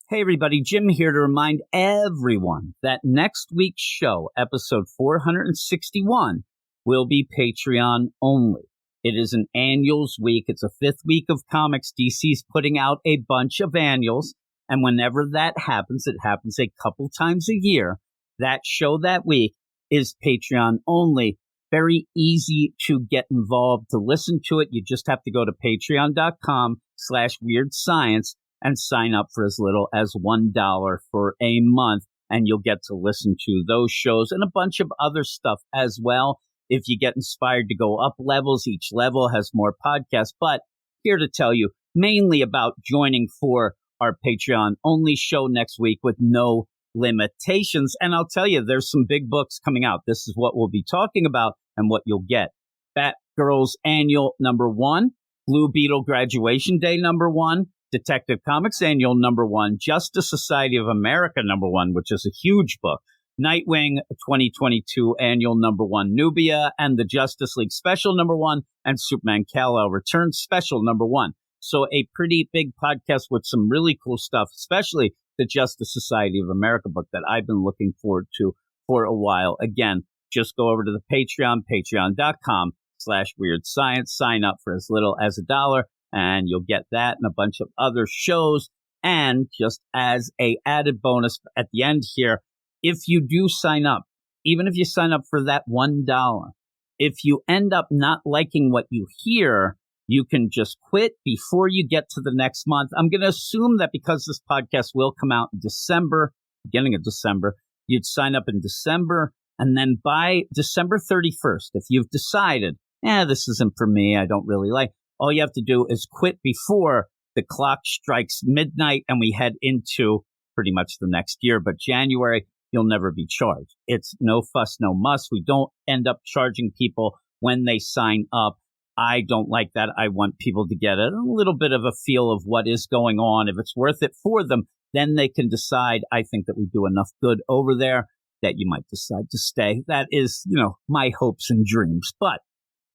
Hey everybody, Jim here to remind everyone that next week's show, episode 461, will be Patreon only. It is an annuals week. It's a fifth week of comics. DC's putting out a bunch of annuals, and whenever that happens, it happens a couple times a year. That show that week is Patreon only. Very easy to get involved. To listen to it, you just have to go to patreon.com/weirdscience and sign up for as little as $1 for a month, and you'll get to listen to those shows and a bunch of other stuff as well. If you get inspired to go up levels, each level has more podcasts, but here to tell you mainly about joining for our Patreon-only show next week with no limitations. And I'll tell you, there's some big books coming out. This is what we'll be talking about and what you'll get. Batgirl's Annual #1, Blue Beetle Graduation Day #1, Detective Comics Annual #1, Justice Society of America #1, which is a huge book, Nightwing 2022 Annual #1, Nubia, and the Justice League Special #1, and Superman Kal-El Returns Special #1. So a pretty big podcast with some really cool stuff, especially the Justice Society of America book that I've been looking forward to for a while. Again, just go over to the Patreon, patreon.com/weirdscience, sign up for as little as $1. And you'll get that and a bunch of other shows. And just as a added bonus at the end here, if you do sign up, even if you sign up for that $1, if you end up not liking what you hear, you can just quit before you get to the next month. I'm going to assume that because this podcast will come out in December, beginning of December, you'd sign up in December. And then by December 31st, if you've decided, this isn't for me, I don't really like, all you have to do is quit before the clock strikes midnight and we head into pretty much the next year. But January, you'll never be charged. It's no fuss, no muss. We don't end up charging people when they sign up. I don't like that. I want people to get a little bit of a feel of what is going on. If it's worth it for them, then they can decide. I think that we do enough good over there that you might decide to stay. That is, my hopes and dreams. But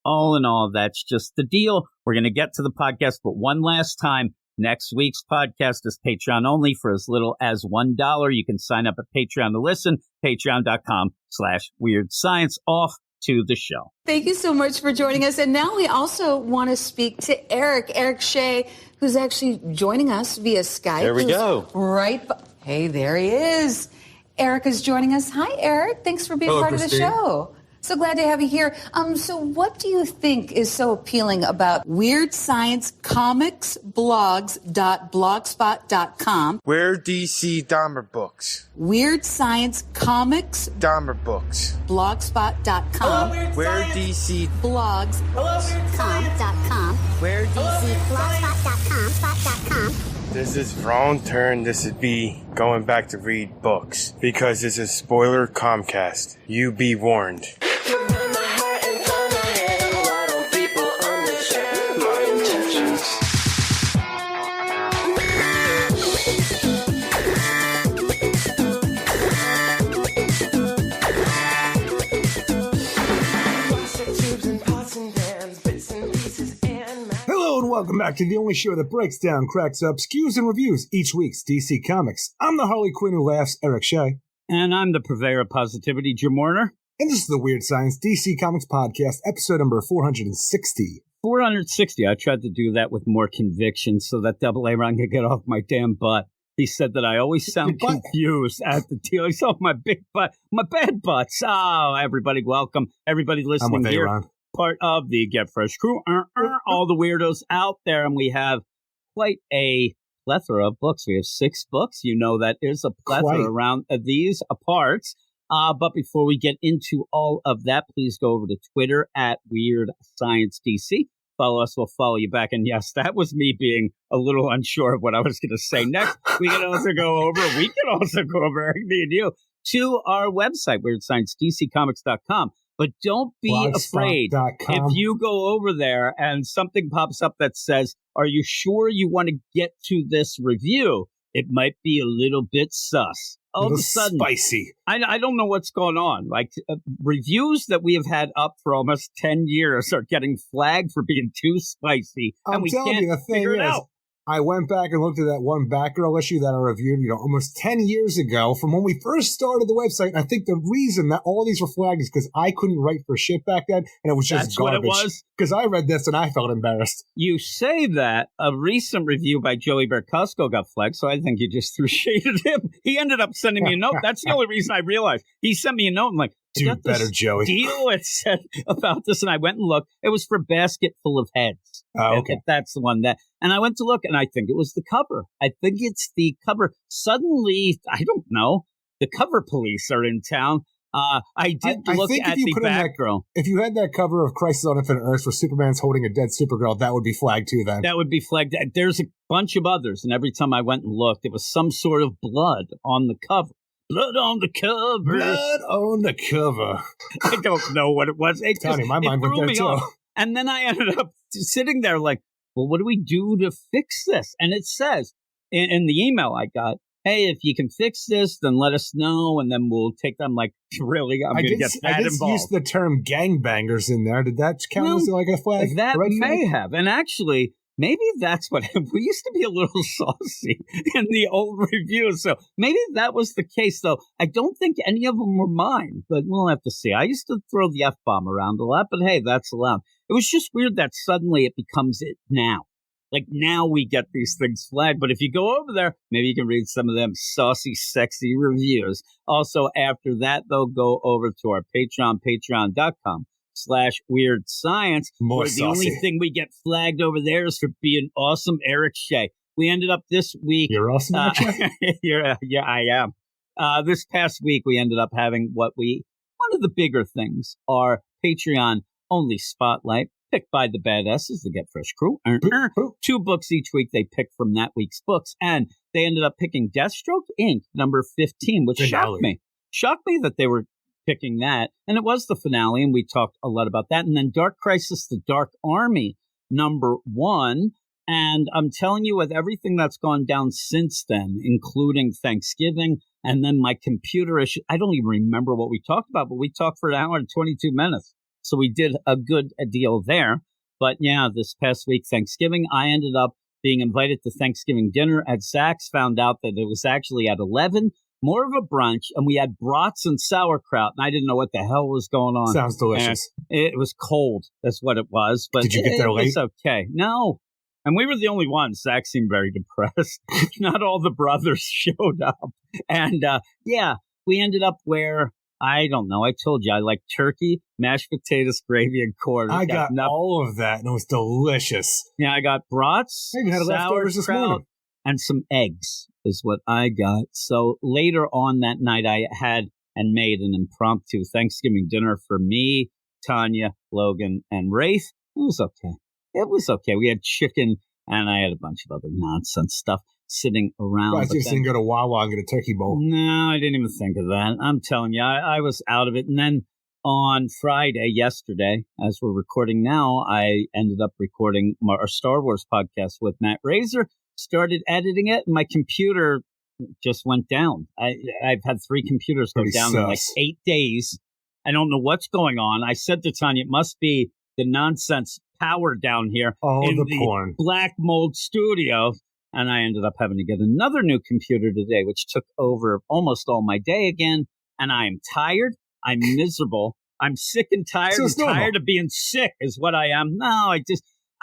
all in all, that's just the deal. We're going to get to the podcast, but one last time, next week's podcast is Patreon only for as little as $1. You can sign up at Patreon to listen, patreon.com/weirdscience. Off to the show. Thank you so much for joining us. And now we also want to speak to Eric Shea, who's actually joining us via Skype. There we go. Hey, there he is. Eric is joining us. Hi, Eric. Thanks for being part of the show. So glad to have you here. So what do you think is so appealing about Weird Science Comics blogs.blogspot.com? Where DC Dahmer books. Weird Science Comics Dahmer books. blogspot.com. Where DC blogs. com.com. Where DC blogspot.com. This is wrong turn. This would be going back to read books because this is spoiler Comcast. You be warned. Welcome back to the only show that breaks down, cracks up, skews, and reviews each week's DC Comics. I'm the Harley Quinn who laughs, Eric Shea. And I'm the purveyor of positivity, Jim Warner. And this is the Weird Science DC Comics Podcast, episode number 460. 460. I tried to do that with more conviction so that Double A Ron could get off my damn butt. He said that I always sound confused at the deal. He saw my big butt, my bad butts. Oh, everybody, welcome. Everybody listening here. Ron. Part of the Get Fresh crew, all the weirdos out there, and we have quite a plethora of books. We have 6 books. You know that there's a plethora around these parts. But before we get into all of that, please go over to Twitter at Weird Science DC. Follow us, we'll follow you back. And yes, that was me being a little unsure of what I was going to say next. We can also go over, me and you, to our website, weirdsciencedccomics.com. But don't be afraid if you go over there and something pops up that says, are you sure you want to get to this review? It might be a little bit sus. All of a sudden, spicy. I don't know what's going on. Like reviews that we have had up for almost 10 years are getting flagged for being too spicy. And we can't figure it out. I went back and looked at that one Batgirl issue that I reviewed, almost 10 years ago from when we first started the website. And I think the reason that all these were flagged is because I couldn't write for shit back then, and it was just garbage. What it was? Because I read this and I felt embarrassed. You say that a recent review by Joey Bercosco got flagged, so I think you just threw shade at him. He ended up sending me a note. That's the only reason I realized. He sent me a note. I'm like, do better, Joey. Deal it said about this, and I went and looked. It was for Basket Full of Heads. Oh, okay. If that's the one and I went to look, and I think it was the cover. I think it's the cover. Suddenly, I don't know, the cover police are in town. I did look at the Batgirl. If you had that cover of Crisis on Infinite Earths where Superman's holding a dead Supergirl, that would be flagged too then. That would be flagged. There's a bunch of others, and every time I went and looked, it was some sort of blood on the cover. Blood on the cover. Blood on the cover. I don't know what it was. Tony, my mind went there too. Off. And then I ended up sitting there like, well, what do we do to fix this? And it says in the email I got, hey, if you can fix this, then let us know, and then we'll take them. Like, really? I'm going to get that involved. I used the term gangbangers in there. Did that count as like a flag? That may have. And actually, maybe that's what we used to be a little saucy in the old reviews. So maybe that was the case, though. I don't think any of them were mine, but we'll have to see. I used to throw the F-bomb around a lot, but hey, that's allowed. It was just weird that suddenly it becomes it now. Like now we get these things flagged. But if you go over there, maybe you can read some of them saucy, sexy reviews. Also, after that, though, go over to our Patreon, patreon.com/Weird Science. More the only thing we get flagged over there is for being awesome Eric Shea. We ended up this week. You're awesome, Eric Shea? Yeah, I am. This past week, we ended up having one of the bigger things, our Patreon only spotlight, picked by the badasses, the Get Fresh crew. 2 books each week they picked from that week's books, and they ended up picking Deathstroke Inc. number 15, which shocked me. Shocked me that they were picking that, and it was the finale, and we talked a lot about that. And then Dark Crisis, The Dark Army, number 1. And I'm telling you, with everything that's gone down since then, including Thanksgiving, and then my computer issue, I don't even remember what we talked about, but we talked for an hour and 22 minutes. So we did a good deal there. But yeah, this past week, Thanksgiving, I ended up being invited to Thanksgiving dinner at Zach's, found out that it was actually at 11, more of a brunch, and we had brats and sauerkraut, and I didn't know what the hell was going on. Sounds delicious. And it was cold. That's what it was. But did you get there late? It's okay. No. And we were the only ones. Zach seemed very depressed. Not all the brothers showed up. And yeah, we ended up where, I don't know. I told you I like turkey, mashed potatoes, gravy, and quarters. I got all of that, and it was delicious. Yeah, I got brats, I even had leftovers this morning, and some eggs is what I got. So later on that night, I had and made an impromptu Thanksgiving dinner for me, Tanya, Logan, and Rafe. It was okay. It was okay. We had chicken, and I had a bunch of other nonsense stuff sitting around. I just didn't go to Wawa and get a turkey bowl. No, I didn't even think of that. I'm telling you, I was out of it. And then on Friday, yesterday, as we're recording now, I ended up recording our Star Wars podcast with Matt Razor, started editing it, and my computer just went down. I've had 3 computers go down in like 8 days. I don't know what's going on. I said to Tanya, it must be the nonsense power down here in the porn. Black Mold studio. And I ended up having to get another new computer today, which took over almost all my day again. And I am tired. I'm miserable. I'm sick and tired. I'm tired of being sick is what I am. No,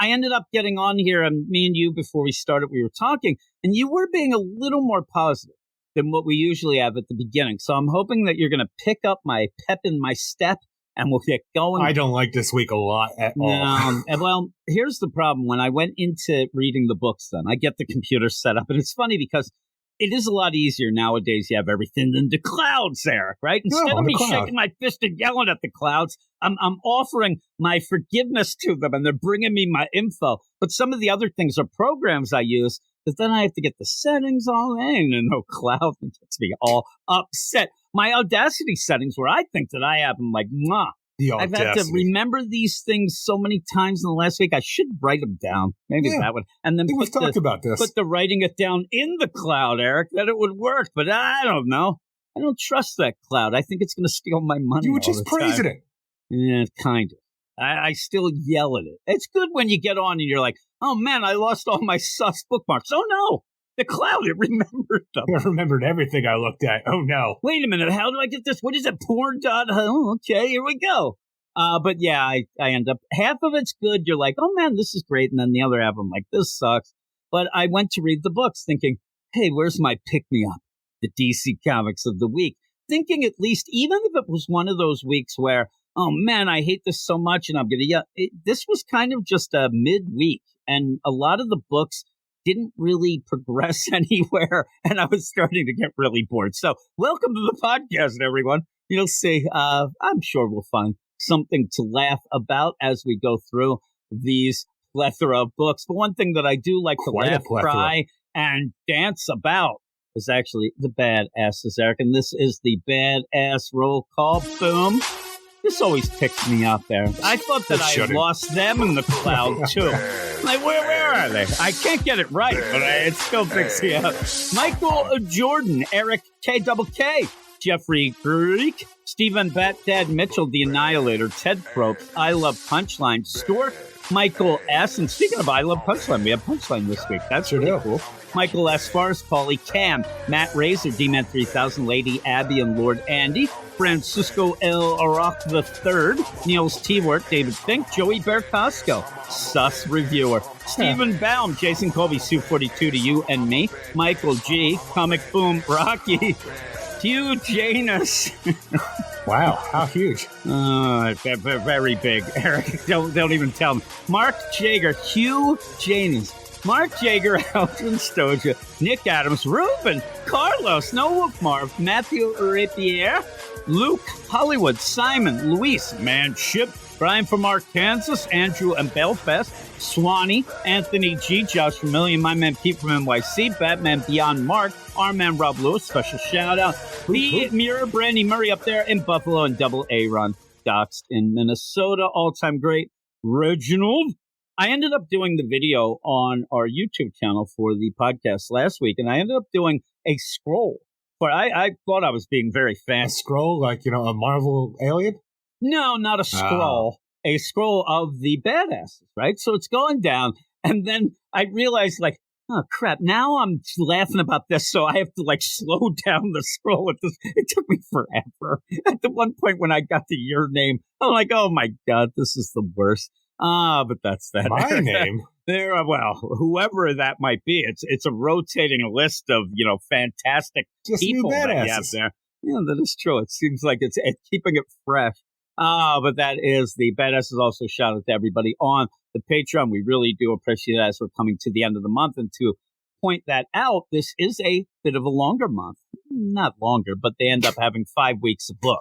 I ended up getting on here, and me and you, before we started, we were talking, and you were being a little more positive than what we usually have at the beginning. So I'm hoping that you're going to pick up my pep in my step, and we'll get going. I don't like this week a lot at all. Well, here's the problem. When I went into reading the books, then I get the computer set up, and it's funny because it is a lot easier nowadays. You have everything than the clouds, Eric, right? Instead of me shaking my fist and yelling at the clouds, I'm offering my forgiveness to them, and they're bringing me my info. But some of the other things are programs I use, but then I have to get the settings all in, and no cloud. It gets me all upset. My Audacity settings, where I think that I have them like, mwah. I've had to remember these things so many times in the last week. I should write them down. Maybe that would. And then we've talked about this. Put the writing it down in the cloud, Eric, that it would work. But I don't know. I don't trust that cloud. I think it's going to steal my money. You were just praising it. Yeah, kind of. I still yell at it. It's good when you get on and you're like, oh, man, I lost all my sus bookmarks. Oh, no. The cloud, it remembered them. It remembered everything I looked at. Oh, no. Wait a minute. How do I get this? What is it? Porn. Oh, okay, here we go. But yeah, I end up, half of it's good. You're like, oh, man, this is great. And then the other half, I'm like, this sucks. But I went to read the books thinking, hey, where's my pick-me-up? The DC Comics of the week. Thinking at least, even if it was one of those weeks where, oh, man, I hate this so much and I'm going to yell. This was kind of just a midweek. And a lot of the books didn't really progress anywhere. And I was starting to get really bored. So welcome to the podcast, everyone. You'll see. I'm sure we'll find something to laugh about as we go through these plethora of books. The one thing that I do like to laugh, cry, and dance about is actually the badasses, Eric. And this is the badass roll call. Boom. This always picks me up there. I thought that I had lost them in the cloud, too. Like, where are they? I can't get it right, but it still picks me up. Michael Jordan, Eric K. Jeffrey Greek, Stephen Bat-Dad Mitchell, The Annihilator, Ted Probst, I Love Punchline, Stuart, Michael S. And speaking of I Love Punchline, we have Punchline this week. That's really cool. Michael S. Fars, Paulie Cam, Matt Razor, D-Man 3000, Lady Abby, and Lord Andy, Francisco L. Aroch III, Niels T-Work, David Fink, Joey Bercosco, Sus Reviewer, Stephen Baum, Jason Colby, Sue 42 to you and me, Michael G., Comic Boom, Rocky, Hugh Janus. Wow, how huge. Very big, Eric. Don't even tell me. Mark Jager, Hugh Janus, Mark Jager, Alton Stoja, Nick Adams, Ruben, Carlos, Noah Marv, Matthew Rapier, Luke Hollywood, Simon, Luis, Manship, Brian from Arkansas, Andrew and Belfast, Swanee, Anthony G, Josh from Million, my man Pete from NYC, Batman Beyond Mark, our man Rob Lewis, special shout out, the Mirror, Brandy Murray up there in Buffalo, and Double A Ron Doxed in Minnesota, all-time great, Reginald. I ended up doing the video on our YouTube channel for the podcast last week, and I ended up doing a scroll. But I thought I was being very fancy. A scroll, like, a Marvel alien? No, not a scroll. A scroll of the badasses, right? So it's going down, and then I realized, like, oh, crap, now I'm laughing about this, so I have to, like, slow down the scroll. It took me forever. At the one point when I got to your name, I'm like, oh, my God, this is the worst. But that's that. My name? Well, whoever that might be, it's a rotating list of, fantastic just people that you have there. Yeah, that is true. It seems like it's keeping it fresh. But that is the badasses. Also shout out to everybody on the Patreon. We really do appreciate it as we're coming to the end of the month. And to point that out, this is a bit of a longer month. Not longer, but they end up having 5 weeks of book.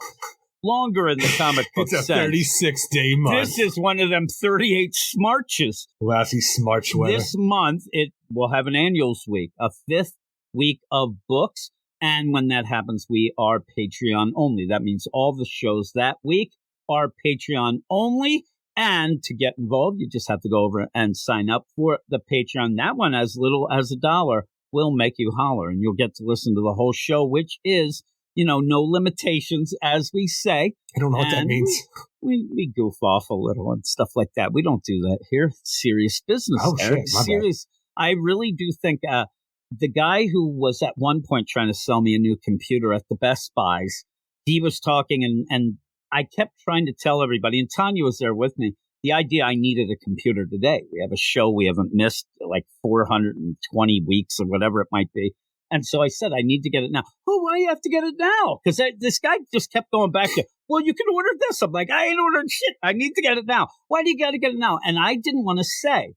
Longer in the comic book It's a 36-day month. This is one of them 38 smarches. Lassie smarch weather. This month, it will have an annuals week, a 5th week of books. And when that happens, we are Patreon only. That means all the shows that week are Patreon only. And to get involved, you just have to go over and sign up for the Patreon. That one, as little as $1, will make you holler. And you'll get to listen to the whole show, which is, no limitations, as we say. I don't know what that means. We goof off a little and stuff like that. We don't do that here. It's serious business. Oh, Eric. shit. Serious. I really do think the guy who was at one point trying to sell me a new computer at the Best Buys, he was talking and I kept trying to tell everybody, and Tanya was there with me, the idea I needed a computer today. We have a show we haven't missed like 420 weeks or whatever it might be. And so I said, I need to get it now. Oh, why do you have to get it now? Because this guy just kept going back to, well, you can order this. I'm like, I ain't ordering shit. I need to get it now. Why do you got to get it now? And I didn't want to say,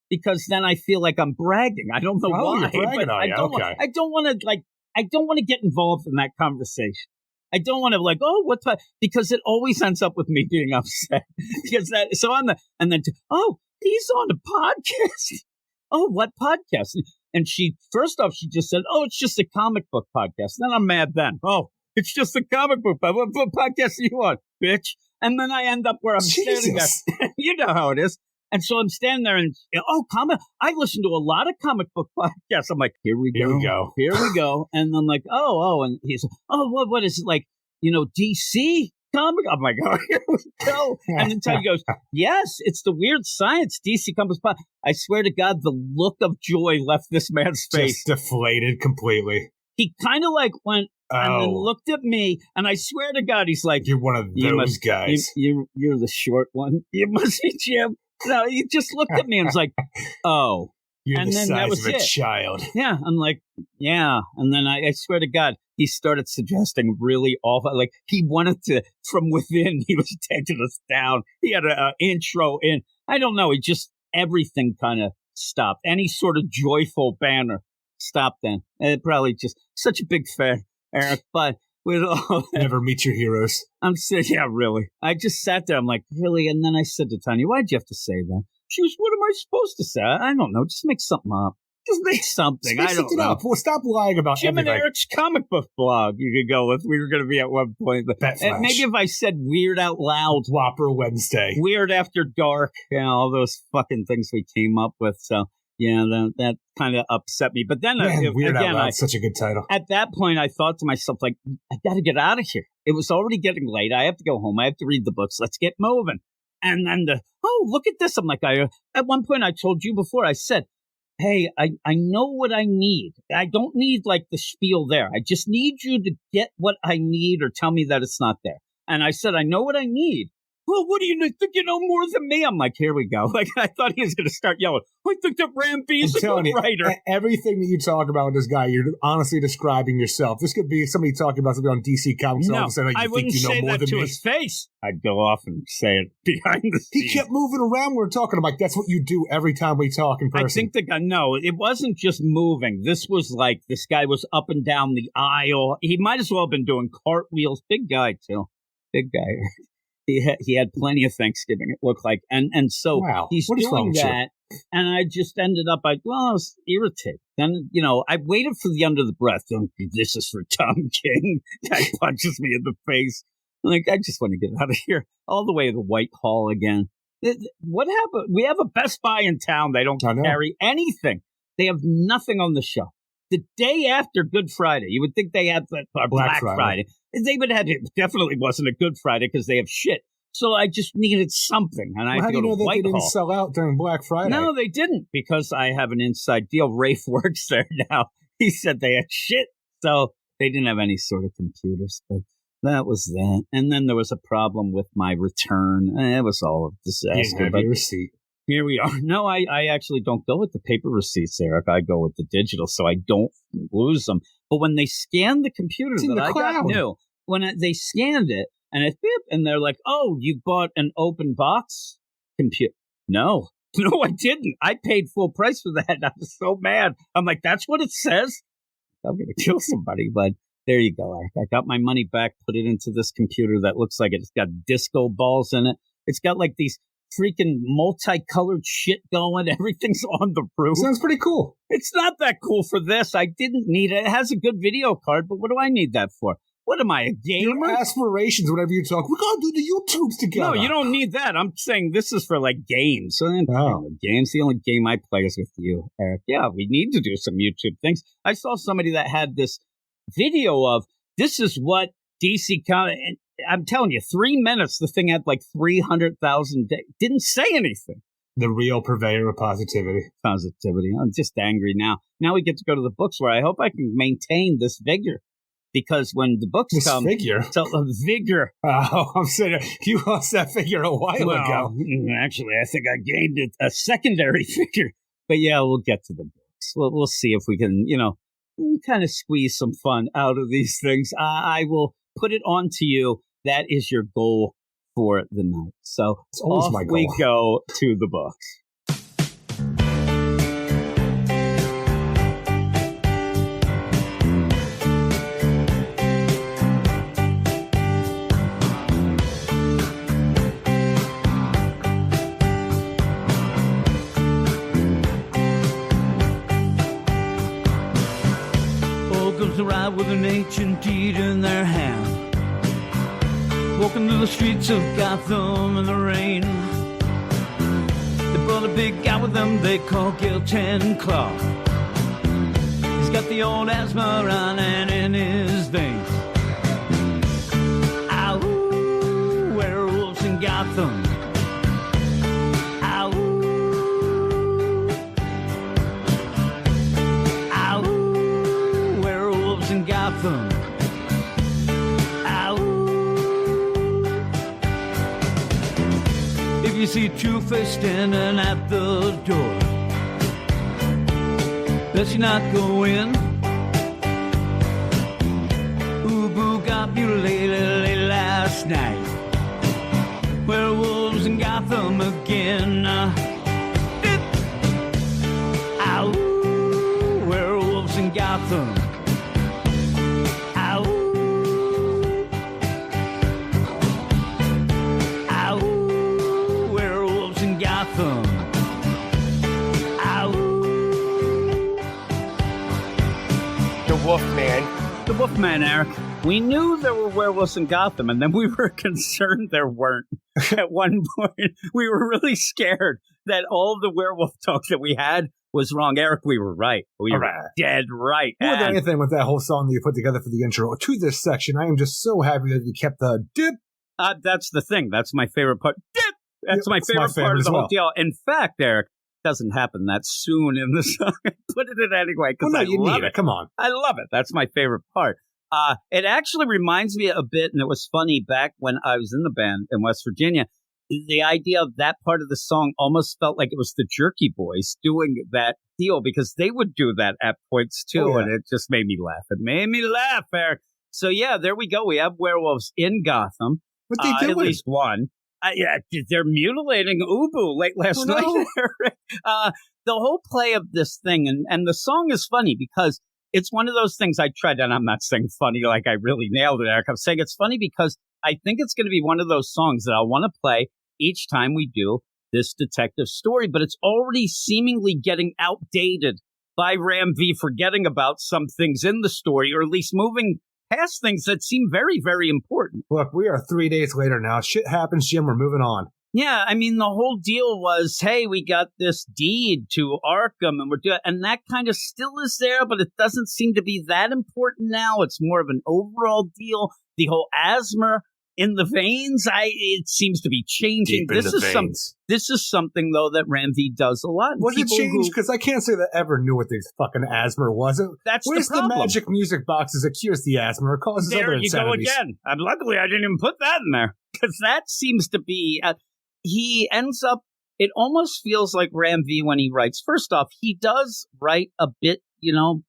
because then I feel like I'm bragging. I don't know why. You're bragging, I don't want to get involved in that conversation. I don't want to because it always ends up with me being upset. He's on a podcast. Oh, what podcast? And first off, she just said, oh, it's just a comic book podcast. Then I'm mad then. Oh, it's just a comic book. What podcast are you on, bitch? And then I end up where I'm standing there. You know how it is. And so I'm standing there and, I listen to a lot of comic book podcasts. I'm like, here we go. And I'm like, and he's, what is it like, DC comic? I'm like, oh, here we go. And then Tony goes, yes, it's the Weird Science DC Comics. I swear to God, the look of joy left this man's face. Just deflated completely. He kind of like went and then looked at me, and I swear to God, he's like, you're one of those guys. You're the short one. You must be Jim. No, he just looked at me and was like, oh. You're and the then size that was of a it. child. Yeah, I'm like, yeah. And then I swear to God, he started suggesting really awful, like he wanted to, from within, he was taking us down. He had an intro in. I don't know. He just, everything kind of stopped. Any sort of joyful banner stopped then. And it probably just, such a big fan, Eric, but with all that, never meet your heroes. I'm saying, yeah, really. I just sat there. I'm like, really? And then I said to Tanya, why'd you have to say that? She was, what am I supposed to say? I don't know. Just make something up. Just make something. I don't know. Well, stop lying about Jim everything. and Eric's comic book blog you could go with. We were going to be at one point. And maybe if I said weird out loud. Whopper Wednesday. Weird after dark. You know, all those fucking things we came up with. So, yeah, that kind of upset me. But then, Weird Out Loud, such a good title. At that point, I thought to myself, like, I got to get out of here. It was already getting late. I have to go home. I have to read the books. Let's get moving. And then look at this. I'm like, at one point I told you before, I said, hey, I know what I need. I don't need like the spiel there. I just need you to get what I need or tell me that it's not there. And I said, I know what I need. Well, what do you think you know more than me? I'm like, here we go. Like, I thought he was going to start yelling. I think that Ram B's a good writer. Everything that you talk about with this guy, you're honestly describing yourself. This could be somebody talking about something on DC Comics. No, all of a sudden, like, I wouldn't say that to his face. I'd go off and say it behind the scenes. He kept moving around. We're talking about that's what you do every time we talk in person. I think the guy, no, it wasn't just moving. This was like, this guy was up and down the aisle. He might as well have been doing cartwheels. Big guy, too. Big guy. He had plenty of Thanksgiving, it looked like. And so he's doing that. And I just ended up, I was irritated. Then, I waited for the under the breath. This is for Tom King. Guy punches me in the face. I'm like, I just want to get out of here. All the way to Whitehall again. What happened? We have a Best Buy in town. They don't carry anything. They have nothing on the shelf. The day after Good Friday, you would think they had Black Friday. They would have it definitely wasn't a Good Friday because they have shit. So I just needed something, and I had to go to Whitehall. They didn't sell out during Black Friday? No, they didn't, because I have an inside deal. Rafe works there now. He said they had shit, so they didn't have any sort of computers. But that was that. And then there was a problem with my return. It was all a disaster. But receipt. Here we are. No, I actually don't go with the paper receipts, Eric. I go with the digital, so I don't lose them. But when they scanned the computer that I got new, when they scanned it, and it beep, and they're like, oh, you bought an open box computer. No, I didn't. I paid full price for that. I was so mad. I'm like, that's what it says? I'm going to kill somebody, but there you go, Eric. I got my money back, put it into this computer that looks like it's got disco balls in it. It's got like these freaking multicolored shit going. Everything's on the roof. Sounds pretty cool. It's not that cool for this. I didn't need it. It has a good video card, but what do I need that for? What am I, a gamer? Your aspirations, whenever you talk, we're going to do the YouTubes together. No, you don't need that. I'm saying this is for like games. Games, the only game I play is with you, Eric. Yeah, we need to do some YouTube things. I saw somebody that had this video of, this is what DC Comics, I'm telling you, 3 minutes, the thing had like 300,000, didn't say anything. The real purveyor of positivity. Positivity. I'm just angry now. Now we get to go to the books where I hope I can maintain this vigor. Because when the books come... Vigor? So, vigor. Oh, I'm saying you lost that figure a while ago. Actually, I think I gained a secondary figure. But yeah, we'll get to the books. We'll see if we can, kind of squeeze some fun out of these things. I will put it on to you. That is your goal for the night. So it's always my goal. We go to the books. Comes arrive with an ancient deed in their hand, walking through the streets of Gotham in the rain. They brought a big guy with them they call Gilton Claw. He's got the old asthma running in his veins. Ow, Gotham. Ow. If you see Two-Face standing at the door, does she not go in? Ubu got mutilated late last night. Werewolves in Gotham again. Ow. Werewolves in Gotham. Ow. Ow. Werewolves in Gotham. Ow. The Wolfman. The Wolfman, Eric. We knew there were werewolves in Gotham, and then we were concerned there weren't. At one point, we were really scared that all of the werewolf talk that we had was wrong. Eric, we were right. We were dead right. More than anything with that whole song that you put together for the intro to this section, I am just so happy that you kept the dip. That's the thing. That's my favorite part. Dip! That's my favorite part of the whole deal. In fact, Eric, it doesn't happen that soon in the song. I put it in anyway because I love it. Come on. I love it. That's my favorite part. It actually reminds me a bit, and it was funny back when I was in the band in West Virginia, the idea of that part of the song almost felt like it was the Jerky Boys doing that deal, because they would do that at points too, and it just made me laugh. It made me laugh, Eric. So yeah, there we go. We have werewolves in Gotham. What they doing? At least one. Yeah, they're mutilating Ubu late last night, Eric. The whole play of this thing, and the song is funny because it's one of those things I tried, and I'm not saying funny like I really nailed it, Eric. I'm saying it's funny because I think it's going to be one of those songs that I'll want to play each time we do this detective story, but it's already seemingly getting outdated by Ram V forgetting about some things in the story, or at least moving past things that seem very, very important. Look, we are 3 days later now. Shit happens, Jim. We're moving on. Yeah, I mean, the whole deal was, hey, we got this deed to Arkham, and we're doing, and that kind of still is there, but it doesn't seem to be that important now. It's more of an overall deal. The whole asthma in the veins, it seems to be changing. Deep in the veins. This is something though that Ramsey does a lot. Was it changed? Because I can't say that I ever knew what the fucking asthma was. Where's the magic music boxes that cures the asthma or causes other insanities? There you go again. Luckily, I didn't even put that in there, because that seems to be. He ends up. It almost feels like Ram V when he writes. First off, he does write a bit,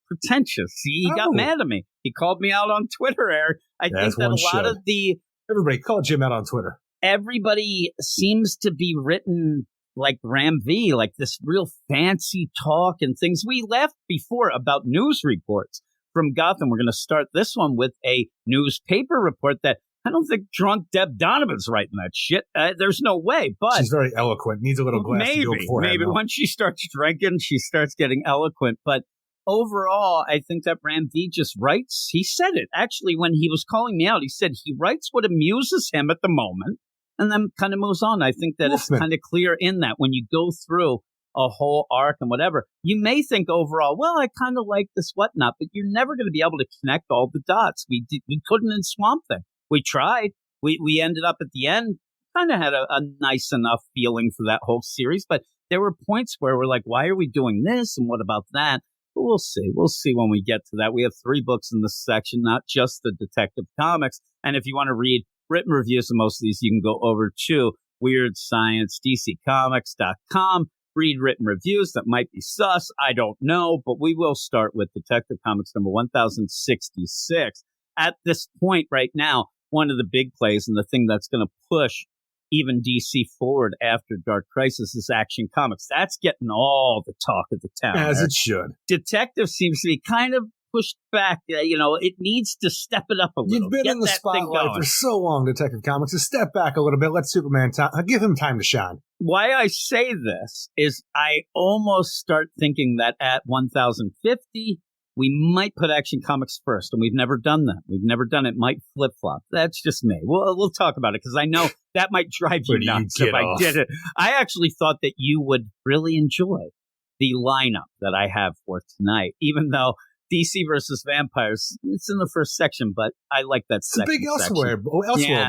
pretentious. He got mad at me. He called me out on Twitter, Eric. I think that a lot of the. Everybody call Jim out on Twitter. Everybody seems to be written like Ram V, like this real fancy talk and things. We laughed before about news reports from Gotham. We're going to start this one with a newspaper report that I don't think drunk Deb Donovan's writing that shit. There's no way, but she's very eloquent. Needs a little glass to go beforehand. Maybe once she starts drinking, she starts getting eloquent. But overall, I think that Ram V just writes. He said it actually when he was calling me out. He said he writes what amuses him at the moment, and then kind of moves on. I think that it's kind of clear in that when you go through a whole arc and whatever, you may think overall, well, I kind of like this whatnot, but you're never going to be able to connect all the dots. We couldn't in Swamp Thing. We tried. We ended up at the end, kind of had a nice enough feeling for that whole series, but there were points where we're like, why are we doing this? And what about that? But we'll see. We'll see when we get to that. We have 3 books in this section, not just the Detective Comics. And if you want to read written reviews of most of these, you can go over to WeirdScienceDCComics.com. Read written reviews that might be sus. I don't know, but we will start with Detective Comics number 1066. At this point right now, one of the big plays and the thing that's going to push even DC forward after Dark Crisis is Action Comics. That's getting all the talk of the town. As it should. Detective seems to be kind of pushed back. It needs to step it up a little. You've been in the spotlight for so long, Detective Comics. To step back a little bit, let Superman give him time to shine. Why I say this is I almost start thinking that at 1050, we might put Action Comics first, and we've never done that. We've never done it. Might flip-flop. That's just me. We'll talk about it, because I know that might drive you nuts if I did it. I actually thought that you would really enjoy the lineup that I have for tonight, even though DC versus Vampires, it's in the first section, but I like that second section. It's a big elsewhere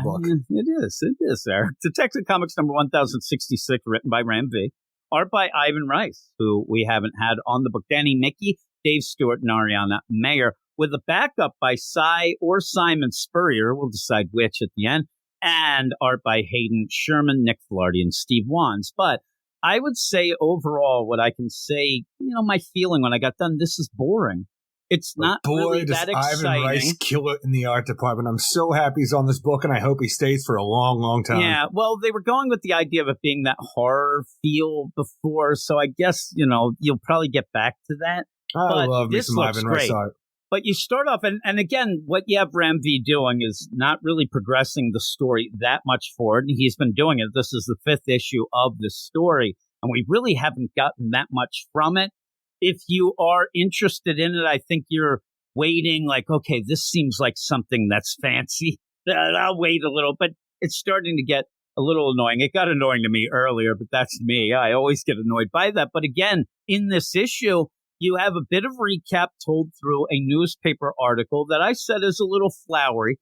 book. It is, Eric. Detective Comics number 1066, written by Ram V. Art by Ivan Rice, who we haven't had on the book. Danny Mickey, Dave Stewart, and Ariana Mayer. with a backup by Cy or Simon Spurrier, we'll decide which at the end, and art by Hayden Sherman, Nick Filardi, and Steve Wands. But I would say overall, what I can say, my feeling when I got done, this is boring. It's not really that exciting. Ivan Rice kill it in the art department. I'm so happy he's on this book, and I hope he stays for a long, long time. Yeah, well, they were going with the idea of it being that horror feel before, so I guess, you'll probably get back to that. I love me some Ivan Rice art. But you start off, and again, what you have Ram V doing is not really progressing the story that much forward. He's been doing it. This is the 5th issue of this story, and we really haven't gotten that much from it. If you are interested in it, I think you're waiting like, okay, this seems like something that's fancy. I'll wait a little, but it's starting to get a little annoying. It got annoying to me earlier, but that's me. I always get annoyed by that. But again, in this issue, you have a bit of recap told through a newspaper article that I said is a little flowery.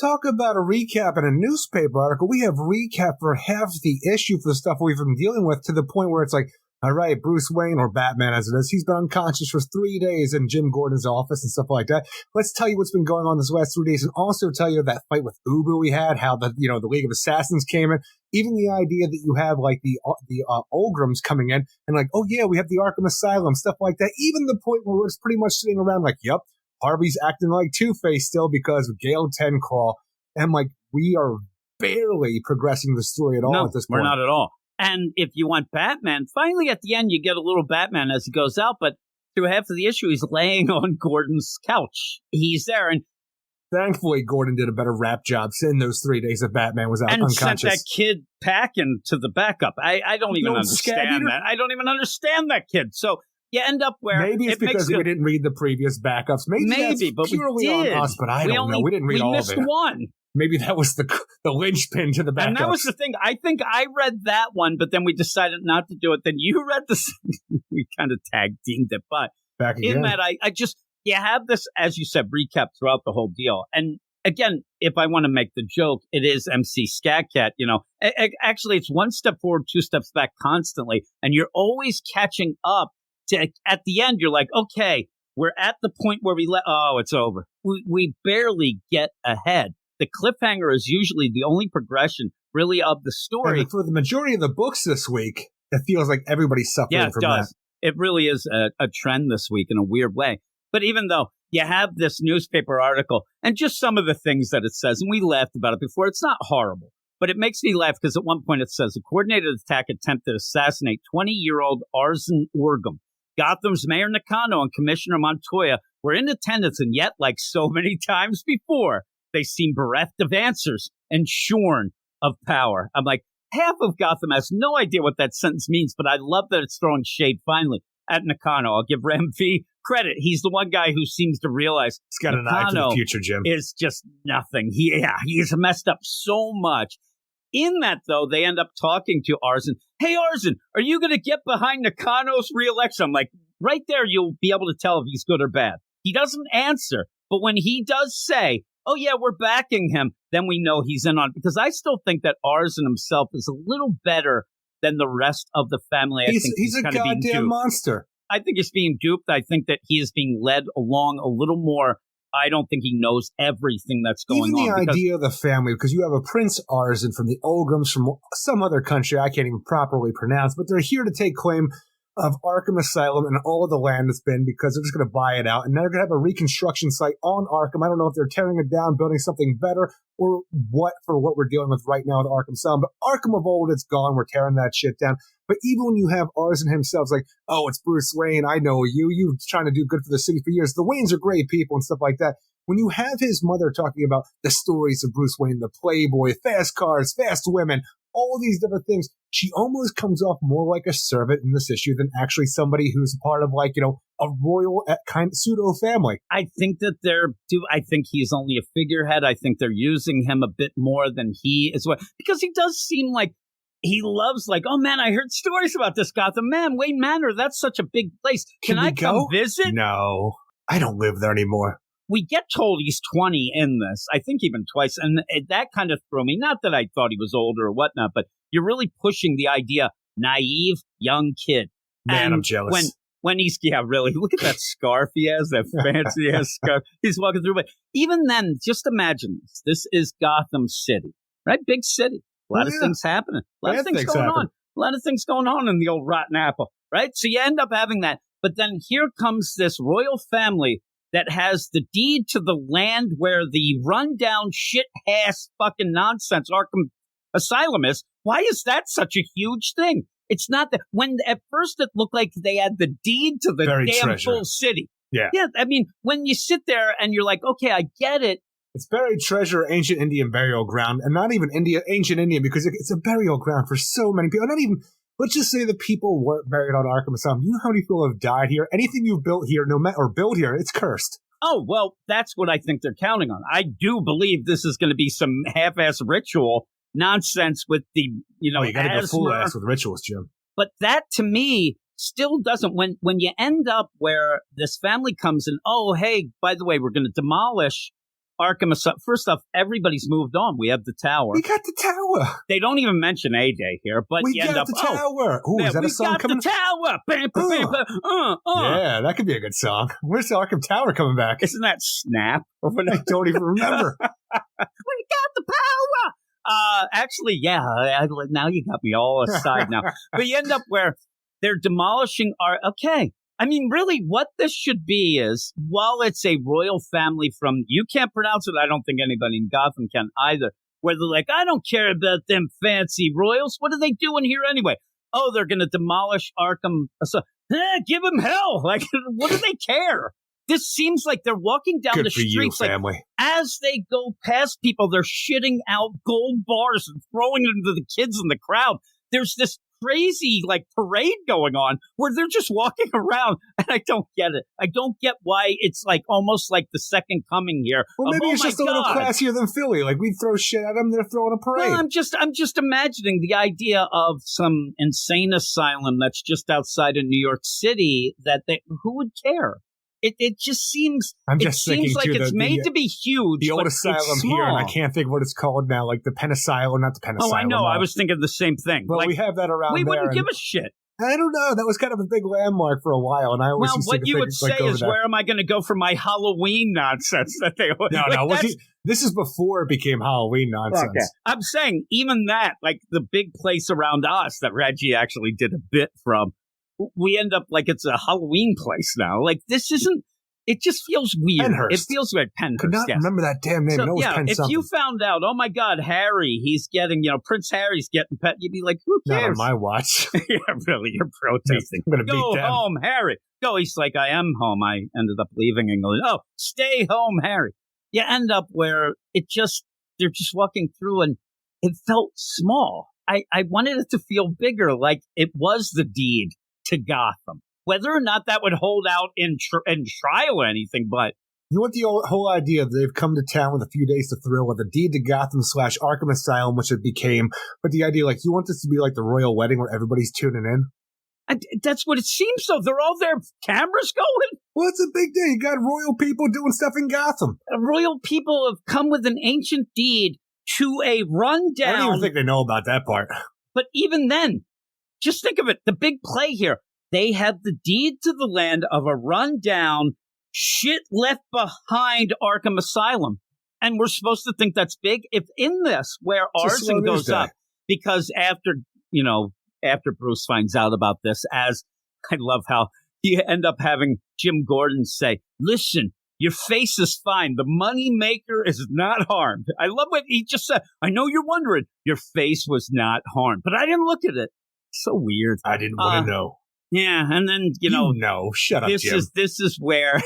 Talk about a recap in a newspaper article. We have recap for half the issue for the stuff we've been dealing with, to the point where it's like, all right, Bruce Wayne, or Batman as it is, he's been unconscious for 3 days in Jim Gordon's office and stuff like that. Let's tell you what's been going on this last 3 days, and also tell you that fight with Ubu we had, how the League of Assassins came in, even the idea that you have like the Olgrams coming in, and like, oh yeah, we have the Arkham Asylum, stuff like that. Even the point where we're just pretty much sitting around like, yep, Harvey's acting like Two-Face still because of Gale 10 call, and like, we are barely progressing the story at all at this point. We're not at all. And if you want Batman, finally at the end, you get a little Batman as he goes out. But through half of the issue, he's laying on Gordon's couch. He's there. And thankfully, Gordon did a better rap job in those 3 days that Batman was out unconscious. And sent that kid packing to the backup. I don't even understand that. I don't even understand that kid. So you end up where... Maybe it's because we didn't read the previous backups. Maybe but purely we did. On us, but I don't know. We didn't read all of it. We missed one. Maybe that was the linchpin to the backups. And that was the thing. I think I read that one, but then we decided not to do it. Then you read this. We kind of tag teamed it. But back again. In that, you have this, as you said, recap throughout the whole deal. And again, if I want to make the joke, it is MC Scat Cat. Actually, it's one step forward, 2 steps back constantly. And you're always catching up to, at the end, you're like, okay, we're at the point where it's over. We barely get ahead. The cliffhanger is usually the only progression, really, of the story. And for the majority of the books this week, it feels like everybody's suffering from that. It really is a trend this week in a weird way. But even though you have this newspaper article and just some of the things that it says, and we laughed about it before, it's not horrible. But it makes me laugh because at one point it says, a coordinated attack attempted to assassinate 20-year-old Arzen Orgum. Gotham's Mayor Nakano and Commissioner Montoya were in attendance, and yet, like so many times before, they seem bereft of answers and shorn of power. I'm like, half of Gotham has no idea what that sentence means, but I love that it's throwing shade finally at Nakano. I'll give Ram V credit. He's the one guy who seems to realize he's got an eye for the future, Jim. Is just nothing. He's messed up so much. In that, though, they end up talking to Arzen. Hey, Arzen, are you going to get behind Nakano's re-election? I'm like, right there, you'll be able to tell if he's good or bad. He doesn't answer, but when he does say, oh, yeah, we're backing him, then we know he's in on it. Because I still think that Arzen himself is a little better than the rest of the family. He's a goddamn monster. I think he's being duped. I think that he is being led along a little more. I don't think he knows everything that's going on. Even the idea of the family, because you have a Prince Arzen from the Olgrams from some other country I can't even properly pronounce, but they're here to take claim of Arkham Asylum and all of the land it's been, because they're just going to buy it out. And they're going to have a reconstruction site on Arkham. I don't know if they're tearing it down, building something better, or what for what we're dealing with right now with Arkham Asylum. But Arkham of old, it's gone. We're tearing that shit down. But even when you have Arzen himself, it's like, oh, it's Bruce Wayne. I know you. You've trying to do good for the city for years. The Waynes are great people and stuff like that. When you have his mother talking about the stories of Bruce Wayne, the playboy, fast cars, fast women, all these different things, she almost comes off more like a servant in this issue than actually somebody who's part of, like, a royal kind of pseudo family. I think that I think he's only a figurehead. I think they're using him a bit more than he is, because he does seem like he loves, like, oh man, I heard stories about this Gotham. Man, Wayne Manor, that's such a big place. Can I come visit? No, I don't live there anymore. We get told he's 20 in this, I think even twice, and that kind of threw me. Not that I thought he was older or whatnot, but you're really pushing the idea, naive, young kid. Man, and I'm jealous. when he's, really, look at that scarf he has, that fancy ass scarf he's walking through. But even then, just imagine this. This is Gotham City, right? Big city. A lot of things happening. A lot of things going on. A lot of things going on in the old Rotten Apple, right? So you end up having that. But then here comes this royal family that has the deed to the land where the rundown shit-ass fucking nonsense Arkham Asylum is. Why is that such a huge thing? It's not that when at first it looked like they had the deed to the damn full city. Yeah. Yeah. I mean, when you sit there and you're like, okay, I get it. It's buried treasure, ancient Indian burial ground, and not even ancient Indian, because it's a burial ground for so many people. Not even, let's just say the people weren't buried on Arkham Asylum. You know how many people have died here? Anything you've built here, or build here, it's cursed. Oh, well, that's what I think they're counting on. I do believe this is going to be some half-ass ritual nonsense with the, you got to go full ass with rituals, Jim. But that, to me, still doesn't, when you end up where this family comes in, oh, hey, by the way, we're going to demolish Arkham Asylum. First off, everybody's moved on. We have the tower. We got the tower. They don't even mention A-Day here, but we got the tower. Oh, is that a song coming? We got the tower. Bam, bam, bam, Yeah, that could be a good song. Where's the Arkham Tower coming back? Isn't that Snap? I don't even remember. We got the power. Actually, yeah. Now you got me all aside now. But you end up where they're demolishing our. Okay. I mean, really, what this should be is, while it's a royal family from, you can't pronounce it, I don't think anybody in Gotham can either, where they're like, I don't care about them fancy royals. What are they doing here anyway? Oh, they're going to demolish Arkham. So, give them hell. Like, what do they care? This seems like they're walking down Good the for streets. You, family. Like, as they go past people, they're shitting out gold bars and throwing them to the kids in the crowd. There's this crazy parade going on where they're just walking around, and I don't get it. I don't get why it's almost like the second coming here. Well, maybe it's just a little classier than Philly. Like, we throw shit at them, they're throwing a parade. Well, I'm just imagining the idea of some insane asylum that's just outside of New York City who would care? It just seems. I'm just seems like it's made to be huge. The old asylum here, and I can't think what it's called now, like the Penn Asylum, not the Penn Asylum. Oh, I know. I was thinking the same thing. Well, we have that around there. We wouldn't give a shit. I don't know. That was kind of a big landmark for a while, and I always what you would say is, where am I going to go for my Halloween nonsense? That they no. This is before it became Halloween nonsense. Okay. I'm saying even that, the big place around us that Reggie actually did a bit from, we end up like it's a Halloween place now. This isn't. It just feels weird. Penhurst. It feels weird. Penhurst. Could not remember that damn name. So, Penn if something. you found out, oh my God, Harry, he's getting, Prince Harry's getting pet, you'd be like, who cares? Not on my watch. Yeah, really, you're protesting. I'm gonna Go beat them. home, Harry. Go. He's like, I am home. I ended up leaving England. Oh, stay home, Harry. You end up where they're just walking through, and it felt small. I wanted it to feel bigger, like it was the deed to Gotham. Whether or not that would hold out in trial or anything, but... You want the whole idea that they've come to town with a few days to thrill with a deed to Gotham / Arkham Asylum, which it became, but the idea, you want this to be like the royal wedding where everybody's tuning in? That's what it seems, though. They're all there, cameras going. Well, it's a big day. You got royal people doing stuff in Gotham. Royal people have come with an ancient deed to a rundown... I don't even think they know about that part. But even then, just think of it. The big play here. They have the deed to the land of a rundown, shit left behind Arkham Asylum. And we're supposed to think that's big. If in this, where arson goes up, because after Bruce finds out about this, as I love how you end up having Jim Gordon say, listen, your face is fine. The money maker is not harmed. I love what he just said. I know you're wondering, your face was not harmed, but I didn't look at it. So weird. I didn't want to know. Yeah, and then shut up, Jim. This is where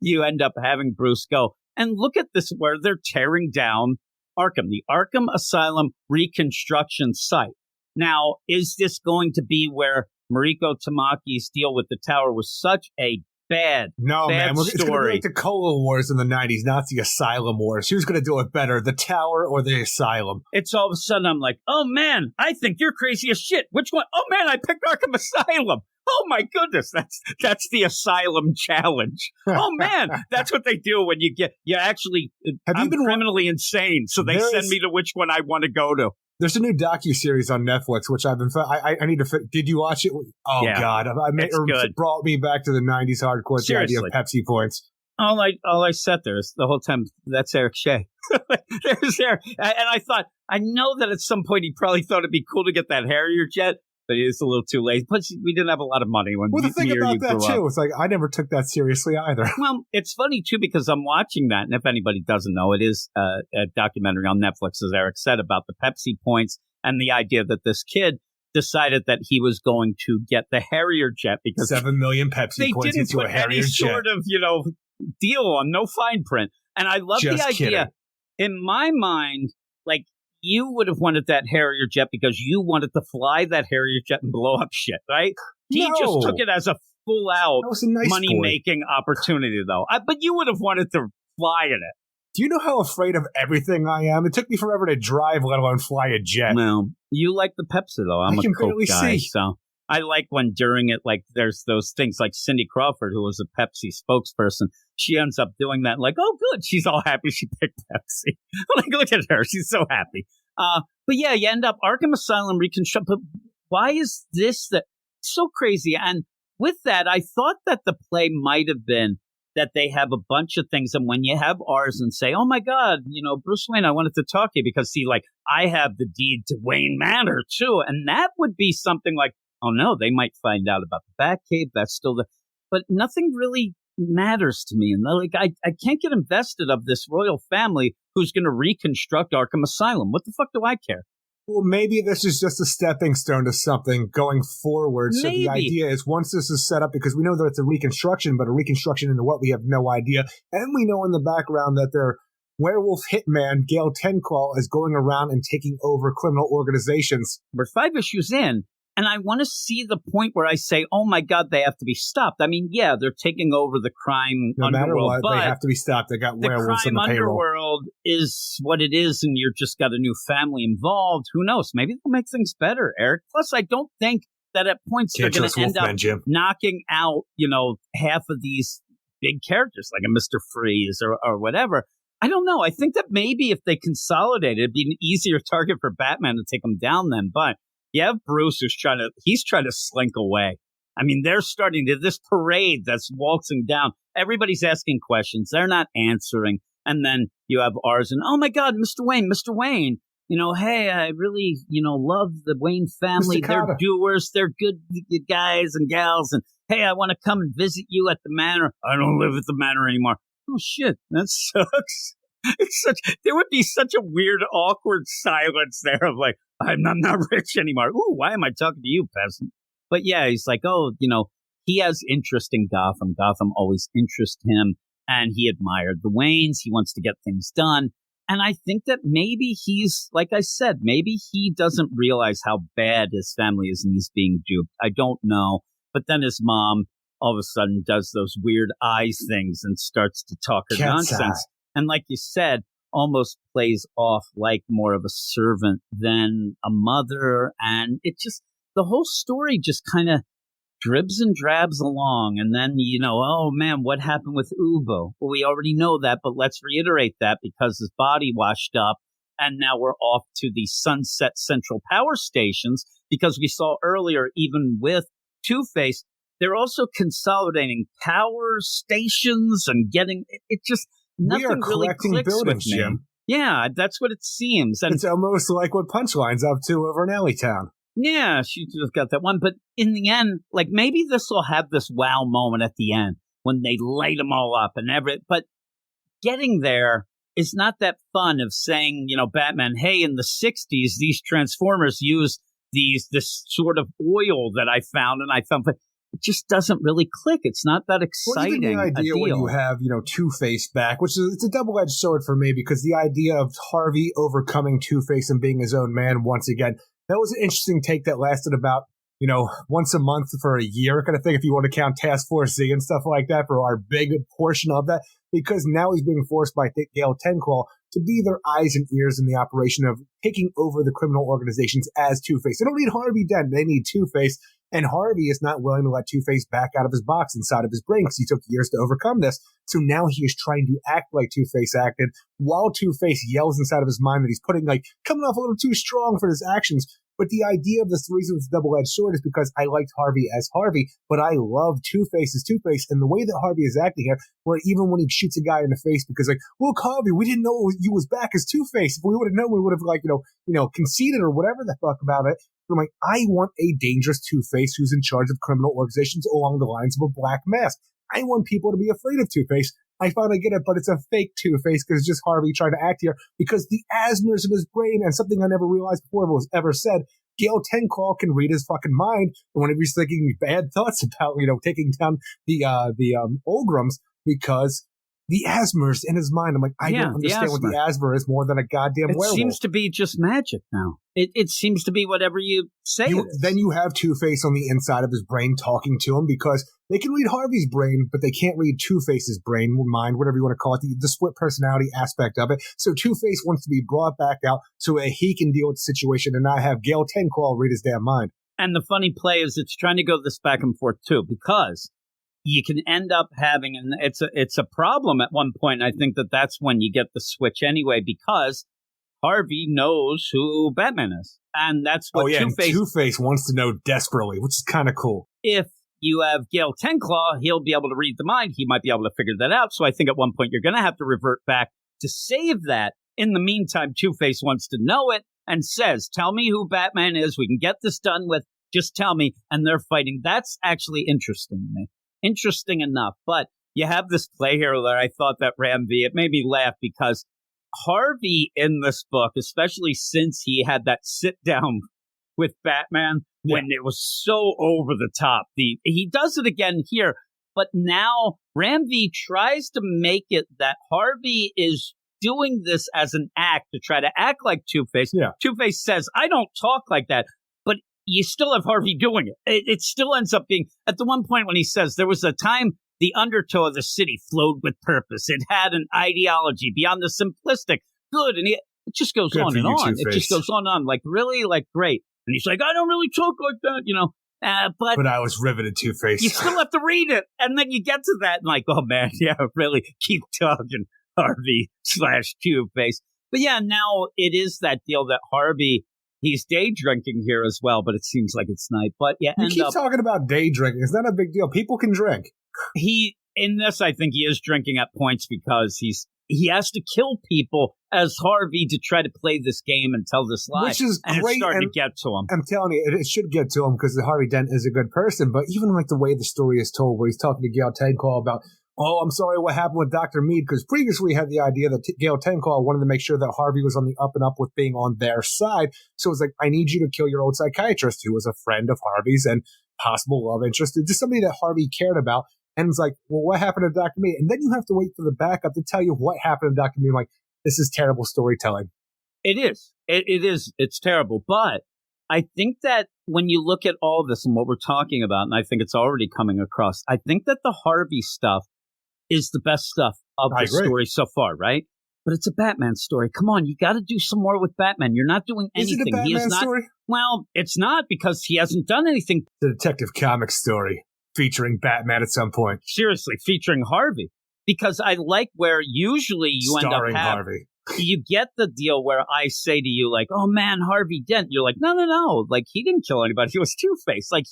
you end up having Bruce go, and look at this, where they're tearing down Arkham, the Arkham Asylum reconstruction site. Now, is this going to be where Mariko Tamaki's deal with the tower was such a bad man, story? It's going to be like the Cola Wars in the 90s, not the Asylum Wars. Who's going to do it better, the tower or the Asylum? It's all of a sudden I'm like, oh man, I think you're crazy as shit. Which one? Oh man, I picked Arkham Asylum. Oh my goodness, that's the Asylum challenge. Oh man, that's what they do when you actually. I'm criminally insane, so they send me to which one I want to go to. There's a new docuseries on Netflix, which I've been. I need to. Did you watch it? Oh Yeah. God! It brought me back to the '90s hardcore. Seriously. The idea of Pepsi points. All I sat there is the whole time. That's Eric Shea. There's Eric, and I thought, I know that at some point he probably thought it'd be cool to get that Harrier jet, but it's a little too late. Plus, we didn't have a lot of money when the thing about that grew too, up. it's like I never took that seriously either. Well, it's funny too because I'm watching that, and if anybody doesn't know, it is a documentary on Netflix, as Eric said, about the Pepsi points and the idea that this kid decided that he was going to get the Harrier jet because 7 million Pepsi they points didn't into put a Harrier any jet. sort of deal on, no fine print. And I love Just the idea. kidding. In my mind, like, you would have wanted that Harrier jet because you wanted to fly that Harrier jet and blow up shit, right? He No. just took it as a full out That was a nice money making opportunity, though. But you would have wanted to fly in it. Do you know how afraid of everything I am? It took me forever to drive, let alone fly a jet. Well, you like the Pepsi, though. I'm I can a Coke barely guy, see. so I like when during it, like, there's those things like Cindy Crawford, who was a Pepsi spokesperson. She ends up doing that, like, oh, good, she's all happy she picked Pepsi. Like, look at her, she's so happy. But yeah, you end up Arkham Asylum reconstruct. But why is this so crazy? And with that, I thought that the play might have been that they have a bunch of things, and when you have ours and say, oh my God, Bruce Wayne, I wanted to talk to you because see, like, I have the deed to Wayne Manor too, and that would be something like, oh no, they might find out about the Batcave. That's still but nothing really matters to me. And like, I can't get invested of this royal family who's going to reconstruct Arkham Asylum. What the fuck do I care? Well, maybe this is just a stepping stone to something going forward. So Maybe. the idea is once this is set up, because we know that it's a reconstruction, but a reconstruction into what we have no idea. And we know in the background that their werewolf hitman, Gail Tenquall, is going around and taking over criminal organizations. We're 5 issues in, and I want to see the point where I say, oh my God, they have to be stopped. I mean, yeah, they're taking over the crime No matter underworld, what, but they have to be stopped. They got the werewolves crime on the payroll. underworld is what it is, and you're just got a new family involved. Who knows? Maybe they'll make things better, Eric. Plus, I don't think that at points Can't they're going trust to end Wolfman, up Jim. knocking out, half of these big characters, like a Mr. Freeze or whatever. I don't know. I think that maybe if they consolidated, it'd be an easier target for Batman to take them down then. But you have Bruce who's trying to slink away. I mean, they're starting to, this parade that's waltzing down. Everybody's asking questions. They're not answering. And then you have ours and, oh my God, Mr. Wayne, hey, I really, love the Wayne family. Mr. They're Carter. doers. They're good guys and gals. And hey, I want to come and visit you at the manor. I don't live at the manor anymore. Oh shit, that sucks. There would be such a weird, awkward silence there of like, I'm not rich anymore. Ooh, why am I talking to you, peasant? But yeah, he's like, oh, he has interest in Gotham. Gotham always interested him, and he admired the Waynes. He wants to get things done. And I think that maybe he's, like I said, maybe he doesn't realize how bad his family is and he's being duped. I don't know. But then his mom all of a sudden does those weird eyes things and starts to talk her Cat's nonsense. And like you said, almost plays off like more of a servant than a mother. And it just, the whole story just kind of dribs and drabs along. And then, oh man, what happened with Ubo? Well, we already know that, but let's reiterate that because his body washed up. And now we're off to the Sunset Central power stations because we saw earlier, even with Two-Face, they're also consolidating power stations and getting it just nothing really clicks buildings, with me. Jim. Yeah, that's what it seems. And It's almost like what Punchline's up to over in Alleytown. yeah, she just got that one. But in the end, like maybe this will have this wow moment at the end when they light them all up and but getting there is not that fun of saying, Batman, hey, in the 60s, these Transformers used this sort of oil that I found, but it just doesn't really click. It's not that exciting. Well, even the idea when you have, Two-Face back, which is it's a double-edged sword for me because the idea of Harvey overcoming Two-Face and being his own man once again, that was an interesting take that lasted about, once a month for a year kind of thing, if you want to count Task Force Z and stuff like that for our big portion of that, because now he's being forced by Gail Tenquall to be their eyes and ears in the operation of taking over the criminal organizations as Two-Face. They don't need Harvey Dent. They need Two-Face. And Harvey is not willing to let Two-Face back out of his box inside of his brain because he took years to overcome this. So now he is trying to act like Two-Face acted while Two-Face yells inside of his mind that he's putting, like, coming off a little too strong for his actions. But the idea of this reason it's a double-edged sword is because I liked Harvey as Harvey, but I love Two-Face as Two-Face. And the way that Harvey is acting here, where even when he shoots a guy in the face because, like, look, Harvey, we didn't know you was back as Two-Face. If we would have known, we would have, like, conceded or whatever the fuck about it. I'm like, I want a dangerous Two-Face who's in charge of criminal organizations along the lines of a Black Mask. I want people to be afraid of Two-Face. I finally get it, but it's a fake Two-Face because it's just Harvey trying to act here because the asthma's in his brain, and something I never realized before was ever said, Gale Tenclaw can read his fucking mind whenever he's thinking bad thoughts about, taking down the Olgrums because the asthma's in his mind. I'm like, I don't understand what the asthma is more than a goddamn werewolf. It seems to be just magic now. It seems to be whatever you say. Then you have Two-Face on the inside of his brain talking to him because they can read Harvey's brain, but they can't read Two-Face's brain, mind, whatever you want to call it, the split personality aspect of it. So Two-Face wants to be brought back out so that he can deal with the situation and not have Gale Tenclaw read his damn mind. And the funny play is it's trying to go this back and forth too, because you can end up having, and it's a problem at one point. I think that's when you get the switch anyway, because Harvey knows who Batman is. And that's what Two-Face wants to know desperately, which is kind of cool. If you have Gale Tenclaw, he'll be able to read the mind. He might be able to figure that out. So I think at one point you're going to have to revert back to save that. In the meantime, Two-Face wants to know it and says, tell me who Batman is. We can get this done with. Just tell me. And they're fighting. That's actually interesting to me. Interesting enough. But you have this play here that I thought that Ram V, it made me laugh because Harvey in this book, especially since he had that sit down with Batman when it was so over the top, he does it again here. But now Ram V tries to make it that Harvey is doing this as an act to try to act like Two-Face. Yeah. Two-Face says, I don't talk like that. But you still have Harvey doing it. It still ends up being, at the one point when he says, there was a time the undertow of the city flowed with purpose. It had an ideology beyond the simplistic good. And it just goes on and on. It just goes on and on. Like, really? Like, great. And he's like, I don't really talk like that, but I was riveted, Two-Face. You still have to read it. And then you get to that and like, oh, man, yeah, really, keep talking, Harvey / Two-Face. But yeah, now it is that deal that Harvey, he's day drinking here as well, but it seems like it's night. But yeah, you keep talking about day drinking. It's not a big deal. People can drink. In this, I think he is drinking at points because he has to kill people as Harvey to try to play this game and tell this lie. Which is and great. It's starting to get to him. I'm telling you, it should get to him because Harvey Dent is a good person. But even like the way the story is told, where he's talking to Gale Tenclaw about, oh, I'm sorry what happened with Dr. Mead, because previously we had the idea that Gale Tenclaw wanted to make sure that Harvey was on the up and up with being on their side. So it's like, I need you to kill your old psychiatrist who was a friend of Harvey's and possible love interest, just somebody that Harvey cared about. And it's like, well, what happened to Dr. Mead? And then you have to wait for the backup to tell you what happened to Dr. Mead. I'm like, this is terrible storytelling. It is. It is. It's terrible. But I think that when you look at all this and what we're talking about, and I think it's already coming across, I think that the Harvey stuff is the best stuff of the story so far, right? But it's a Batman story. Come on, you got to do some more with Batman. You're not doing anything. Is it a Batman story? Well, it's not because he hasn't done anything. The Detective Comics story featuring Batman at some point. Seriously, featuring Harvey. Because I like where usually you Starring end up Harvey. You get the deal where I say to you, like, oh man, Harvey Dent. You're like, no. Like, he didn't kill anybody. He was Two-Face. Like,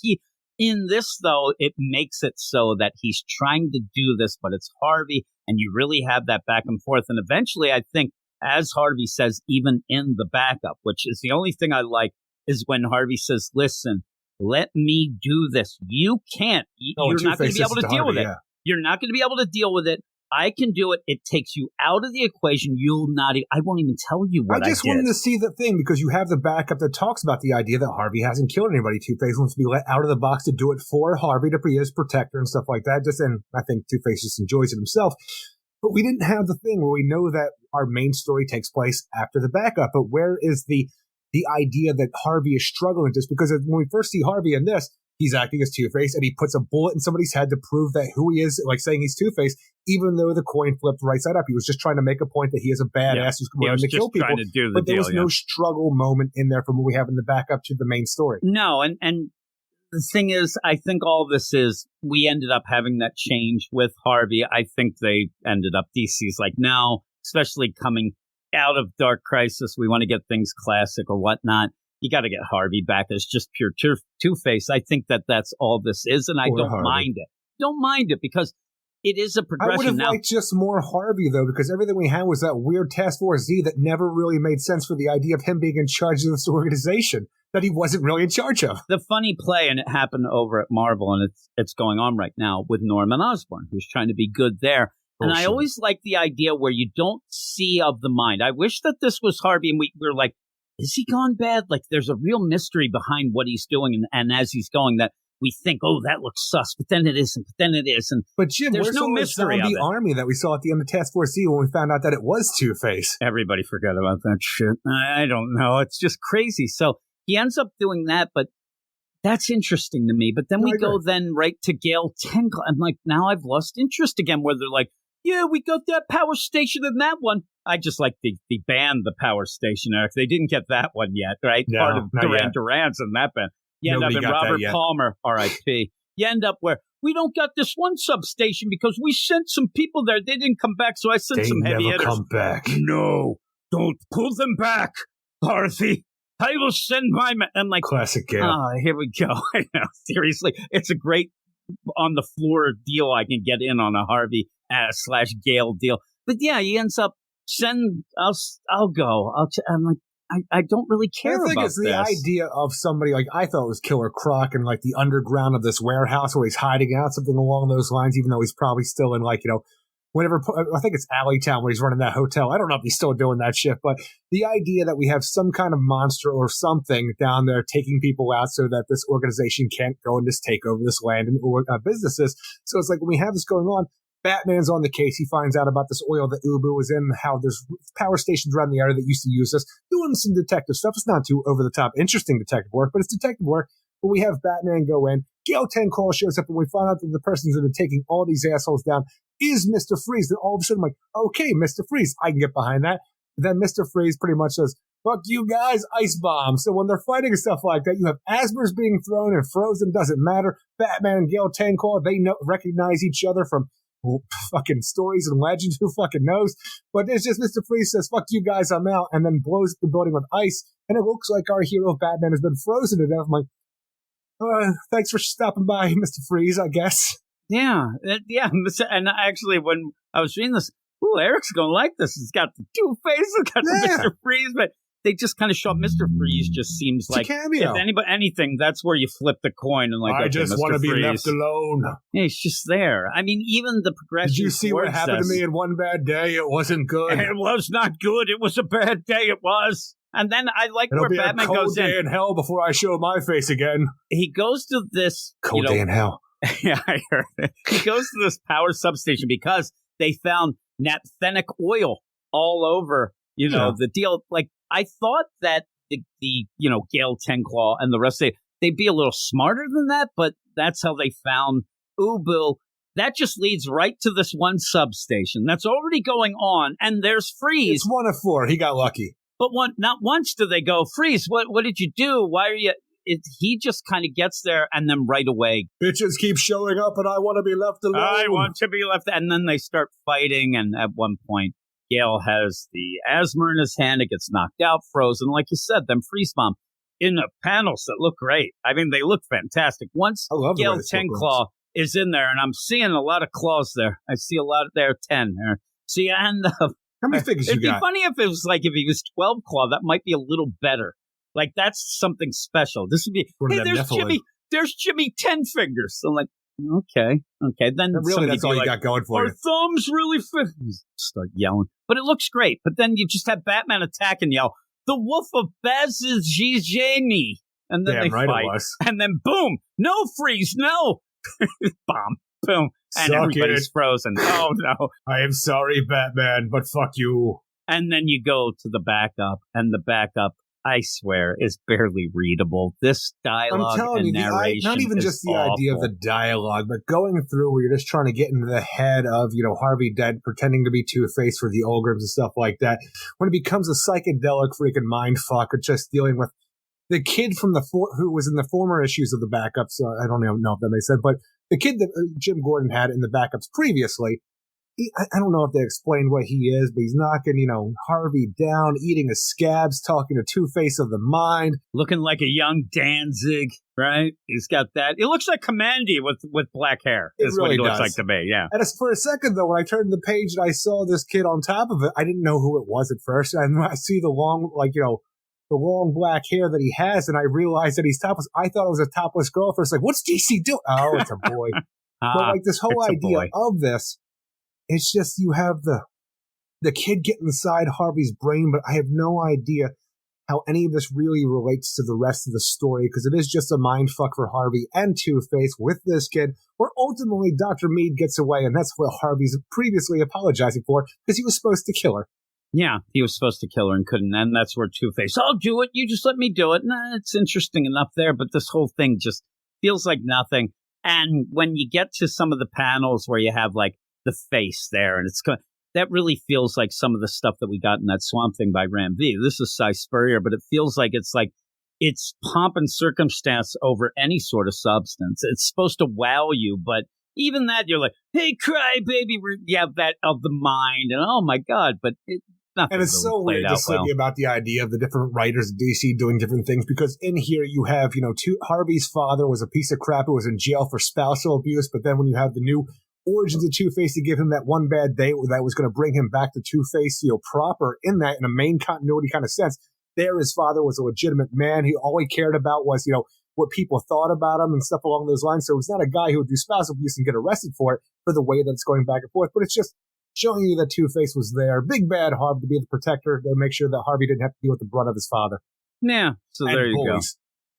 in this, though, it makes it so that he's trying to do this, but it's Harvey, and you really have that back and forth. And eventually, I think, as Harvey says, even in the backup, which is the only thing I like, is when Harvey says, listen, let me do this. You can't. You're not going to be able to deal with it. You're not going to be able to deal with it. I can do it. It takes you out of the equation. I won't even tell you what I did. I just wanted to see the thing because you have the backup that talks about the idea that Harvey hasn't killed anybody. Two-Face wants to be let out of the box to do it for Harvey to be his protector and stuff like that. And I think Two-Face just enjoys it himself. But we didn't have the thing where we know that our main story takes place after the backup. But where is the idea that Harvey is struggling with this? Because when we first see Harvey in this, he's acting as Two-Face, and he puts a bullet in somebody's head to prove that who he is, like saying he's Two-Face, even though the coin flipped right side up. He was just trying to make a point that he is a badass who's coming to kill people. But there was no struggle moment in there from what we have in the backup to the main story. No, and The thing is, I think all this is, we ended up having that change with Harvey. I think they ended up, DC's like, no, especially coming out of Dark Crisis, we want to get things classic or whatnot. You got to get Harvey back as just pure Two-Face. I think that's all this is, and I don't mind it. Don't mind it, because it is a progression. I would have liked just more Harvey, though, because everything we had was that weird Task Force Z that never really made sense for the idea of him being in charge of this organization that he wasn't really in charge of. The funny play, and it happened over at Marvel, and it's going on right now with Norman Osborn, who's trying to be good there. And I always like the idea where you don't see of the mind. I wish that this was Harvey, and we were like, is he gone bad? Like, there's a real mystery behind what he's doing, and as he's going, that we think, oh, that looks sus, but then it isn't, but then it isn't. But Jim, there's no mystery of the army that we saw at the end of Task Force Z when we found out that it was Two-Face. Everybody forgot about that shit. I don't know. It's just crazy. So he ends up doing that, but that's interesting to me. But then we go then right to Gale 10. I'm like, now I've lost interest again, where they're like, yeah, we got that power station in that one. I just like the band, the power station, Eric. They didn't get that one yet, right? No, part of Duran Duran's in that band. You end up in Robert Palmer, R.I.P. You end up where we don't got this one substation because we sent some people there. They didn't come back, so I sent some heavy hitters. They never come back. No, don't pull them back, Harvey. I will send my men. I'm like, classic Gale. Oh, here we go. I know, seriously, it's a great on the floor deal. I can get in on a Harvey / Gale deal, but yeah, he ends up I'll go. I'm like, I don't really care about this. I think it's the idea of somebody, like, I thought it was Killer Croc in, like, the underground of this warehouse where he's hiding out, something along those lines, even though he's probably still in, like, whatever, I think it's Alleytown where he's running that hotel. I don't know if he's still doing that shit, but the idea that we have some kind of monster or something down there taking people out so that this organization can't go and just take over this land and businesses. So it's like, when we have this going on, Batman's on the case. He finds out about this oil that Ubu is in, how there's power stations around the area that used to use this, doing some detective stuff. It's not too over-the-top interesting detective work, but it's detective work. But we have Batman go in. Gale 10 Call shows up, and we find out that the person who's been taking all these assholes down is Mr. Freeze. Then all of a sudden, I'm like, okay, Mr. Freeze, I can get behind that. Then Mr. Freeze pretty much says, fuck you guys, ice bomb. So when they're fighting and stuff like that, you have Asper's being thrown and frozen, doesn't matter. Batman and Gale 10 Call, they recognize each other from fucking stories and legends, who fucking knows. But it's just Mr. Freeze says, fuck you guys, I'm out, and then blows the building with ice, and it looks like our hero Batman has been frozen to death. I'm like, thanks for stopping by, Mr. Freeze, I guess. Yeah. And actually, when I was reading this, Eric's gonna like this. It's got the Two-Face, it's got the Mr. Freeze, but they just kind of show up. Mr. Freeze just seems like, if anything, that's where you flip the coin and like, I just want to be left alone. Yeah, he's just there. I mean, even the progression. Did you see what happened to me in one bad day? It wasn't good. It was not good. It was a bad day. It was. And then I like where Batman goes in. It'll be a cold day in hell before I show my face again. He goes to this cold day in hell. Yeah, I heard it. He goes to this power substation because they found naphthenic oil all over. The deal. Like, I thought that the Gale 10 Claw and the rest of it, they'd be a little smarter than that, but that's how they found Ubu. That just leads right to this one substation that's already going on, and there's Freeze. It's 1 of 4. He got lucky. But not once do they go, Freeze, what did you do? Why are you... he just kind of gets there, and then right away... Bitches keep showing up, and I want to be left alone. I want to be left... And then they start fighting, and at one point, Gale has the asthma in his hand. It gets knocked out, frozen. Like you said, them freeze bomb in the panels that look great. I mean, they look fantastic. Once Gale 10 Claw is in there, and I'm seeing a lot of claws there. I see a lot there, 10 there. See, and how many figures you got? It'd be funny if it was like, if he was 12 Claw, that might be a little better. Like, that's something special. This would be, hey, there's Jimmy 10 fingers. So I'm like, okay. Then really, that's all you got going for you. Our thumbs really fit. Start yelling. But it looks great. But then you just have Batman attack and yell, the Wolf of Bazizjini. And then they fight. It was. And then boom, no Freeze, no. Bomb, boom. And everybody's frozen. Oh, no. I am sorry, Batman, but fuck you. And then you go to the backup, and the backup, I swear, is barely readable. This dialogue and narration not even just the awful. idea of the dialogue, but going through where you're just trying to get into the head of, Harvey Dent pretending to be Two-Face for the Olgrams and stuff like that. When it becomes a psychedelic freaking mind fuck, or just dealing with the kid from who was in the former issues of the backups, I don't even know if that makes sense, but the kid that Jim Gordon had in the backups previously, I don't know if they explained what he is, but he's knocking, Harvey down, eating his scabs, talking to Two-Face of the Mind. Looking like a young Danzig, right? He's got that. It looks like Commandy with black hair. That's really what he looks does. like to me, yeah. And for a second, though, when I turned the page and I saw this kid on top of it, I didn't know who it was at first. And I see the long, the long black hair that he has, and I realized that he's topless. I thought it was a topless girl first. Like, what's DC doing? Oh, it's a boy. But this whole idea of this, it's just you have the kid get inside Harvey's brain, but I have no idea how any of this really relates to the rest of the story, because it is just a mind fuck for Harvey and Two-Face with this kid, where ultimately Dr. Mead gets away, and that's what Harvey's previously apologizing for, because he was supposed to kill her. Yeah, he was supposed to kill her and couldn't, and that's where Two-Face, I'll do it, you just let me do it. Nah, it's interesting enough there, but this whole thing just feels like nothing. And when you get to some of the panels where you have, like, the face there, and that really feels like some of the stuff that we got in that Swamp Thing by Ram V. This is Cy Spurrier, but it feels like it's pomp and circumstance over any sort of substance. It's supposed to wow you, but even that, you're like, hey, cry, baby, you have that of the mind, and oh my God, but nothing. And it's really so weird just thinking about the idea of the different writers of DC doing different things, because in here you have, Harvey's father was a piece of crap who was in jail for spousal abuse, but then when you have the new origins of Two-Face to give him that one bad day that was going to bring him back to Two-Face, proper in a main continuity kind of sense. There, his father was a legitimate man. All he cared about was, what people thought about him and stuff along those lines. So he's not a guy who would do spousal abuse and get arrested for it for the way that it's going back and forth. But it's just showing you that Two-Face was there. Big bad Harvey to be the protector, to make sure that Harvey didn't have to deal with the brunt of his father. Yeah, so and there you bullies.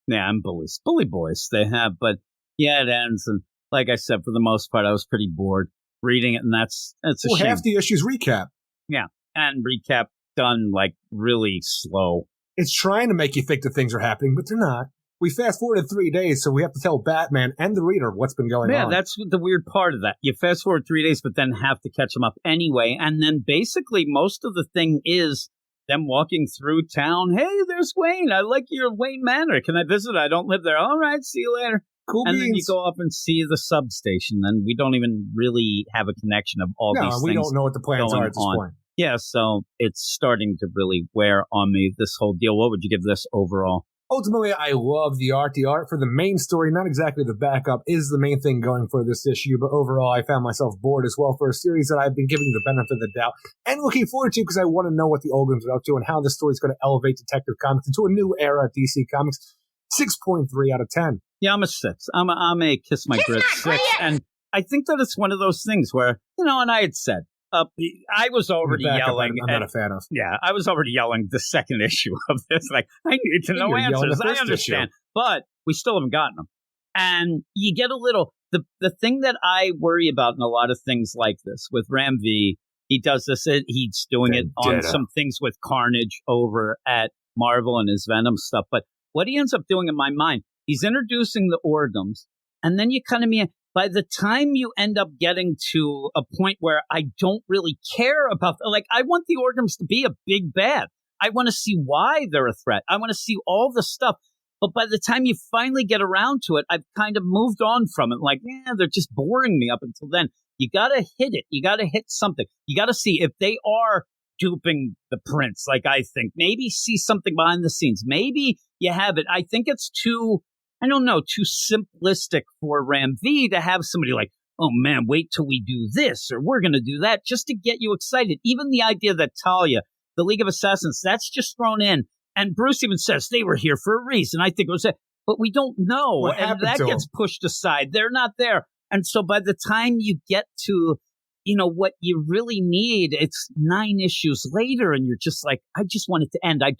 go. Yeah, and bullies. Bully boys, they have. But yeah, it ends, and like I said, for the most part, I was pretty bored reading it, and that's a shame. Half the issues recap. Yeah, and recap done, like, really slow. It's trying to make you think that things are happening, but they're not. We fast-forwarded 3 days, so we have to tell Batman and the reader what's been going on. Yeah, that's the weird part of that. You fast-forward 3 days, but then have to catch them up anyway, and then basically most of the thing is them walking through town. Hey, there's Wayne. I like your Wayne Manor. Can I visit? I don't live there. All right, see you later. Cool and beans. Then you go up and see the substation, and we don't even really have a connection of all these things. No, we don't know what the plans are at this point. Yeah, so it's starting to really wear on me, this whole deal. What would you give this overall? Ultimately, I love the art. The art for the main story, not exactly the backup, is the main thing going for this issue. But overall, I found myself bored as well for a series that I've been giving the benefit of the doubt and looking forward to, because I want to know what the Olgrams are up to and how the story is going to elevate Detective Comics into a new era at DC Comics. 6.3 out of 10. Yeah, I'm a 6. I'm a kiss my grits 6. And I think that it's one of those things where, and I had said, I was already yelling. I'm not a fan of. Yeah, I was already yelling the second issue of this. Like, I need to know answers. I understand. But we still haven't gotten them. And you get a little, the thing that I worry about in a lot of things like this with Ram V, he does this, he's doing it on some things with Carnage over at Marvel and his Venom stuff. But what he ends up doing in my mind, he's introducing the Orgums, and then you kind of mean, by the time you end up getting to a point where I don't really care about, like, I want the Orgums to be a big bad. I want to see why they're a threat. I want to see all the stuff. But by the time you finally get around to it, I've kind of moved on from it. Like, they're just boring me up until then. You got to hit it. You got to hit something. You got to see if they are duping the prince, like I think. Maybe see something behind the scenes. Maybe you have it. I think it's too simplistic for Ram V to have somebody like, oh man, wait till we do this, or we're going to do that, just to get you excited. Even the idea that Talia, the League of Assassins, that's just thrown in. And Bruce even says they were here for a reason. I think it was that, but we don't know. And that gets pushed aside. They're not there. And so by the time you get to, what you really need, it's 9 issues later, and you're just like, I just want it to end. I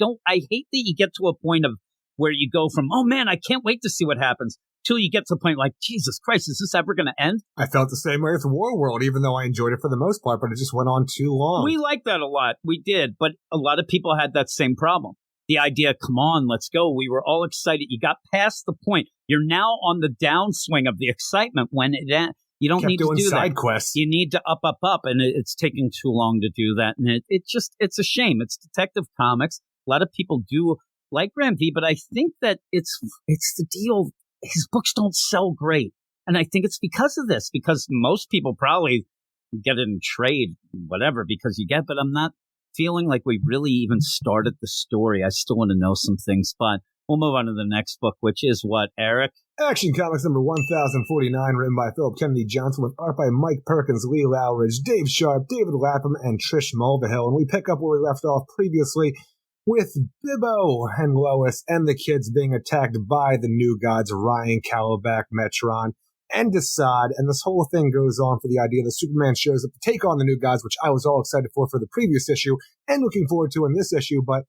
hate that you get to a point of where you go from, oh man, I can't wait to see what happens, till you get to the point like, Jesus Christ, is this ever going to end? I felt the same way with Warworld, even though I enjoyed it for the most part, but it just went on too long. We liked that a lot. We did, but a lot of people had that same problem. The idea, come on, let's go. We were all excited. You got past the point. You're now on the downswing of the excitement when it ends. You don't need to do side that. Quests. You need to up, and it's taking too long to do that. And it's a shame. It's Detective Comics. A lot of people do like Graham V, but I think that it's the deal. His books don't sell great. And I think it's because of this, because most people probably get it in trade, whatever, because you get, but I'm not feeling like we really even started the story. I still want to know some things, but we'll move on to the next book, which is what, Eric? Action Comics number 1049, written by Philip Kennedy Johnson, with art by Mike Perkins, Lee Lowridge, Dave Sharp, David Lapham, and Trish Mulvihill. And we pick up where we left off previously with Bibbo and Lois and the kids being attacked by the New Gods, Ryan, Calabac, Metron, and Desaad. And this whole thing goes on for the idea that Superman shows up to take on the New Gods, which I was all excited for the previous issue and looking forward to in this issue. But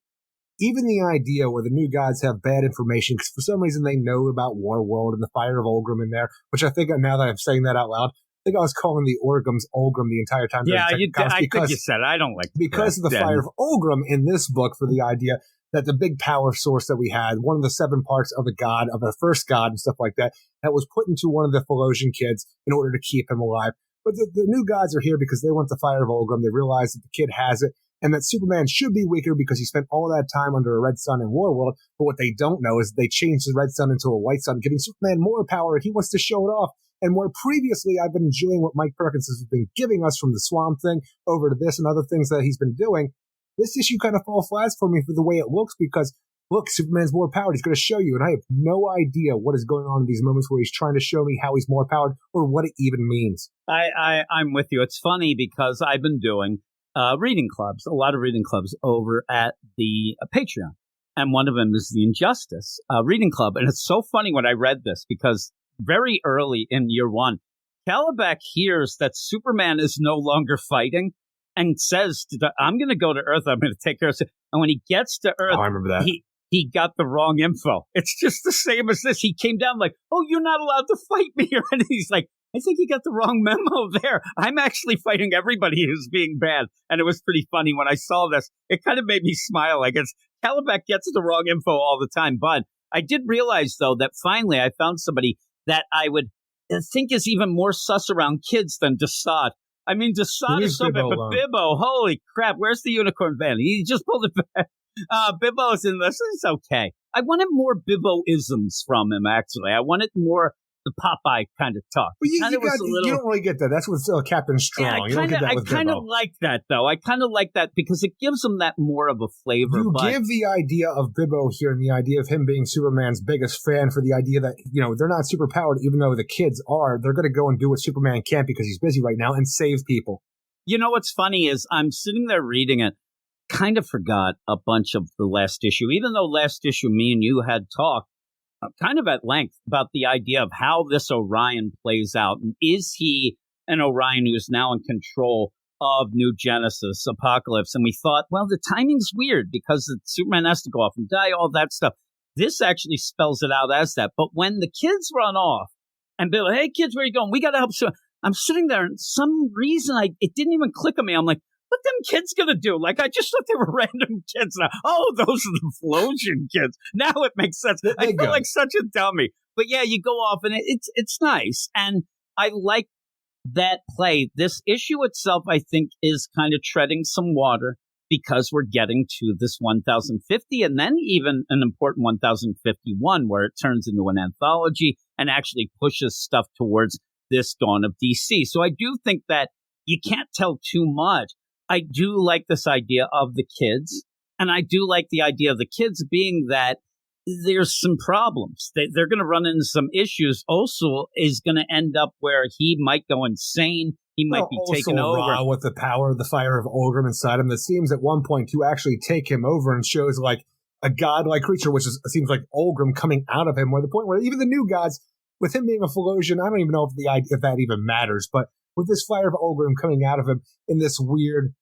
even the idea where the New Gods have bad information, because for some reason they know about Warworld and the Fire of Olgrim in there, which I think now that I'm saying that out loud, I think I was calling the Orgrims Olgrim the entire time. Yeah, I think you said it. I don't like because of the Fire of Olgrim in this book, for the idea that the big power source that we had, one of the 7 parts of the god, of the first god and stuff like that, that was put into one of the Phalosian kids in order to keep him alive. But the New Gods are here because they want the Fire of Olgrim. They realize that the kid has it, and that Superman should be weaker because he spent all that time under a red sun in Warworld. But what they don't know is they changed the red sun into a white sun, giving Superman more power, and he wants to show it off. And where previously I've been enjoying what Mike Perkins has been giving us, from the Swamp Thing over to this and other things that he's been doing, this issue kind of falls flat for me for the way it looks, because look, Superman's more powered. He's going to show you, and I have no idea what is going on in these moments where he's trying to show me how he's more powered or what it even means. I'm with you. It's funny because I've been doing reading clubs, a lot of reading clubs over at the Patreon. And one of them is the Injustice reading club. And it's so funny when I read this, because very early in year 1, Calabac hears that Superman is no longer fighting and says, I'm going to go to Earth. I'm going to take care of it. And when he gets to Earth, I remember that. He got the wrong info. It's just the same as this. He came down like, oh, you're not allowed to fight me. And he's like, I think you got the wrong memo there. I'm actually fighting everybody who's being bad. And it was pretty funny when I saw this. It kind of made me smile. I guess Calabac gets the wrong info all the time. But I did realize, though, that finally I found somebody that I would think is even more sus around kids than Desaad. I mean, Desaad is so bad, but Bibbo, holy crap, where's the unicorn van? He just pulled it back. Bibbo's in this. It's okay. I wanted more Bibbo-isms from him, actually. I wanted more the Popeye kind of talk. But you don't really get that. That's with Captain Strong. Yeah, you don't get that with Bibbo. I kind of like that, though. I kind of like that because it gives him that more of a flavor. You give the idea of Bibbo here and the idea of him being Superman's biggest fan, for the idea that, they're not super powered, even though the kids are. They're going to go and do what Superman can't because he's busy right now and save people. You know what's funny is I'm sitting there reading it, kind of forgot a bunch of the last issue, even though last issue me and you had talked kind of at length about the idea of how this Orion plays out. And is he an Orion who is now in control of New Genesis, Apocalypse? And we thought, well, the timing's weird because Superman has to go off and die, all that stuff. This actually spells it out as that. But when the kids run off and Bill, hey, kids, where are you going? We got to help. So I'm sitting there, and some reason it didn't even click on me. I'm like, what them kids gonna do? Like, I just thought they were random kids. Now, oh, those are the Phalosian kids. Now it makes sense. I feel like such a dummy. But yeah, you go off, and it's nice, and I like that play. This issue itself, I think, is kind of treading some water because we're getting to this 1050, and then even an important 1051, where it turns into an anthology and actually pushes stuff towards this dawn of DC. So I do think that you can't tell too much. I do like this idea of the kids, and I do like the idea of the kids being that there's some problems. They're going to run into some issues. Also is going to end up where he might go insane. He might be taken over. With the power of the Fire of Olgrim inside him, that seems at one point to actually take him over and shows like a godlike creature, which seems like Olgrim coming out of him, where the point where even the New Gods, with him being a Phalosian, I don't even know if that even matters, but with this Fire of Olgrim coming out of him in this weird,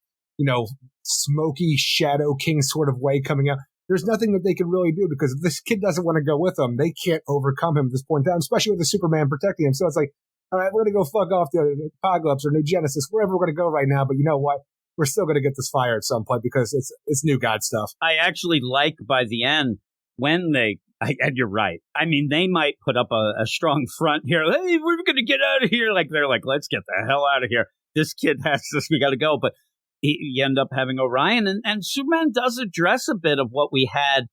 smoky Shadow King sort of way coming out, there's nothing that they can really do, because if this kid doesn't want to go with them, they can't overcome him at this point in time, especially with the Superman protecting him. So it's like, all right, we're going to go fuck off the Apocalypse or New Genesis, wherever we're going to go right now. But you know what? We're still going to get this fire at some point because it's New God stuff. I actually like by the end when and you're right. I mean, they might put up a strong front here. Hey, we're going to get out of here. Like, they're like, let's get the hell out of here. This kid has this. We got to go. But you end up having Orion. And Superman does address a bit of what we had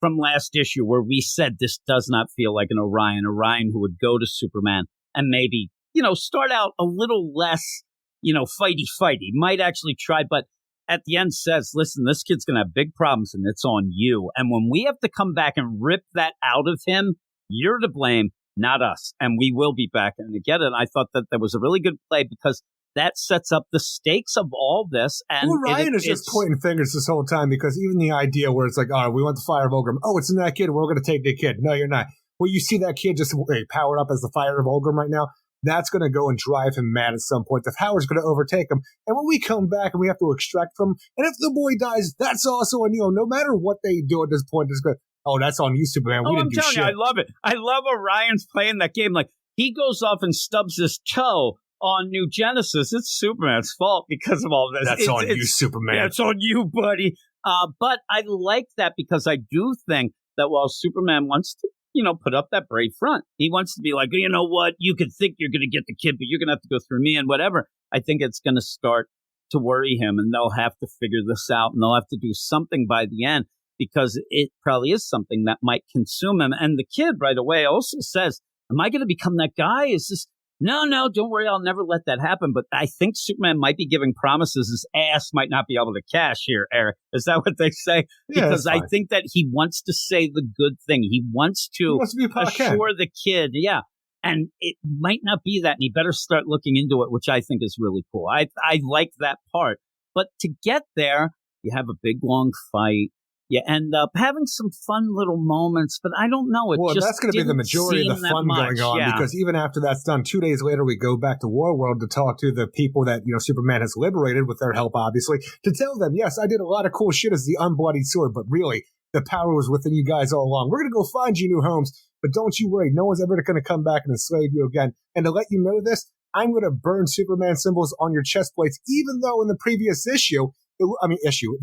from last issue where we said this does not feel like an Orion who would go to Superman and maybe, start out a little less, fighty, might actually try, but at the end says, listen, this kid's going to have big problems and it's on you. And when we have to come back and rip that out of him, you're to blame, not us. And we will be back. And again, I thought that was a really good play because that sets up the stakes of all this. And Ryan is just pointing fingers this whole time because even the idea where it's like, all right, we want the Fire of Ulgrim. Oh, it's in that kid. We're going to take the kid. No, you're not. Well, you see that kid just powered up as the Fire of Ulgrim right now. That's going to go and drive him mad at some point. The power's going to overtake him. And when we come back and we have to extract from him, and if the boy dies, that's also on you. No matter what they do at this point, it's good. Oh, that's on you, Superman. We didn't do shit. I'm telling you, I love it. I love Orion's playing that game. Like, he goes off and stubs his toe on New Genesis. It's Superman's fault because of all this. That's on you, Superman. Yeah, it's on you, buddy. But I like that because I do think that while Superman wants to, put up that brave front, he wants to be like, you know what, you could think you're going to get the kid, but you're going to have to go through me and whatever. I think it's going to start to worry him and they'll have to figure this out and they'll have to do something by the end because it probably is something that might consume him. And the kid right away also says, am I going to become that guy? Is this... No, don't worry. I'll never let that happen. But I think Superman might be giving promises his ass might not be able to cash here, Eric. Is that what they say? Yeah, because I think that he wants to say the good thing. He wants to assure the kid. Yeah. And it might not be that. And he better start looking into it, which I think is really cool. I like that part. But to get there, you have a big, long fight. You end up having some fun little moments, but I don't know. That's going to be the majority of the fun going on because even after that's done, 2 days later, we go back to Warworld to talk to the people that, Superman has liberated with their help, obviously, to tell them, yes, I did a lot of cool shit as the Unbloodied Sword, but really, the power was within you guys all along. We're going to go find you new homes, but don't you worry. No one's ever going to come back and enslave you again. And to let you know this, I'm going to burn Superman symbols on your chest plates, even though in the previous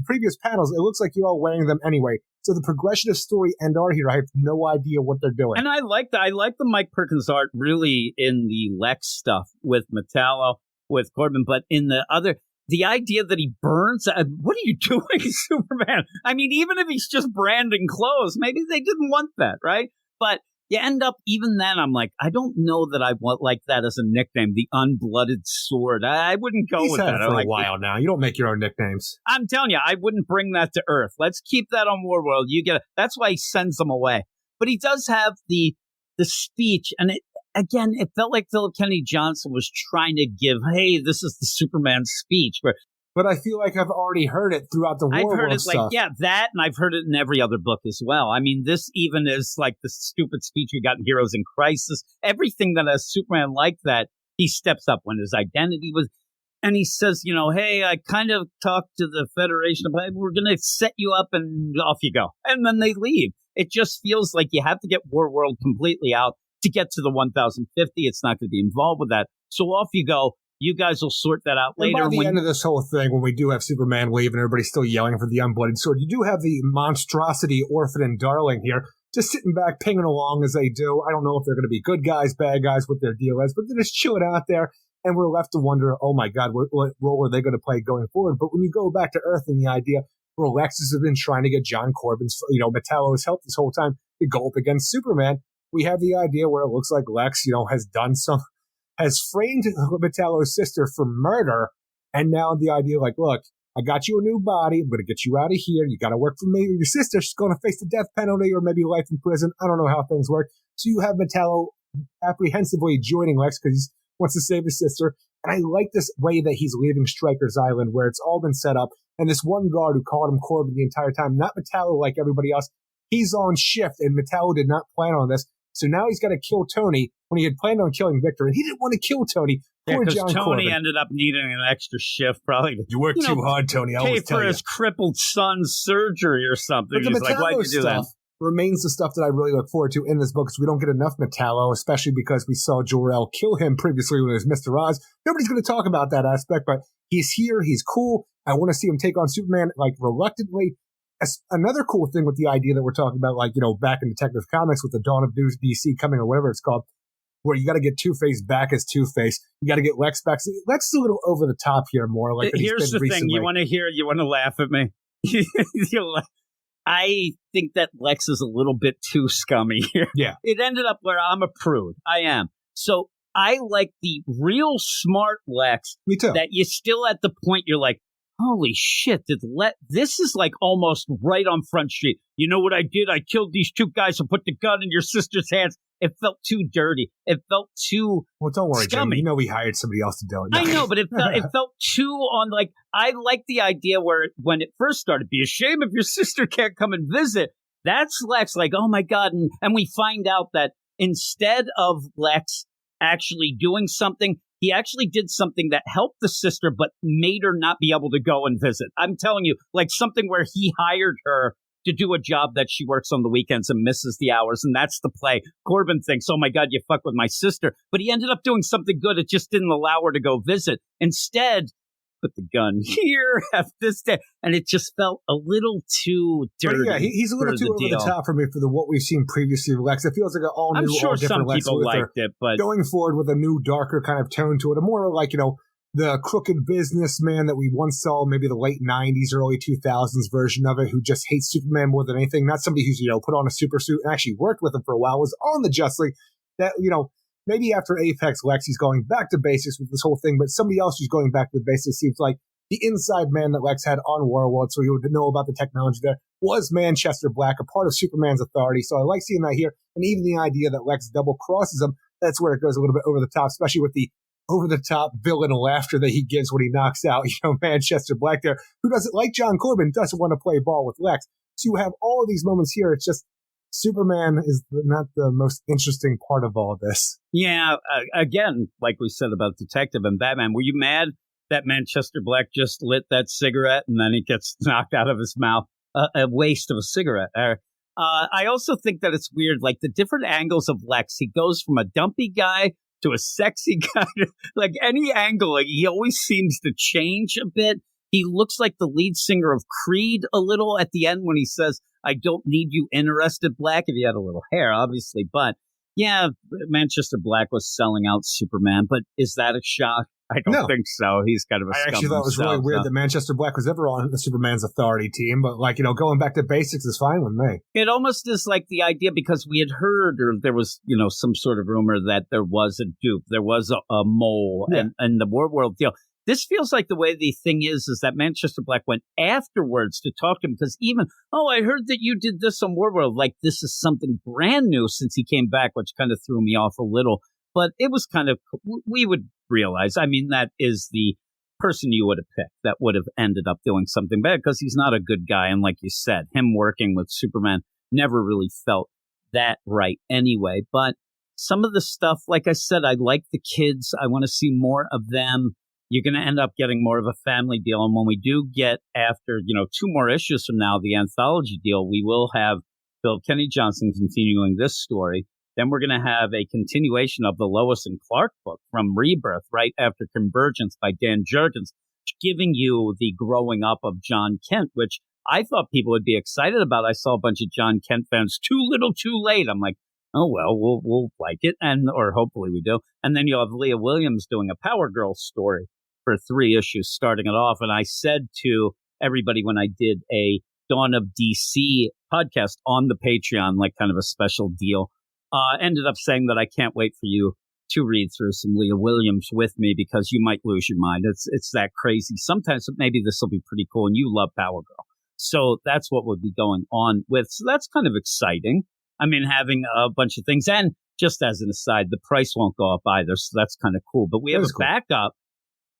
previous panels, it looks like you're all wearing them anyway. So the progression of story and art here, I have no idea what they're doing. And I like that. I like the Mike Perkins art really in the Lex stuff with Metallo, with Corbin, but in the idea that he burns, what are you doing, Superman? I mean, even if he's just branding clothes, maybe they didn't want that, right? But you end up, even then, I'm like, I don't know that I want like that as a nickname, the Unblooded Sword. I wouldn't go with that. He's had it for a while now. You don't make your own nicknames. I'm telling you, I wouldn't bring that to Earth. Let's keep that on Warworld. You get it. That's why he sends them away. But he does have the speech, and it felt like Philip Kennedy Johnson was trying to give, hey, this is the Superman speech, but I feel like I've already heard it throughout the Warworld stuff. I've heard it that, and I've heard it in every other book as well. I mean, this even is like the stupid speech we got in Heroes in Crisis. Everything that has Superman like that, he steps up when his identity was, and he says, hey, I kind of talked to the Federation about we're going to set you up and off you go. And then they leave. It just feels like you have to get Warworld completely out to get to the 1050. It's not going to be involved with that. So off you go. You guys will sort that out later. And by the end of this whole thing, when we do have Superman leave and everybody's still yelling for the Unbloodied Sword, you do have the monstrosity Orphan and Darling here, just sitting back, pinging along as they do. I don't know if they're going to be good guys, bad guys, what their deal is, but they're just chilling out there, and we're left to wonder, oh my God, what role are they going to play going forward? But when you go back to Earth and the idea where Lexus has been trying to get John Corbin's, Metallo's help this whole time to go up against Superman, we have the idea where it looks like Lex, has framed Metallo's sister for murder, and now the idea like, look, I got you a new body, I'm going to get you out of here, you got to work for me, your sister, she's going to face the death penalty or maybe life in prison, I don't know how things work, so you have Metallo apprehensively joining Lex because he wants to save his sister, and I like this way that he's leaving Stryker's Island where it's all been set up, and this one guard who called him Corbin the entire time, not Metallo like everybody else, he's on shift, and Metallo did not plan on this, so now he's got to kill Tony when he had planned on killing Victor, and he didn't want to kill Tony. Poor John Tony Corbin. Ended up needing an extra shift, probably. You work too hard, Tony. I always tell you. Pay for his crippled son's surgery or something. But the Metallo stuff remains the stuff that I really look forward to in this book, because we don't get enough Metallo, especially because we saw Jor-El kill him previously when it was Mr. Oz. Nobody's going to talk about that aspect, but he's here. He's cool. I want to see him take on Superman, reluctantly. Another cool thing with the idea that we're talking about, back in Detective Comics with the Dawn of DC coming or whatever it's called, where you got to get Two-Face back as Two-Face. You got to get Lex back. Lex is a little over the top here more. Here's the thing. You want to laugh at me? I think that Lex is a little bit too scummy here. Yeah. It ended up where I'm a prude. I am. So I like the real smart Lex. Me too. That you're still at the point you're like, holy shit, this is like almost right on Front Street. You know what I did? I killed these two guys and put the gun in your sister's hands. It felt too dirty. It felt too Well, don't worry, scummy. Jim. You know we hired somebody else to do it. No. I know, but it felt too on, like, I like the idea where when it first started, be a shame if your sister can't come and visit. That's Lex, like, oh my God. And we find out that instead of Lex actually doing something, he actually did something that helped the sister, but made her not be able to go and visit. I'm telling you, like something where he hired her to do a job that she works on the weekends and misses the hours. And that's the play. Corbin thinks, oh my God, you fuck with my sister. But he ended up doing something good. It just didn't allow her to go visit. Instead, put the gun here, have this day. And it just felt a little too dirty. Yeah, he's a little too over the top for me for what we've seen previously with Lex. It feels like an all new, I'm sure all different some Lex people Luthor. liked it, but going forward with a new, darker kind of tone to it, a more like, the crooked businessman that we once saw, maybe the late 90s, early 2000s version of it, who just hates Superman more than anything. Not somebody who's, put on a super suit and actually worked with him for a while, was on the Justice League. That, maybe after Apex Lex, he's going back to basics with this whole thing, but somebody else who's going back to the basics seems like the inside man that Lex had on Warworld, so he would know about the technology there, was Manchester Black, a part of Superman's authority. So I like seeing that here. And even the idea that Lex double crosses him, that's where it goes a little bit over the top, especially with the over-the-top villain laughter that he gives when he knocks out, Manchester Black there, who doesn't, like John Corbin, doesn't want to play ball with Lex. So you have all of these moments here. It's just Superman is not the most interesting part of all of this. Yeah, again, like we said about Detective and Batman, were you mad that Manchester Black just lit that cigarette and then he gets knocked out of his mouth? A waste of a cigarette. I also think that it's weird, like the different angles of Lex. He goes from a dumpy guy to a sexy guy. Like any angle, like he always seems to change a bit. He looks like the lead singer of Creed a little at the end when he says, I don't need you interested, Black, if he had a little hair, obviously. But yeah, Manchester Black was selling out Superman. But is that a shock? I don't think so. He's kind of a scum. I actually thought it was really weird that Manchester Black was ever on the Superman's authority team, but going back to basics is fine with me. It almost is like the idea, because we had heard, or there was, some sort of rumor that there was a dupe, there was a mole, and the Warworld deal. This feels like the way the thing is that Manchester Black went afterwards to talk to him, because even, I heard that you did this on Warworld. Like, this is something brand new since he came back, which kind of threw me off a little. But it was kind of, we would realize, I mean, that is the person you would have picked that would have ended up doing something bad, because he's not a good guy. And like you said, him working with Superman never really felt that right anyway. But some of the stuff, like I said, I like the kids. I want to see more of them. You're going to end up getting more of a family deal. And when we do get, after, 2 more issues from now, the anthology deal, we will have Bill Kenny Johnson continuing this story. Then we're going to have a continuation of the Lois and Clark book from Rebirth right after Convergence by Dan Jurgens, giving you the growing up of John Kent, which I thought people would be excited about. I saw a bunch of John Kent fans, too little, too late. I'm like, oh, well, we'll like it, or hopefully we do. And then you'll have Leah Williams doing a Power Girl story for 3 issues, starting it off. And I said to everybody when I did a Dawn of DC podcast on the Patreon, like kind of a special deal, ended up saying that I can't wait for you to read through some Leah Williams with me, because you might lose your mind. It's that crazy. Sometimes maybe this will be pretty cool, and you love Power Girl. So that's what we'll be going on with. So that's kind of exciting. I mean, having a bunch of things. And just as an aside, the price won't go up either. So that's kind of cool. But we have a backup.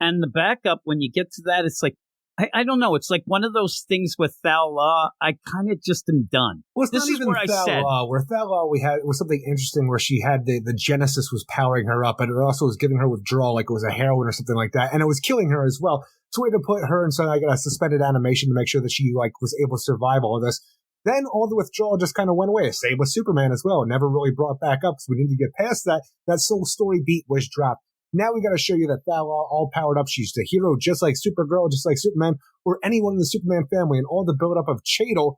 And the backup, when you get to that, it's like, I don't know. It's like one of those things with Thal Law. I kind of just am done. Well, it's this not even Thal Law. Where Thal Law, it was something interesting where she had the Genesis was powering her up, but it also was giving her withdrawal, like it was a heroin or something like that, and it was killing her as well. So we had to put her in I got a suspended animation to make sure that she was able to survive all of this. Then all the withdrawal just kind of went away. Same with Superman as well. Never really brought back up because we needed to get past that. That soul story beat was dropped. Now we got to show you that Thal Law, all powered up, she's the hero, just like Supergirl, just like Superman, or anyone in the Superman family, and all the buildup of Cheadle,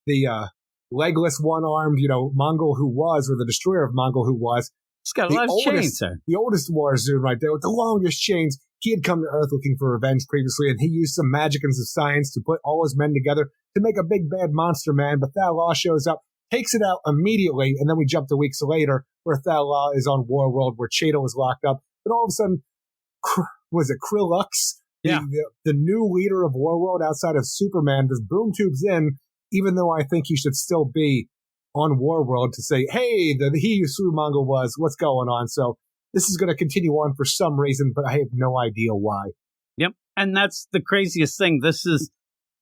the legless, one-armed, Mongol who was, or the destroyer of Mongol who was. He's got a lot of chains, sir. The oldest Warzone right there with the longest chains. he had come to Earth looking for revenge previously, and he used some magic and some science to put all his men together to make a big bad monster man. But Thal shows up, takes it out immediately, and then we jump to weeks later where Thal is on Warworld, where Cheadle is locked up. But all of a sudden, was it Krillux? Yeah. The new leader of Warworld outside of Superman just boom tubes in, even though I think he should still be on Warworld to say, hey, he who slew Mongol was, what's going on? So this is going to continue on for some reason, but I have no idea why. Yep. And that's the craziest thing. This is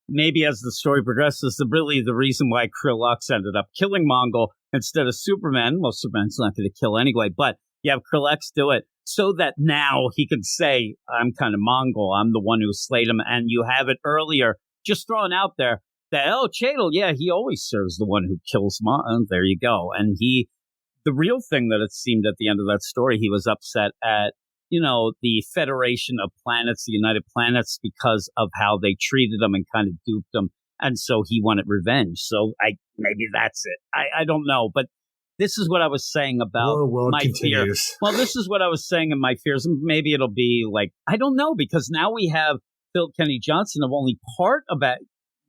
maybe as the story progresses, really the reason why Krillux ended up killing Mongol instead of Superman. Well, Superman's not going to kill anyway, but you have Krillux do it so that now he can say, I'm kind of Mongol. I'm the one who slayed him. And you have it earlier just thrown out there that, oh, Cheadle, yeah, he always serves the one who kills Mongol. There you go. And the real thing that it seemed at the end of that story, he was upset at, the Federation of Planets, the United Planets, because of how they treated him and kind of duped him. And so he wanted revenge. So maybe that's it. I don't know. But this is what I was saying about my fear. Well, this is what I was saying in my fears. Maybe it'll be like, I don't know, because now we have Phil Kenny Johnson of only part of it.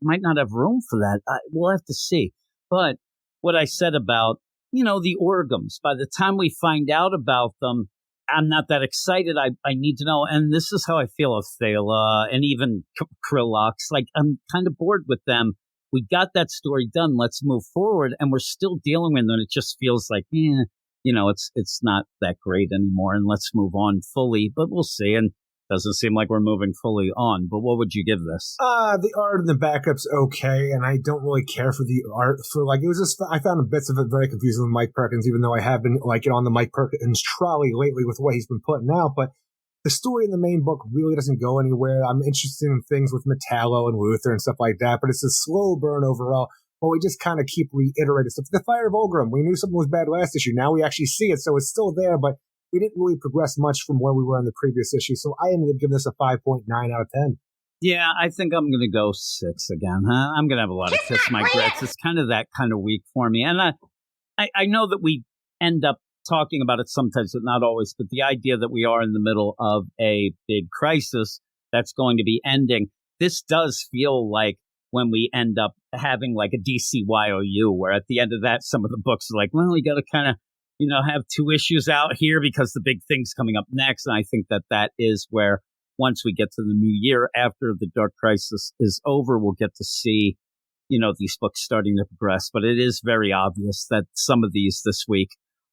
Might not have room for that. We'll have to see. But what I said about, the organs, by the time we find out about them, I'm not that excited. I need to know. And this is how I feel of Thala and even Krillux. Like, I'm kind of bored with them. We got that story done. Let's move forward. And we're still dealing with it. And it just feels like, it's not that great anymore. And let's move on fully. But we'll see. And doesn't seem like we're moving fully on. But what would you give this? The art and the backup's okay, and I don't really care for the art. It was just, I found bits of it very confusing with Mike Perkins, even though I have been on the Mike Perkins trolley lately with what he's been putting out. But the story in the main book really doesn't go anywhere. I'm interested in things with Metallo and Luther and stuff like that, but it's a slow burn overall. But we just kind of keep reiterating stuff. The Fire of Olgrim, we knew something was bad last issue. Now we actually see it, so it's still there, but we didn't really progress much from where we were in the previous issue, so I ended up giving this a 5.9 out of 10. Yeah, I think I'm going to go 6 again. I'm going to have a lot of kiss my grits. It's kind of that kind of week for me. And I know that we end up talking about it sometimes, but not always. But the idea that we are in the middle of a big crisis that's going to be ending, this does feel like when we end up having like a DCYOU, where at the end of that, some of the books are like, well, we got to kind of have 2 issues out here because the big thing's coming up next. And I think that is where once we get to the new year, after the Dark Crisis is over, we'll get to see, these books starting to progress. But it is very obvious that some of these this week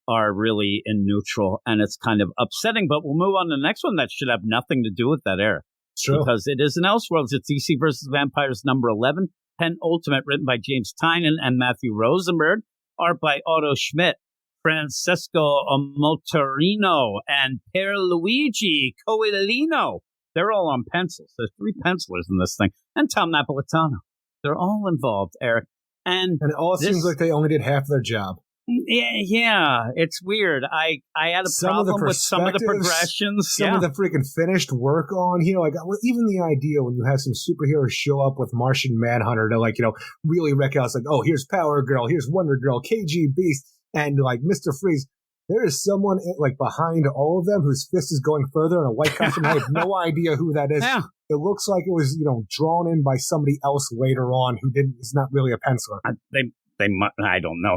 are really in neutral, and it's kind of upsetting. But we'll move on to the next one that should have nothing to do with that era. Sure. Because it is an Elseworlds. It's DC versus Vampires number 11, penultimate, written by James Tynion and Matthew Rosenberg, art by Otto Schmidt, Francesco Motorino, and Pierluigi Coelino. They're all on pencils. There's 3 pencilers in this thing. And Tom Napolitano. They're all involved, Eric. And it all seems like they only did half their job. Yeah, it's weird. I had a problem with some of the progressions. Some of the freaking finished work on here. Even the idea when you have some superheroes show up with Martian Manhunter to, really wreck out. It's like, oh, here's Power Girl, here's Wonder Girl, KG Beast, and, Mr. Freeze. There is someone, behind all of them whose fist is going further in a white costume. I have no idea who that is. Yeah. It looks like it was, drawn in by somebody else later on who is not really a penciler. They might, I don't know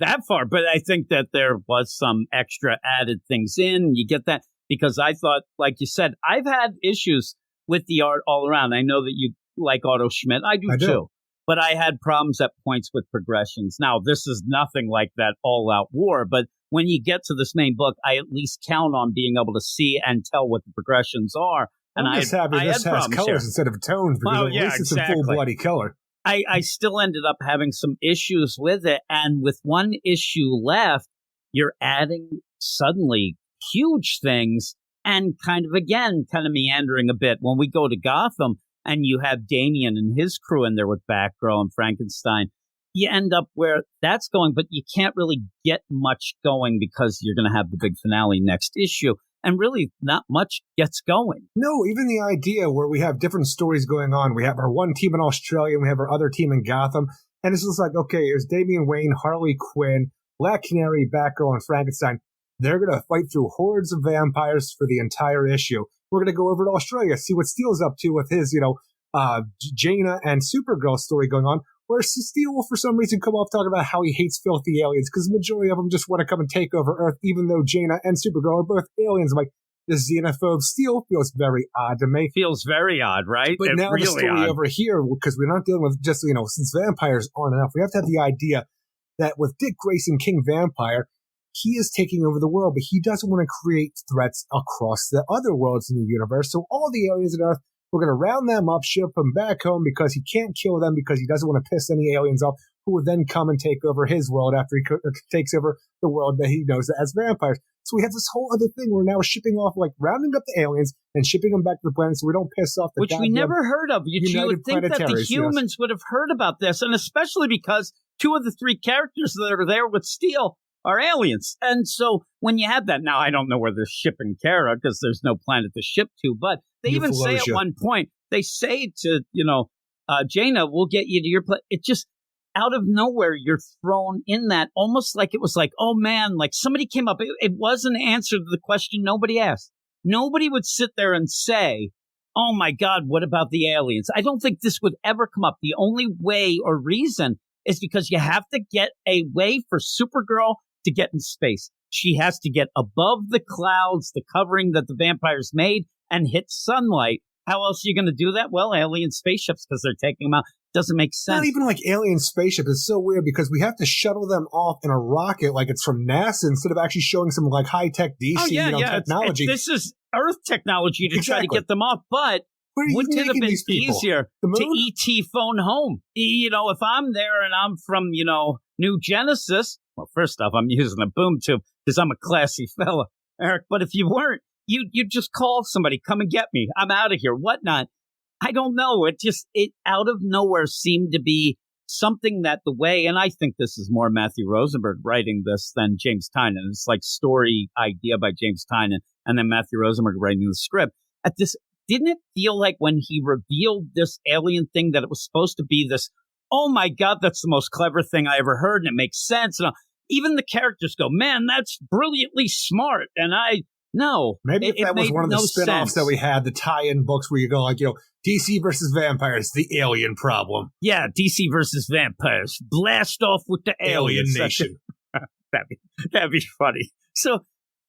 that far, but I think that there was some extra added things in. You get that because I thought, like you said, I've had issues with the art all around. I know that you like Otto Schmidt. I do too. But I had problems at points with progressions. Now, this is nothing like that all-out war, but when you get to this main book, I at least count on being able to see and tell what the progressions are. And I'm just happy this has colors here instead of tones, because at least it's a full-bloody color. I still ended up having some issues with it, and with one issue left, you're adding suddenly huge things and kind of meandering a bit. When we go to Gotham, and you have Damian and his crew in there with Batgirl and Frankenstein, you end up where that's going, but you can't really get much going because you're going to have the big finale next issue. And really, not much gets going. No, even the idea where we have different stories going on. We have our one team in Australia, and we have our other team in Gotham. And it's just like, okay, there's Damian Wayne, Harley Quinn, Black Canary, Batgirl, and Frankenstein. They're going to fight through hordes of vampires for the entire issue. We're going to go over to Australia, see what Steele's up to with his, Jaina and Supergirl story going on, where Steele will for some reason come off talking about how he hates filthy aliens because the majority of them just want to come and take over Earth, even though Jaina and Supergirl are both aliens. I'm like, this xenophobe Steele feels very odd to me. Feels very odd, right? But now really the story odd. Over here, because we're not dealing with just, since vampires aren't enough, we have to have the idea that with Dick Grayson, King Vampire, he is taking over the world, but he doesn't want to create threats across the other worlds in the universe. So all the aliens on Earth, we're going to round them up, ship them back home because he can't kill them because he doesn't want to piss any aliens off who would then come and take over his world after he takes over the world that he knows as vampires. So we have this whole other thing. We're now shipping off, rounding up the aliens and shipping them back to the planet so we don't piss off the Which we never heard of. You would think that the humans would have heard about this, and especially because 2 of the 3 characters that are there with Steele are aliens. And so when you have that, now I don't know where they're shipping Kara because there's no planet to ship to, but they even say at one point, they say to, Jaina, we'll get you to your planet. It just, out of nowhere, you're thrown in that, almost like it was like, oh man, like somebody came up. It was an answer to the question nobody asked. Nobody would sit there and say, oh my God, what about the aliens? I don't think this would ever come up. The only way or reason is because you have to get a way for Supergirl to get in space. She has to get above the clouds, the covering that the vampires made, and hit sunlight. How else are you going to do that? Well, alien spaceships, because they're taking them out. Doesn't make sense. Not even like alien spaceship. It's so weird because we have to shuttle them off in a rocket like it's from NASA instead of actually showing some high-tech DC technology. This is Earth technology to try to get them off, but wouldn't it have been easier to ET phone home? If I'm there and I'm from, New Genesis, well, first off, I'm using a boom tube because I'm a classy fella, Eric. But if you weren't, you'd just call somebody, come and get me. I'm out of here, whatnot. I don't know. It out of nowhere seemed to be something that the way, and I think this is more Matthew Rosenberg writing this than James Tynion. It's like story idea by James Tynion and then Matthew Rosenberg writing the script. Didn't it feel like when he revealed this alien thing that it was supposed to be this, oh my God, that's the most clever thing I ever heard and it makes sense. And even the characters go, man, that's brilliantly smart. And no. Maybe if that was one of the spinoffs that we had, the tie-in books where you go DC versus vampires, the alien problem. Yeah, DC versus vampires. Blast off with the alien nation. That'd be funny. So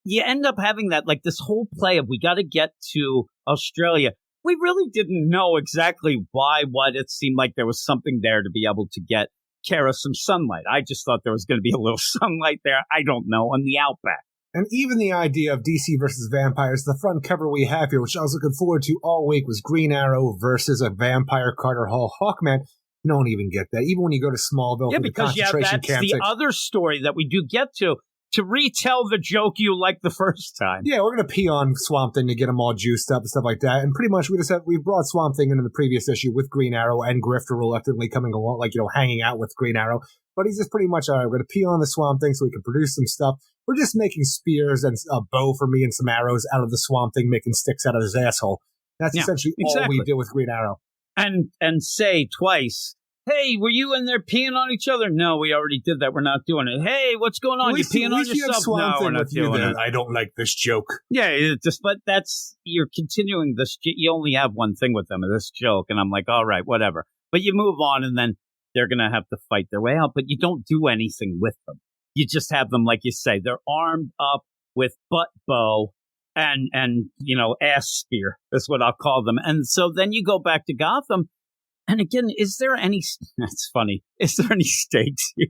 you end up having that, this whole play of we got to get to Australia. We really didn't know exactly what. It seemed like there was something there to be able to get Kara some sunlight. I just thought there was going to be a little sunlight there. I don't know, on the outback. And even the idea of DC versus vampires, the front cover we have here, which I was looking forward to all week, was Green Arrow versus a vampire Carter Hall Hawkman. You don't even get that. Even when you go to Smallville, because that's the other story that we do get to retell the joke you liked the first time. Yeah, we're going to pee on Swamp Thing to get him all juiced up and stuff like that. And pretty much we brought Swamp Thing into the previous issue with Green Arrow and Grifter reluctantly coming along, hanging out with Green Arrow. But he's just pretty much, all right, we're going to pee on the Swamp Thing so we can produce some stuff. We're just making spears and a bow for me and some arrows out of the Swamp Thing, making sticks out of his asshole. That's essentially all we did with Green Arrow. And say twice, hey, were you in there peeing on each other? No, we already did that. We're not doing it. Hey, what's going on? You peeing on yourself? No, we're not doing it. I don't like this joke. Yeah, but you're continuing this. You only have one thing with them, this joke. And I'm like, all right, whatever. But you move on and then they're going to have to fight their way out. But you don't do anything with them. You just have them, like you say, they're armed up with butt bow and ass spear. That's what I'll call them. And so then you go back to Gotham. And again, is there any? That's funny. Is there any stakes here?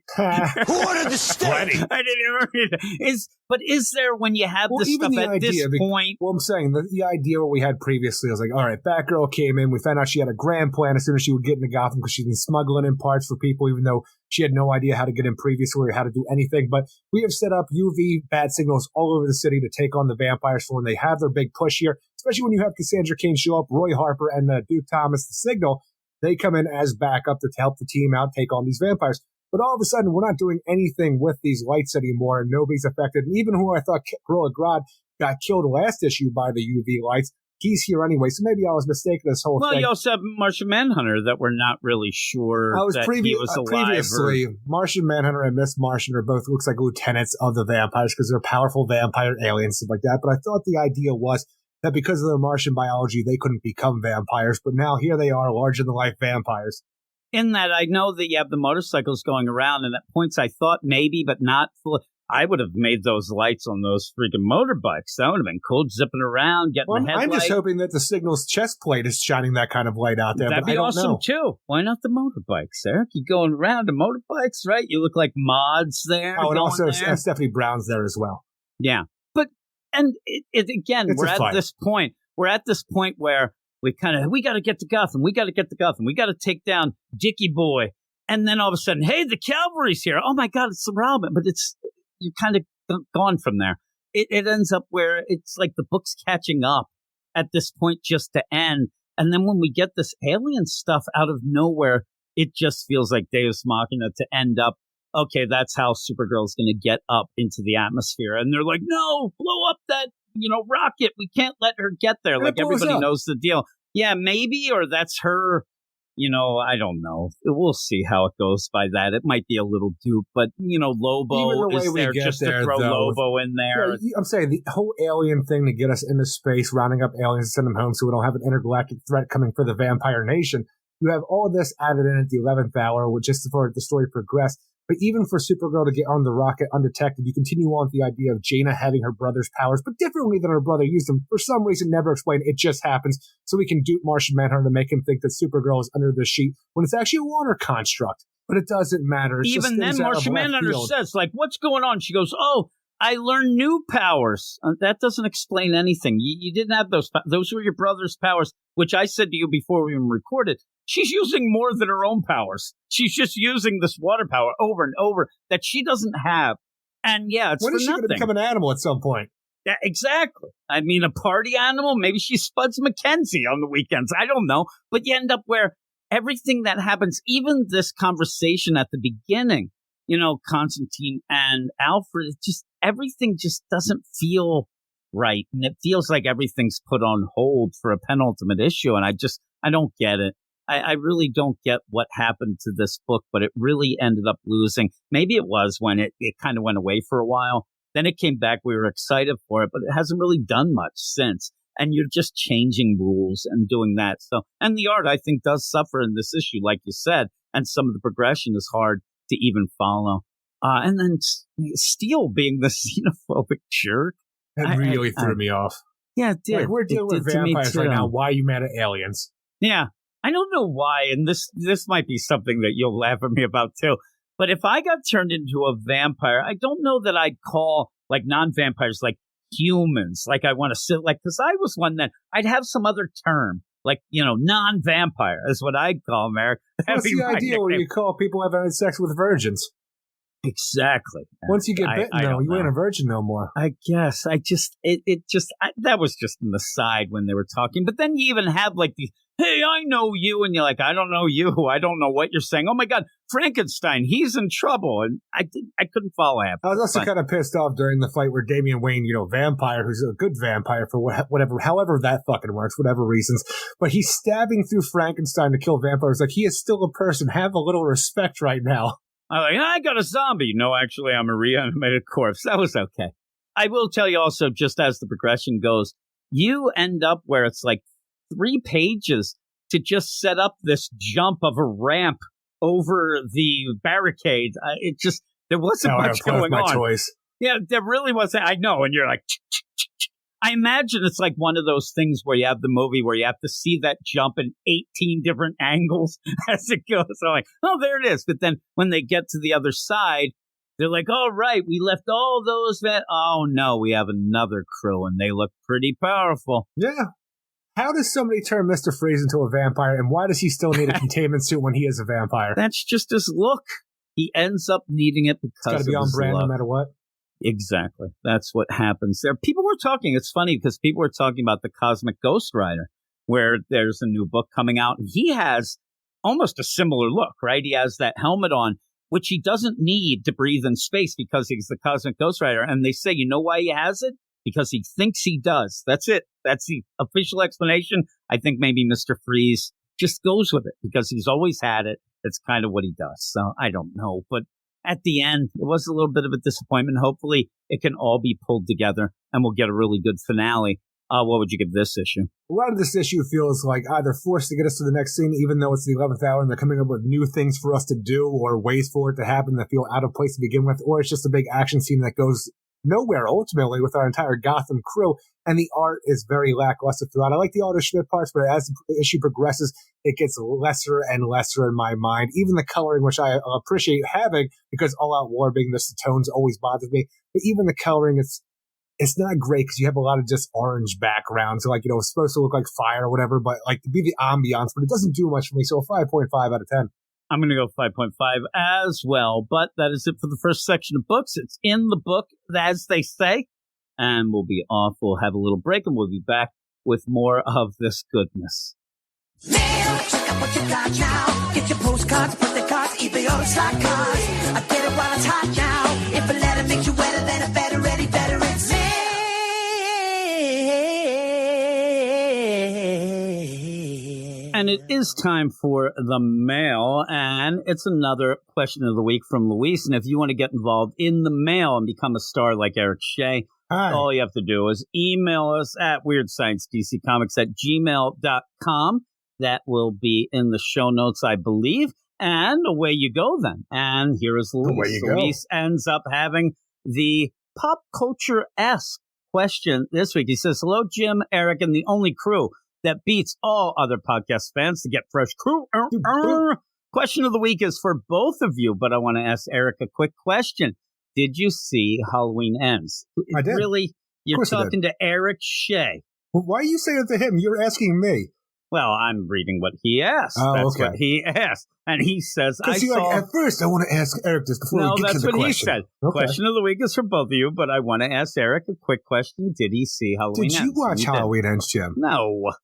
Who ordered the steak? I didn't even read it. But is there when you have this stuff at this point? Well, I'm saying the idea what we had previously was like, all right, Batgirl came in. We found out she had a grand plan as soon as she would get into Gotham because she's been smuggling in parts for people, even though she had no idea how to get in previously or how to do anything. But we have set up UV bat signals all over the city to take on the vampires for when they have their big push here, especially when you have Cassandra Cain show up, Roy Harper, and Duke Thomas, the Signal. They come in as backup to help the team out, take on these vampires. But all of a sudden, we're not doing anything with these lights anymore, and nobody's affected. And even who I thought Gorilla Grodd got killed last issue by the UV lights, he's here anyway. So maybe I was mistaken this whole thing. Well, you also have Martian Manhunter that we're not really sure he was alive. Previously, Martian Manhunter and Miss Martian are both looks like lieutenants of the vampires because they're powerful vampire aliens, stuff like that. But I thought the idea was that because of their Martian biology, they couldn't become vampires. But now here they are, larger-than-life vampires. In that, I know that you have the motorcycles going around, and at points I thought maybe, but not fully. I would have made those lights on those freaking motorbikes. That would have been cool, zipping around, getting the headlight. I'm just hoping that the Signal's chest plate is shining that kind of light out there. That'd be awesome, too. Why not the motorbikes, Eric? You going around the motorbikes, right? You look like mods there. Oh, and also Stephanie Brown's there as well. Yeah. But, and again, we're at this point. We're at this point where we got to get to Gotham. We got to get to Gotham. We got to take down Dickie Boy. And then all of a sudden, hey, the cavalry's here. Oh, my God, it's the Robin. But you're kind of gone from there. It ends up where it's like the book's catching up at this point just to end. And then when we get this alien stuff out of nowhere, it just feels like Deus Machina to end up, okay, that's how Supergirl's going to get up into the atmosphere. And they're like, no, blow up that, rocket. We can't let her get there. Like everybody knows the deal. Yeah, maybe, or that's her. I don't know. We'll see how it goes by that. It might be a little dupe, but, Lobo is there just to throw Lobo in there. Yeah, I'm saying the whole alien thing to get us into space, rounding up aliens and send them home so we don't have an intergalactic threat coming for the vampire nation. You have all this added in at the 11th hour, just for the story progress. But even for Supergirl to get on the rocket undetected, you continue on with the idea of Jaina having her brother's powers, but differently than her brother used them. For some reason, never explained. It just happens. So we can dupe Martian Manhunter to make him think that Supergirl is under the sheet when it's actually a Warner construct. But it doesn't matter. It's even then, Martian Manhunter says, what's going on? She goes, oh, I learned new powers. That doesn't explain anything. You didn't have those. Those were your brother's powers, which I said to you before we even recorded. She's using more than her own powers. She's just using this water power over and over that she doesn't have. And yeah, it's when for is she going to become an animal at some point? Yeah, exactly. I mean, a party animal? Maybe she Spuds McKenzie on the weekends. I don't know. But you end up where everything that happens, even this conversation at the beginning, Constantine and Alfred, everything just doesn't feel right. And it feels like everything's put on hold for a penultimate issue. And I don't get it. I really don't get what happened to this book, but it really ended up losing. Maybe it was when it kind of went away for a while. Then it came back. We were excited for it, but it hasn't really done much since. And you're just changing rules and doing that. So, and the art, I think, does suffer in this issue, like you said, and some of the progression is hard to even follow. And then Steele being the xenophobic jerk. That really threw me off. Yeah, it did. Like, we're dealing with vampires right now. Why are you mad at aliens? Yeah. I don't know why, and this might be something that you'll laugh at me about too, but if I got turned into a vampire, I don't know that I'd call, non-vampires, humans, I want to sit, because I was one that I'd have some other term, non-vampire is what I'd call them, Eric. What's the idea where you call people having sex with virgins? Exactly. Once you get bitten, you ain't a virgin no more. I guess. That was just an aside when they were talking, but then you even have, the hey, I know you. And you're like, I don't know you. I don't know what you're saying. Oh, my God, Frankenstein, he's in trouble. And I couldn't follow him. I was also kind of pissed off during the fight where Damian Wayne, vampire, who's a good vampire for whatever, however that fucking works, whatever reasons. But he's stabbing through Frankenstein to kill vampires. He is still a person. Have a little respect right now. I got a zombie. No, actually, I'm a reanimated corpse. That was okay. I will tell you also, just as the progression goes, you end up where it's 3 pages to just set up this jump of a ramp over the barricade. There wasn't much going on. Choice. Yeah, there really wasn't. I know. And you're like, I imagine it's like one of those things where you have the movie where you have to see that jump in 18 different angles as it goes. So oh, there it is. But then when they get to the other side, they're like, all right, we left all those. Oh, no, we have another crew and they look pretty powerful. Yeah. How does somebody turn Mr. Freeze into a vampire, and why does he still need a containment suit when he is a vampire? That's just his look. He ends up needing it because it's got to be on brand no matter what. Exactly. That's what happens there. People were talking. It's funny because people were talking about the Cosmic Ghost Rider, where there's a new book coming out. And he has almost a similar look, right? He has that helmet on, which he doesn't need to breathe in space because he's the Cosmic Ghost Rider. And they say, you know why he has it? Because he thinks he does. That's it. that's the official explanation. I think maybe Mr. Freeze just goes with it because he's always had it. It's kind of what he does. So I don't know. But at the end, it was a little bit of a disappointment. Hopefully it can all be pulled together and we'll get a really good finale. What would you give this issue? A lot of this issue feels like either forced to get us to the next scene, even though it's the 11th hour and they're coming up with new things for us to do or ways for it to happen that feel out of place to begin with, or it's just a big action scene that goes nowhere ultimately with our entire Gotham crew. And the art is very lackluster throughout. I like the Aldo Schmidt parts, but as the issue progresses, it gets lesser and lesser in my mind. Even the coloring, which I appreciate having, because All Out War being this, the tones always bothered me. But even the coloring, it's not great because you have a lot of just orange backgrounds. So, like, you know, it's supposed to look like fire or whatever, but like to be the ambiance, but it doesn't do much for me. So a 5.5 out of 10. I'm going to go 5.5 as well. But that is it for the first section of books. It's in the book, as they say. And we'll be off. We'll have a little break and we'll be back with more of this goodness. Mail, check out what you got now. Get your postcards, birthday cards, eBay or slot cards. I get it while it's hot now. If a letter makes you wetter, then a better ready, better it's mail. And it is time for the mail, and it's another question of the week from Luis. And if you want to get involved in the mail and become a star like Eric Shea, all you have to do is email us at weirdsciencedccomics@gmail.com. That will be in the show notes, I believe. And away you go then. And here is Luis. Luis ends up having the pop culture-esque question this week. He says, hello, Jim, Eric, and the only crew that beats all other podcast fans to get fresh crew. Question of the week is for both of you, but I want to ask Eric a quick question. Did you see Halloween Ends? I did. Really? You're talking to Eric Shea. Well, why are you saying it to him? You're asking me. Well, I'm reading what he asked. Oh, that's okay. what he asked. And he says, at first, I want to ask Eric this before we get to the question. No, that's what he said. Okay. Question of the week is for both of you, but I want to ask Eric a quick question. Did he see Halloween Ends? Did you watch Halloween Ends, Jim? No. What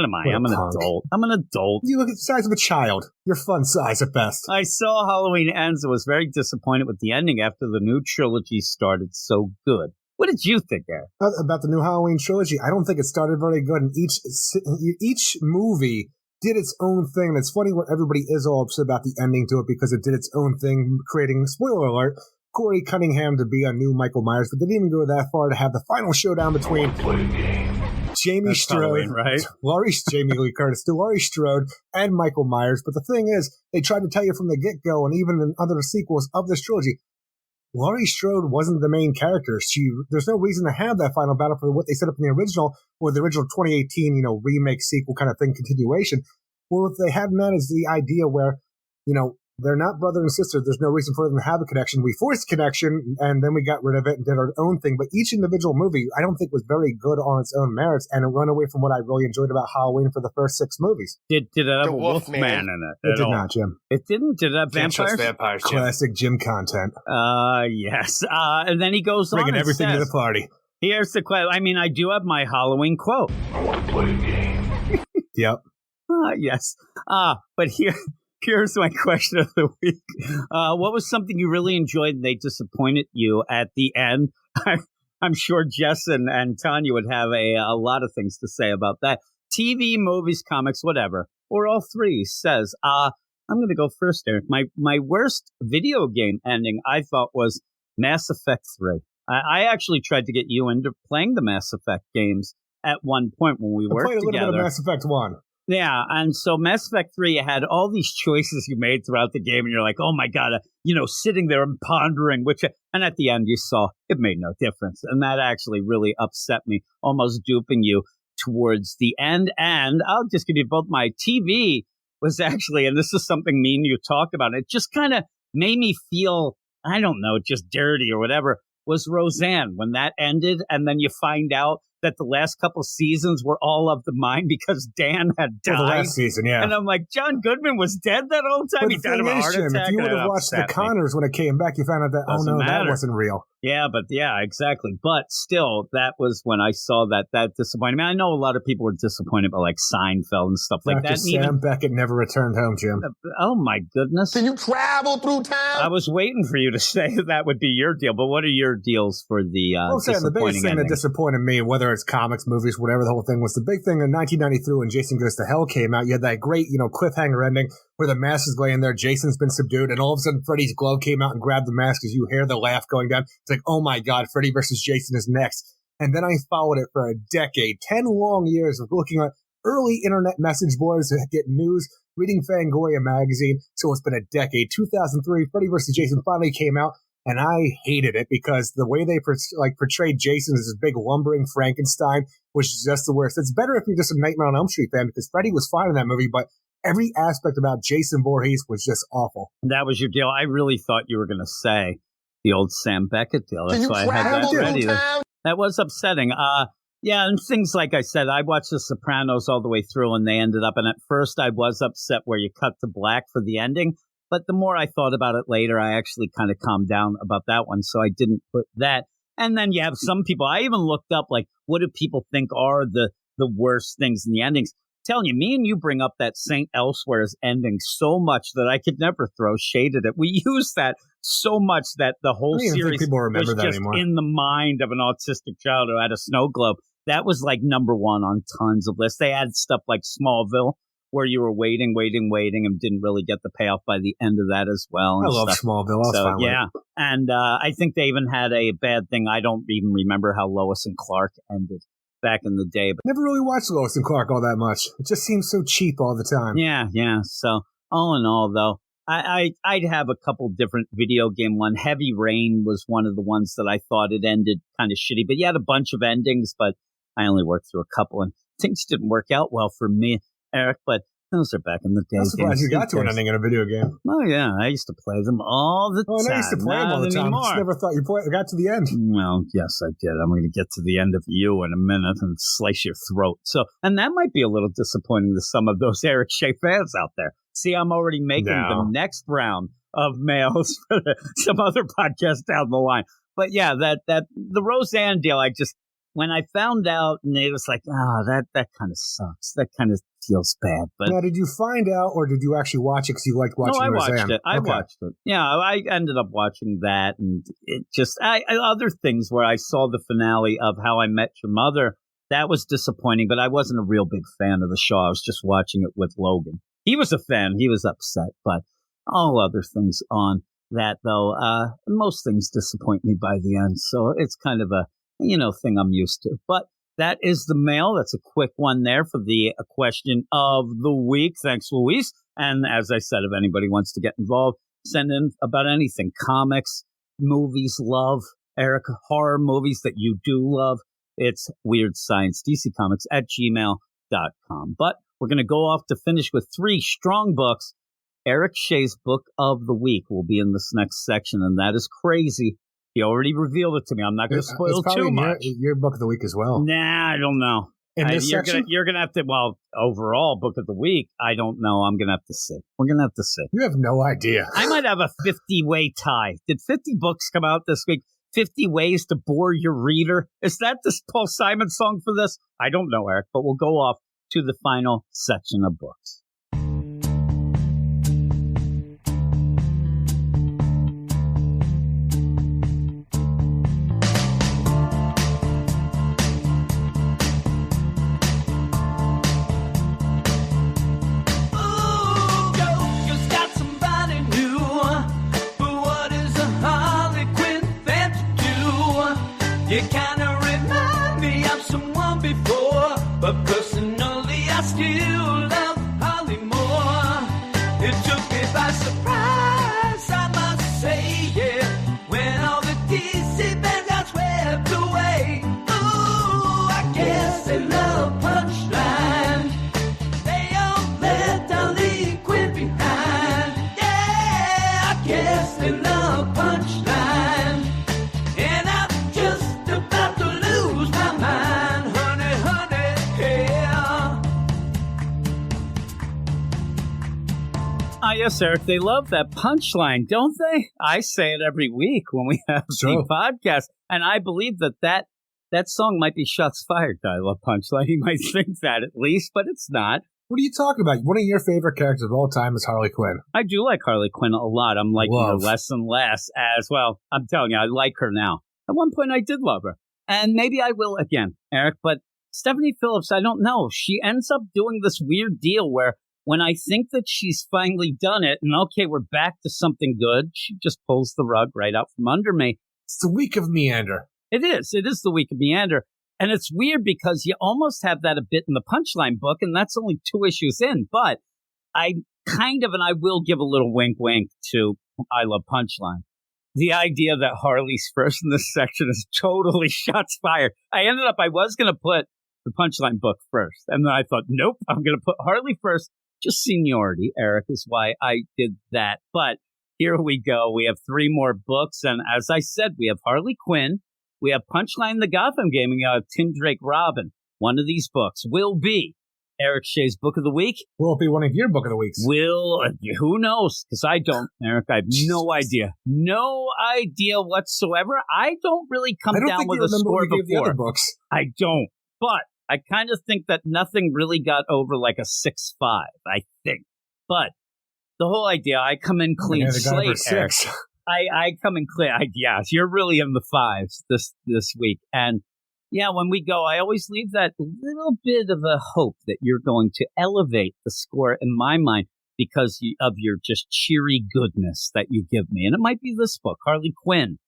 am I? I'm an adult. I'm an adult. You look at the size of a child. You're fun size at best. I saw Halloween Ends and was very disappointed with the ending after the new trilogy started so good. What did you think, Eric? About the new Halloween trilogy? I don't think it started very good. And each movie did its own thing. And it's funny what everybody is all upset about the ending to it because it did its own thing, creating, spoiler alert, Corey Cunningham to be a new Michael Myers. But they didn't even go that far to have the final showdown between Jamie Strode, right? Jamie Lee Curtis, Laurie Strode, and Michael Myers. But the thing is, they tried to tell you from the get-go, and even in other sequels of this trilogy, Laurie Strode wasn't the main character. There's no reason to have that final battle for what they set up in the original, or the original 2018, remake sequel kind of thing, continuation. Well, if they had that as the idea where, they're not brother and sister, there's no reason for them to have a connection. We forced connection, and then we got rid of it and did our own thing. But each individual movie, I don't think was very good on its own merits, and it ran away from what I really enjoyed about Halloween for the first 6 movies. Did it have a Wolfman in it? It did not, Jim. It didn't? Did it have vampires? Jim. Classic Jim content. Yes. And then he goes on bringing and everything says, to the party. Here's the quote. I mean, I do have my Halloween quote. I want to play a game. Yep. Yes. But here's my question of the week. What was something you really enjoyed and they disappointed you at the end? I'm sure Jess and Tanya would have a lot of things to say about that. TV, movies, comics, whatever. Or all three says, I'm going to go first, Eric. My worst video game ending, I thought, was Mass Effect 3. I actually tried to get you into playing the Mass Effect games at one point when we worked together. I played a little bit of Mass Effect 1. Yeah, and so Mass Effect 3 had all these choices you made throughout the game, and you're like, oh my God, sitting there and pondering, and at the end you saw it made no difference. And that actually really upset me, almost duping you towards the end. And I'll just give you both. My TV was actually, and this is something me and you talked about, it just kind of made me feel, I don't know, just dirty or whatever, was Roseanne when that ended. And then you find out that the last couple seasons were all of the mine because Dan had died. The last season, yeah. And I'm like, John Goodman was dead that whole time? He died of a heart attack. If you would have watched The Connors when it came back, you found out that, that wasn't real. Yeah, exactly. But still, that was when I saw that disappointed me. I know a lot of people were disappointed by like Seinfeld and stuff like that. Sam Beckett never returned home, Jim. Oh my goodness. Can you travel through time? I was waiting for you to say that would be your deal, but what are your deals for the disappointing the biggest thing ending? that disappointed me, whether it's comics, movies, whatever the whole thing was. The big thing in 1993 when Jason Goes to Hell came out, you had that great, cliffhanger ending where the mask is laying there, Jason's been subdued, and all of a sudden Freddy's glove came out and grabbed the mask as you hear the laugh going down. It's like, oh my God, Freddy versus Jason is next. And then I followed it for a decade, 10 long years of looking at early internet message boards to get news, reading Fangoria magazine. So it's been a decade. 2003, Freddy vs. Jason finally came out, and I hated it because the way they portrayed Jason as this big lumbering Frankenstein was just the worst. It's better if you're just a Nightmare on Elm Street fan because Freddy was fine in that movie, but every aspect about Jason Voorhees was just awful. That was your deal. I really thought you were going to say the old Sam Beckett deal. That's why I had that ready. That was upsetting. Yeah, and things like I said, I watched The Sopranos all the way through, and they ended up, and at first I was upset where you cut to black for the ending, but the more I thought about it later, I actually kind of calmed down about that one, so I didn't put that. And then you have some people, I even looked up, like, what do people think are the worst things in the endings? I'm telling you, me and you bring up that St. Elsewhere's ending so much that I could never throw shade at it. We use that so much that the whole series was just anymore. In the mind of an autistic child who had a snow globe. That was like number one on tons of lists. They had stuff like Smallville, where you were waiting, and didn't really get the payoff by the end of that as well. I love Smallville. I was fine with it. And I think they even had a bad thing. I don't even remember how Lois and Clark ended back in the day. But never really watched Lois and Clark all that much. It just seems so cheap all the time. Yeah. So all in all, though, I'd have a couple different video game one. Heavy Rain was one of the ones that I thought it ended kind of shitty. But you had a bunch of endings, but I only worked through a couple, and things didn't work out well for me, Eric, but those are back in the day. I'm surprised you got to an ending in a video game. Oh, yeah. I used to play them all the time. I used to play them all the time. I just never thought you got to the end. Well, yes, I did. I'm going to get to the end of you in a minute and slice your throat. So, and that might be a little disappointing to some of those Eric Shea fans out there. See, I'm already making the next round of mails for some other podcast down the line. But yeah, the Roseanne deal, when I found out, and it was like, that kind of sucks. That kind of feels bad. But now, did you find out, or did you actually watch it because you liked watching Roseanne? No, I watched it. Yeah, I ended up watching that, and it just other things where I saw the finale of How I Met Your Mother. That was disappointing, but I wasn't a real big fan of the show. I was just watching it with Logan. He was a fan. He was upset, but all other things on that, though, most things disappoint me by the end. So it's kind of a thing I'm used to. But that is the mail. That's a quick one there for the question of the week. Thanks, Luis. And as I said, if anybody wants to get involved, send in about anything. Comics, movies, love, Eric, horror movies that you do love. It's Weird Science, DCComics@gmail.com. But we're going to go off to finish with 3 strong books. Eric Shea's book of the week will be in this next section, and that is Crazy. He already revealed it to me. I'm not going to spoil too much. Your book of the week as well. Nah, I don't know. In this section? You're going to have to, overall book of the week, I don't know. I'm going to have to see. We're going to have to see. You have no idea. I might have a 50-way tie. Did 50 books come out this week? 50 ways to bore your reader? Is that this Paul Simon song for this? I don't know, Eric, but we'll go off to the final section of books. You kind of remind me of someone before, but personally I still love Harley more. It took me by surprise, I must say, yeah, when all the DC band got swept away. Ooh, I guess they love Punchline. They all left Harley Quinn behind. Yeah, I guess they love Punchline. Yes, Eric, they love that Punchline, don't they? I say it every week when we have the podcast, and I believe that song might be shots fired. I love Punchline. You might think that at least, but it's not. What are you talking about? One of your favorite characters of all time is Harley Quinn. I do like Harley Quinn a lot. I'm liking her less and less as well. I'm telling you, I like her now. At one point, I did love her. And maybe I will again, Eric, but Stephanie Phillips, I don't know. She ends up doing this weird deal where when I think that she's finally done it and okay, we're back to something good, she just pulls the rug right out from under me. It's the week of meander. It is the week of meander. And it's weird because you almost have that a bit in the Punchline book, and that's only 2 issues in. But I and I will give a little wink to I Love Punchline. The idea that Harley's first in this section is totally shots fired. I was going to put the Punchline book first. And then I thought, nope, I'm going to put Harley first. Just seniority, Eric, is why I did that. But here we go. We have 3 more books. And as I said, we have Harley Quinn. We have Punchline, the Gotham game. We have Tim Drake Robin. One of these books will be Eric Shea's Book of the Week. Will it be one of your Book of the Weeks? Who knows? Because I don't, Eric. I have no idea. No idea whatsoever. I don't really come down with a score before. The other books. I don't. But I kind of think that nothing really got over like a 6.5, I think. But the whole idea, I come in clean slate, Eric. I come in clean. Yes, you're really in the 5s this week. And yeah, when we go, I always leave that little bit of a hope that you're going to elevate the score in my mind because of your just cheery goodness that you give me. And it might be this book, Harley Quinn,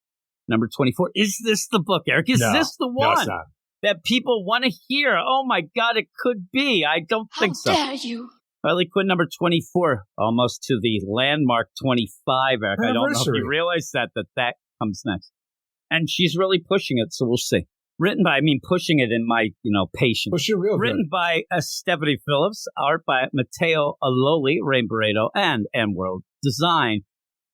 number 24. Is this the book, Eric? Is this the one? No, it's not. That people want to hear? Oh, my God, it could be. I don't think so. How dare you? Harley Quinn, number 24, almost to the landmark 25, Eric. I don't know if you realize that comes next. And she's really pushing it, so we'll see. Pushing it in my, patience. Push it real Written by Stephanie Phillips, art by Matteo Alloli, Rain Barreto, and M-World Design.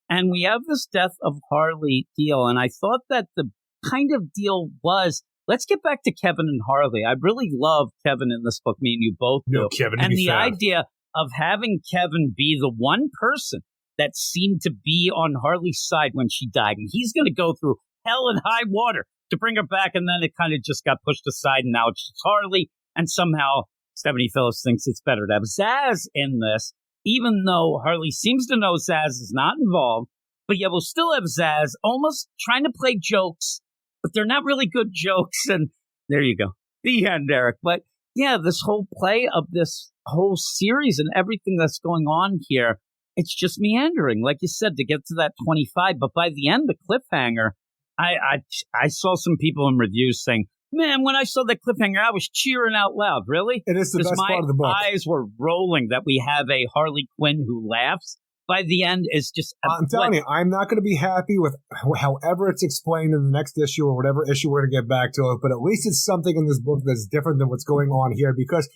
And we have this Death of Harley deal, and I thought that the kind of deal was, let's get back to Kevin and Harley. I really love Kevin in this book, me and you both do. No, Kevin, and the idea of having Kevin be the one person that seemed to be on Harley's side when she died, and he's going to go through hell and high water to bring her back, and then it kind of just got pushed aside, and now it's just Harley, and somehow Stephanie Phillips thinks it's better to have Zaz in this, even though Harley seems to know Zaz is not involved, but yeah, we'll still have Zaz almost trying to play jokes, but they're not really good jokes, and there you go. The end, Eric. But yeah, this whole play of this whole series and everything that's going on here, it's just meandering, like you said, to get to that 25, but by the end, the cliffhanger, I saw some people in reviews saying, man, when I saw that cliffhanger, I was cheering out loud. Really? It is the best part of the book. My eyes were rolling that we have a Harley Quinn who laughs. By the end, is just... I'm telling you, I'm not going to be happy with however it's explained in the next issue or whatever issue we're going to get back to it, but at least it's something in this book that's different than what's going on here, because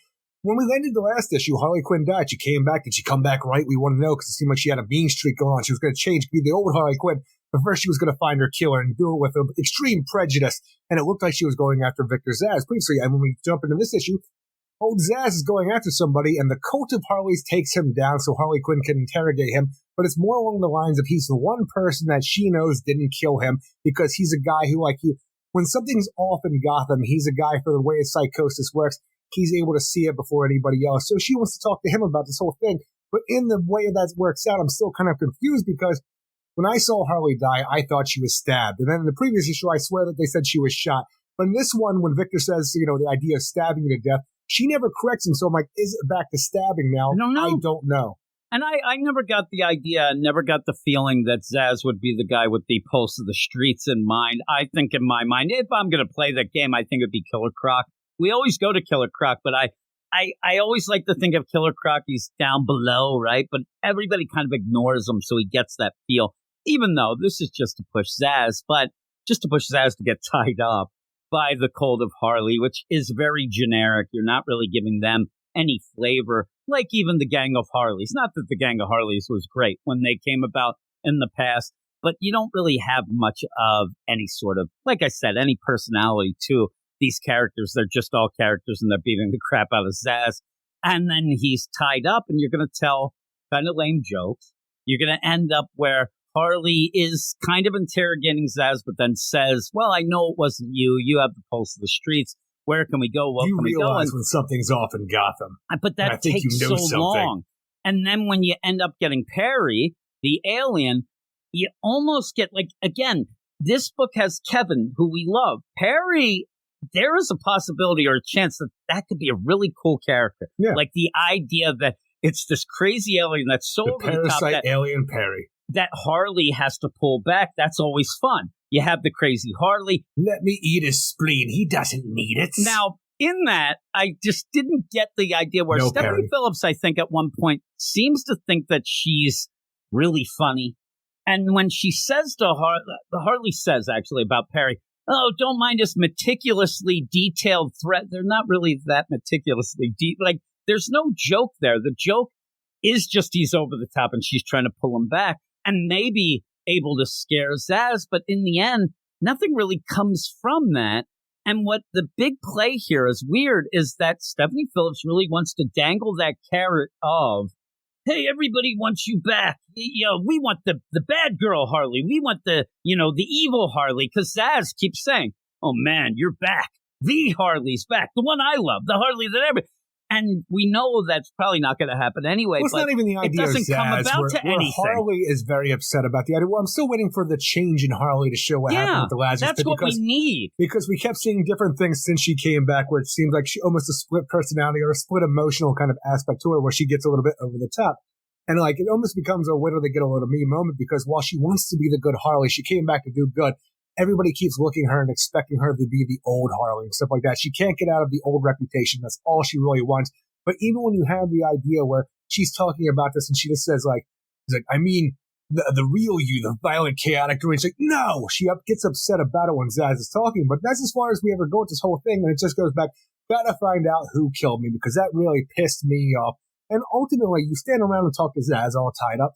when we landed the last issue, Harley Quinn died. She came back. Did she come back right? We want to know because it seemed like she had a mean streak going on. She was going to change, be the old Harley Quinn. But first, she was going to find her killer and do it with extreme prejudice. And it looked like she was going after Victor Zsasz previously. And when we jump into this issue, old Zsasz is going after somebody, and the cult of Harley's takes him down so Harley Quinn can interrogate him. But it's more along the lines of he's the one person that she knows didn't kill him because he's a guy who, when something's off in Gotham, he's a guy, for the way his psychosis works, he's able to see it before anybody else. So she wants to talk to him about this whole thing. But in the way that works out, I'm still kind of confused because when I saw Harley die, I thought she was stabbed. And then in the previous issue, I swear that they said she was shot. But in this one, when Victor says, the idea of stabbing you to death, she never corrects him. So I'm like, is it back to stabbing now? I don't know. And I never got the idea, never got the feeling that Zsasz would be the guy with the pulse of the streets in mind. I think in my mind, if I'm going to play that game, I think it'd be Killer Croc. We always go to Killer Croc, but I always like to think of Killer Croc, he's down below, right? But everybody kind of ignores him, so he gets that feel. Even though this is just to push Zsasz, but just to push Zsasz to get tied up by the cult of Harley, which is very generic. You're not really giving them any flavor, like even the Gang of Harleys. Not that the Gang of Harleys was great when they came about in the past, but you don't really have much of any sort of, like I said, any personality to these characters. They're just all characters, and they're beating the crap out of Zsasz. And then he's tied up, and you're going to tell kind of lame jokes. You're going to end up where Harley is kind of interrogating Zsasz, but then says, well, I know it wasn't you. You have the pulse of the streets. Where can we go? What can we go? You realize when something's off in Gotham. But that takes so long. And then when you end up getting Perry, the alien, you almost get, like, again, this book has Kevin, who we love. Perry, there is a possibility or a chance that that could be a really cool character. Yeah. Like the idea that it's this crazy alien that's so over the top parasite alien Perry. that Harley has to pull back. That's always fun. You have the crazy Harley. Let me eat his spleen. He doesn't need it. Now, in that, I just didn't get the idea where No, Stephanie Perry. Phillips, I think, at one point seems to think that she's really funny. And when she says to Harley says actually about Perry, oh, don't mind his meticulously detailed threat. They're not really that meticulously like, there's no joke there. The joke is just he's over the top and she's trying to pull him back and maybe able to scare Zaz. But in the end, nothing really comes from that. And what the big play here is weird is that Stephanie Phillips really wants to dangle that carrot of, hey, everybody wants you back. You know, we want the bad girl Harley. We want the evil Harley. Because Zaz keeps saying, oh, man, you're back. The Harley's back. The one I love. The Harley that everybody. And we know that's probably not going to happen anyway. Well, it's but not even the idea it doesn't of Zaz, come about where, to where anything. Harley is very upset about the idea. Well, I'm still waiting for the change in Harley to show what happened with the Lazarus that's Pit what we need. Because we kept seeing different things since she came back where it seems like she almost a split personality or a split emotional kind of aspect to her where she gets a little bit over the top. And like it almost becomes a winner they get a little me moment because while she wants to be the good Harley, she came back to do good. Everybody keeps looking at her and expecting her to be the old Harley and stuff like that. She can't get out of the old reputation. That's all she really wants. But even when you have the idea where she's talking about this and she just says like, I mean, the real you, the violent, chaotic, and it's like, no, she gets upset about it when Zaz is talking. But that's as far as we ever go with this whole thing. And it just goes back, gotta find out who killed me because that really pissed me off. And ultimately, you stand around and talk to Zaz all tied up.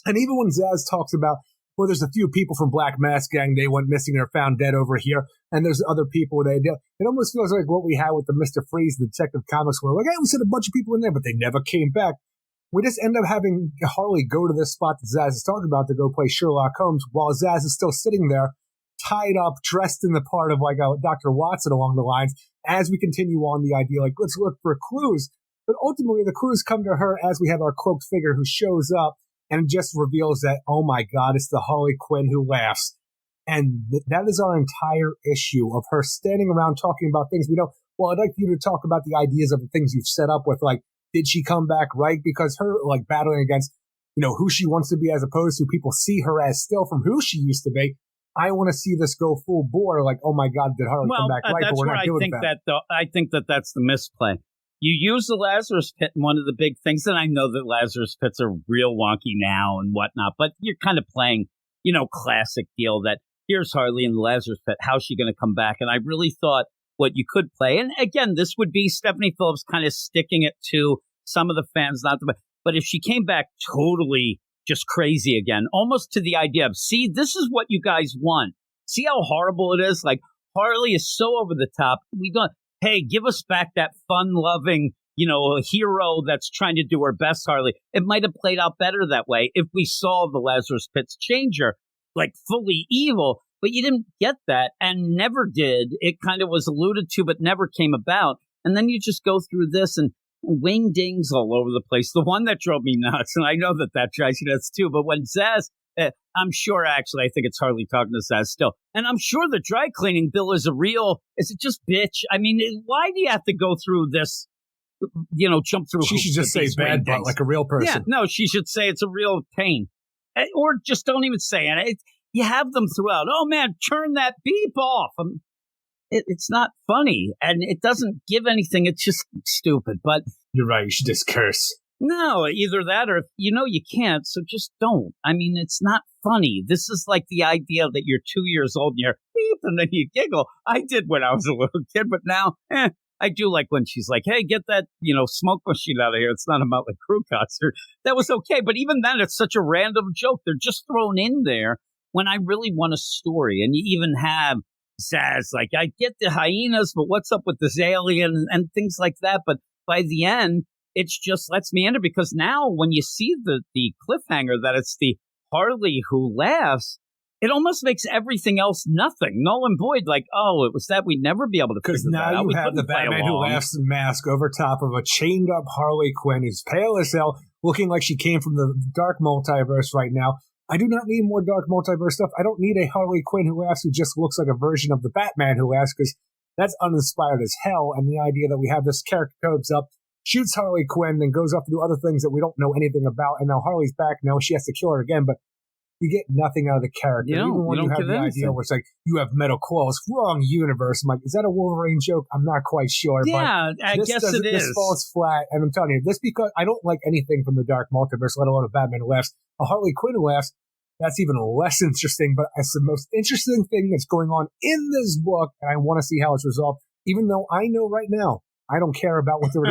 And even when Zaz talks about, well, there's a few people from Black Mask Gang, they went missing or found dead over here. And there's other people it almost feels like what we had with the Mr. Freeze Detective Comics where like, hey, we sent a bunch of people in there, but they never came back. We just end up having Harley go to this spot that Zaz is talking about to go play Sherlock Holmes while Zaz is still sitting there, tied up, dressed in the part of like Dr. Watson along the lines, as we continue on the idea, like, let's look for clues. But ultimately, the clues come to her as we have our cloaked figure who shows up and just reveals that, oh my God, it's the Harley Quinn who laughs. And that is our entire issue of her standing around talking about things we know. Well, I'd like you to talk about the ideas of the things you've set up with, like, did she come back right? Because her, like, battling against, who she wants to be as opposed to people see her as still from who she used to be. I want to see this go full bore, like, oh my God, did Harley come back right? But we're not doing that. I think that's the misplay. You use the Lazarus Pit, and one of the big things, and I know that Lazarus Pits are real wonky now and whatnot, but you're kind of playing, classic deal that here's Harley in the Lazarus Pit. How's she going to come back? And I really thought what you could play, and again, this would be Stephanie Phillips kind of sticking it to some of the fans, but if she came back totally just crazy again, almost to the idea of, see, this is what you guys want. See how horrible it is? Like, Harley is so over the top. Hey, give us back that fun-loving, hero that's trying to do her best, Harley. It might have played out better that way if we saw the Lazarus Pit's changer, like, fully evil. But you didn't get that and never did. It kind of was alluded to but never came about. And then you just go through this and wing-dings all over the place. The one that drove me nuts, and I know that drives you nuts too, but when Zaz... I'm sure, actually, I think it's Harley talking to Zaz still. And I'm sure the dry cleaning bill is it just bitch? I mean, why do you have to go through this, jump through? She should just say bad butt like a real person. Yeah, no, she should say it's a real pain. Or just don't even say it. You have them throughout. Oh, man, turn that beep off. It's not funny, and it doesn't give anything. It's just stupid. But you're right. You should just curse. No, either that or, you can't, so just don't. I mean, it's not funny. This is like the idea that you're 2 years old and you're beep and then you giggle. I did when I was a little kid, but now, I do like when she's like, hey, get that, smoke machine out of here. It's not a Motley Crue concert. That was okay. But even then, it's such a random joke. They're just thrown in there when I really want a story. And you even have Zaz, like, I get the hyenas, but what's up with this alien and things like that. But by the end, it's just lets meander because now when you see the cliffhanger that it's the Harley who laughs, it almost makes everything else nothing, null and void. Like, oh, it was that we'd never be able to figure that out. Because now you have the Batman who laughs mask over top of a chained up Harley Quinn who's pale as hell, looking like she came from the dark multiverse right now. I do not need more Dark Multiverse stuff. I don't need a Harley Quinn who laughs who just looks like a version of the Batman who laughs, because that's uninspired as hell. And the idea that we have this character comes up, shoots Harley Quinn, and goes off to do other things that we don't know anything about. And now Harley's back. Now she has to kill her again, but you get nothing out of the character. Even when you have the idea where it's like, you have metal claws, wrong universe. I'm like, is that a Wolverine joke? I'm not quite sure. Yeah, but I guess it is. This falls flat. And I'm telling you, this because I don't like anything from the Dark Multiverse, let alone a Batman who laughs. A Harley Quinn who laughs, that's even less interesting. But it's the most interesting thing that's going on in this book, and I want to see how it's resolved. Even though I know right now, I don't care about what the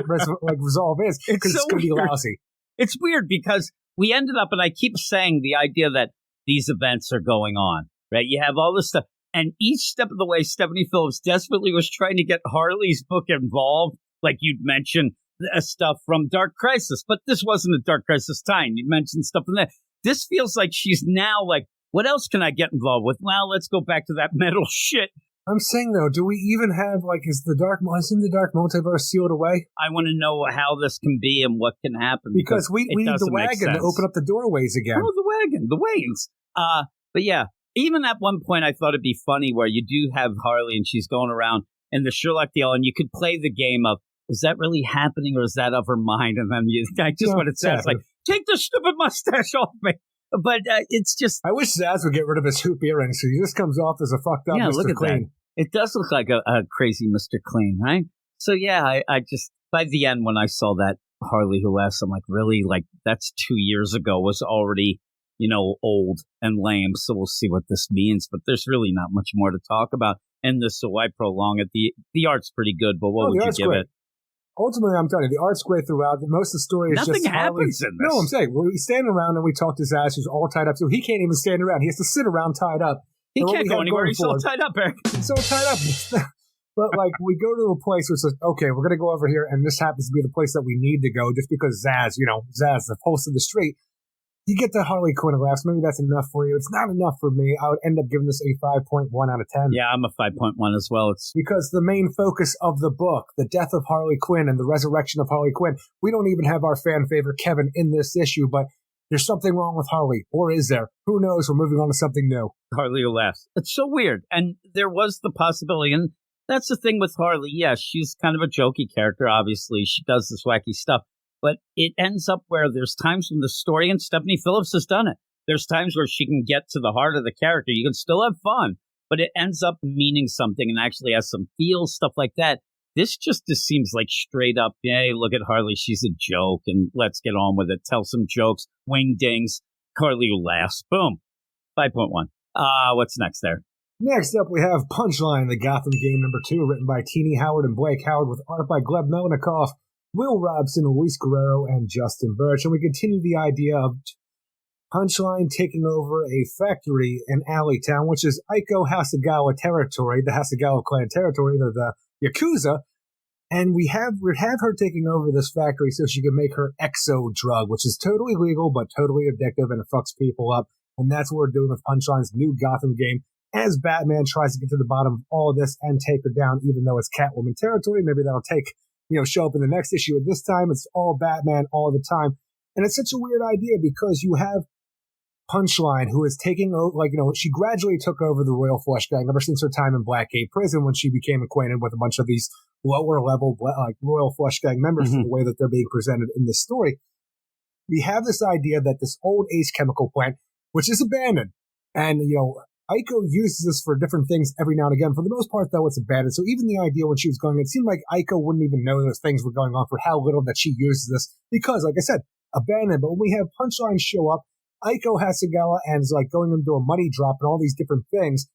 resolve is, because it's going to be lousy. It's weird because we ended up, and I keep saying the idea that these events are going on, right? You have all this stuff, and each step of the way, Stephanie Phillips desperately was trying to get Harley's book involved. Like you'd mentioned stuff from Dark Crisis, but this wasn't a Dark Crisis time. You mentioned stuff from there. This feels like she's now like, what else can I get involved with? Well, let's go back to that metal shit. I'm saying, though, do we even have, like, isn't the Dark Multiverse sealed away? I want to know how this can be and what can happen. Because we need the wagon to open up the doorways again. Oh, the wagon, the wings. But yeah, even at one point I thought it'd be funny where you do have Harley and she's going around in the Sherlock deal, and you could play the game of, is that really happening or is that of her mind? And then what it says, like, take the stupid mustache off me. But it's just... I wish Zaz would get rid of his hoop earrings, so he just comes off as a fucked up Mr. Look at Clean. That. It does look like a crazy Mr. Clean, right? So yeah, I just, by the end when I saw that Harley who laughs, I'm like, really? Like, that's 2 years ago, was already, old and lame, so we'll see what this means. But there's really not much more to talk about in this, so why prolong it? The art's pretty good, but what would you give it? Ultimately, I'm telling you, the art's great throughout. Most of the story is Nothing just happens in this. No, I'm saying, we stand around and we talk to Zaz, who's all tied up, so he can't even stand around. He has to sit around tied up. He can't go anywhere. He's so tied up, Eric. He's so tied up. But, like, we go to a place where it's like, okay, we're going to go over here, and this happens to be the place that we need to go just because Zaz, the pulse of the street. You get the Harley Quinn laughs. Maybe that's enough for you. It's not enough for me. I would end up giving this a 5.1 out of 10. Yeah, I'm a 5.1 as well. It's because the main focus of the book, the death of Harley Quinn and the resurrection of Harley Quinn, we don't even have our fan favorite Kevin in this issue, but there's something wrong with Harley. Or is there? Who knows? We're moving on to something new. Harley who laughs. It's so weird. And there was the possibility, and that's the thing with Harley. Yeah, she's kind of a jokey character, obviously. She does this wacky stuff. But it ends up where there's times when the story, and Stephanie Phillips has done it, there's times where she can get to the heart of the character. You can still have fun, but it ends up meaning something and actually has some feels, stuff like that. This just seems like straight up, hey, look at Harley, she's a joke, and let's get on with it. Tell some jokes, wing dings, Harley who laughs. Boom. 5.1. What's next there? Next up, we have Punchline, the Gotham game #2, written by Teenie Howard and Blake Howard, with art by Gleb Melnikoff, Will Robson, Luis Guerrero, and Justin Birch. And we continue the idea of Punchline taking over a factory in Alleytown, which is Aiko Hasegawa territory, the Hasegawa clan territory, the Yakuza. And we have her taking over this factory so she can make her exo drug, which is totally legal, but totally addictive, and it fucks people up. And that's what we're doing with Punchline's new Gotham game, as Batman tries to get to the bottom of all of this and take her down, even though it's Catwoman territory. Maybe that'll show up in the next issue. At this time, it's all Batman all the time. And it's such a weird idea because you have Punchline, who is taking over, she gradually took over the Royal Flush Gang ever since her time in Blackgate Prison, when she became acquainted with a bunch of these lower level, Royal Flush Gang members, the way that they're being presented in this story. We have this idea that this old Ace chemical plant, which is abandoned, and, Aiko uses this for different things every now and again. For the most part, though, it's abandoned. So even the idea when she was going, it seemed like Aiko wouldn't even know those things were going on for how little that she uses this. Because, like I said, abandoned. But when we have Punchline show up, Aiko Hasegawa and is going into a money drop and all these different things.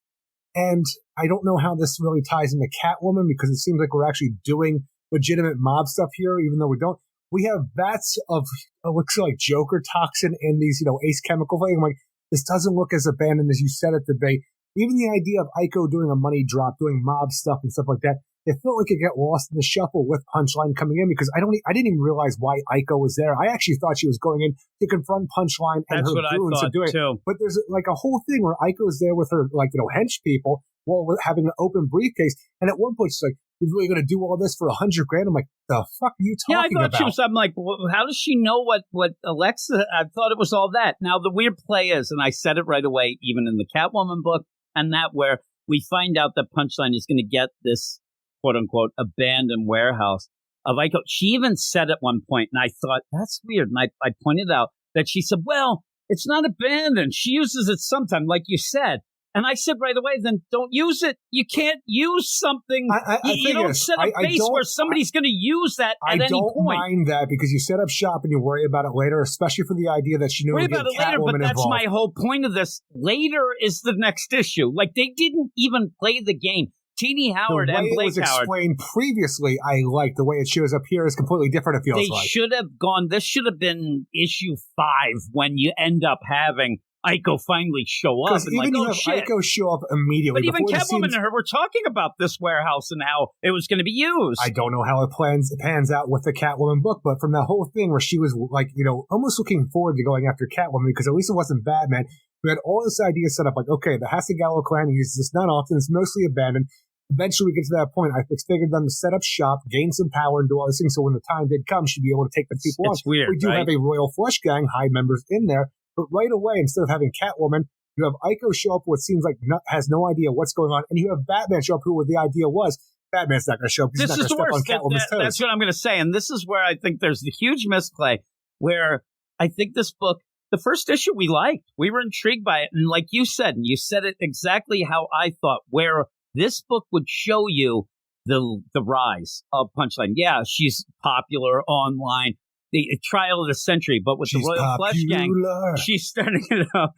And I don't know how this really ties into Catwoman, because it seems like we're actually doing legitimate mob stuff here, even though we don't. We have vats of looks like Joker toxin in these, Ace chemical thing. I'm like, this doesn't look as abandoned as you said it to be. Even the idea of Aiko doing a money drop, doing mob stuff and stuff like that, it felt like it got lost in the shuffle with Punchline coming in, because I didn't even realize why Aiko was there. I actually thought she was going in to confront Punchline and That's her what goons I thought to do it. Too. But there's a whole thing where Aiko's there with her hench people while we're having an open briefcase. And at one point she's like, You're really going to do all this for $100,000? I'm like, the fuck are you talking about? Yeah, I thought she was. I'm like, how does she know what Alexa? I thought it was all that. Now the weird play is, and I said it right away, even in the Catwoman book, and that where we find out that Punchline is going to get this quote unquote abandoned warehouse of Ico. She even said at one point, and I thought that's weird, and I pointed out that she said, well, it's not abandoned. She uses it sometime, like you said. And I said right away, then don't use it. You can't use something. You don't set up base where somebody's going to use that at any point. I don't mind that because you set up shop and you worry about it later, especially for the idea that she knew worry about it later, but that's my whole point of this. Later is the next issue. Like, they didn't even play the game. Teenie Howard and Blake Howard. The way it was explained previously, I like. The way it shows up here is completely different, it feels like. They should have gone, this should have been issue 5 when you end up having Ico finally show up. Because even you have Ico show up immediately. But even Catwoman and her were talking about this warehouse and how it was going to be used. I don't know how it pans out with the Catwoman book, but from that whole thing where she was like, almost looking forward to going after Catwoman because at least it wasn't Batman. We had all this idea set up like, okay, the Hasagawa clan uses this not often, it's mostly abandoned. Eventually we get to that point. I expected them to set up shop, gain some power, and do all these things so when the time did come, she'd be able to take the people on. It's weird, we do have a Royal Flush Gang, high members in there. But right away, instead of having Catwoman, you have Ico show up, what seems like has no idea what's going on, and you have Batman show up, who the idea was Batman's not going to show up. He's not going to step on Catwoman's toes. That's what I'm going to say, and this is where I think there's the huge misplay, where I think this book, the first issue we liked, we were intrigued by it, and like you said it exactly how I thought, where this book would show you the rise of Punchline. Yeah, she's popular online. The trial of the century, but with the Royal Flush Gang, she's starting it up.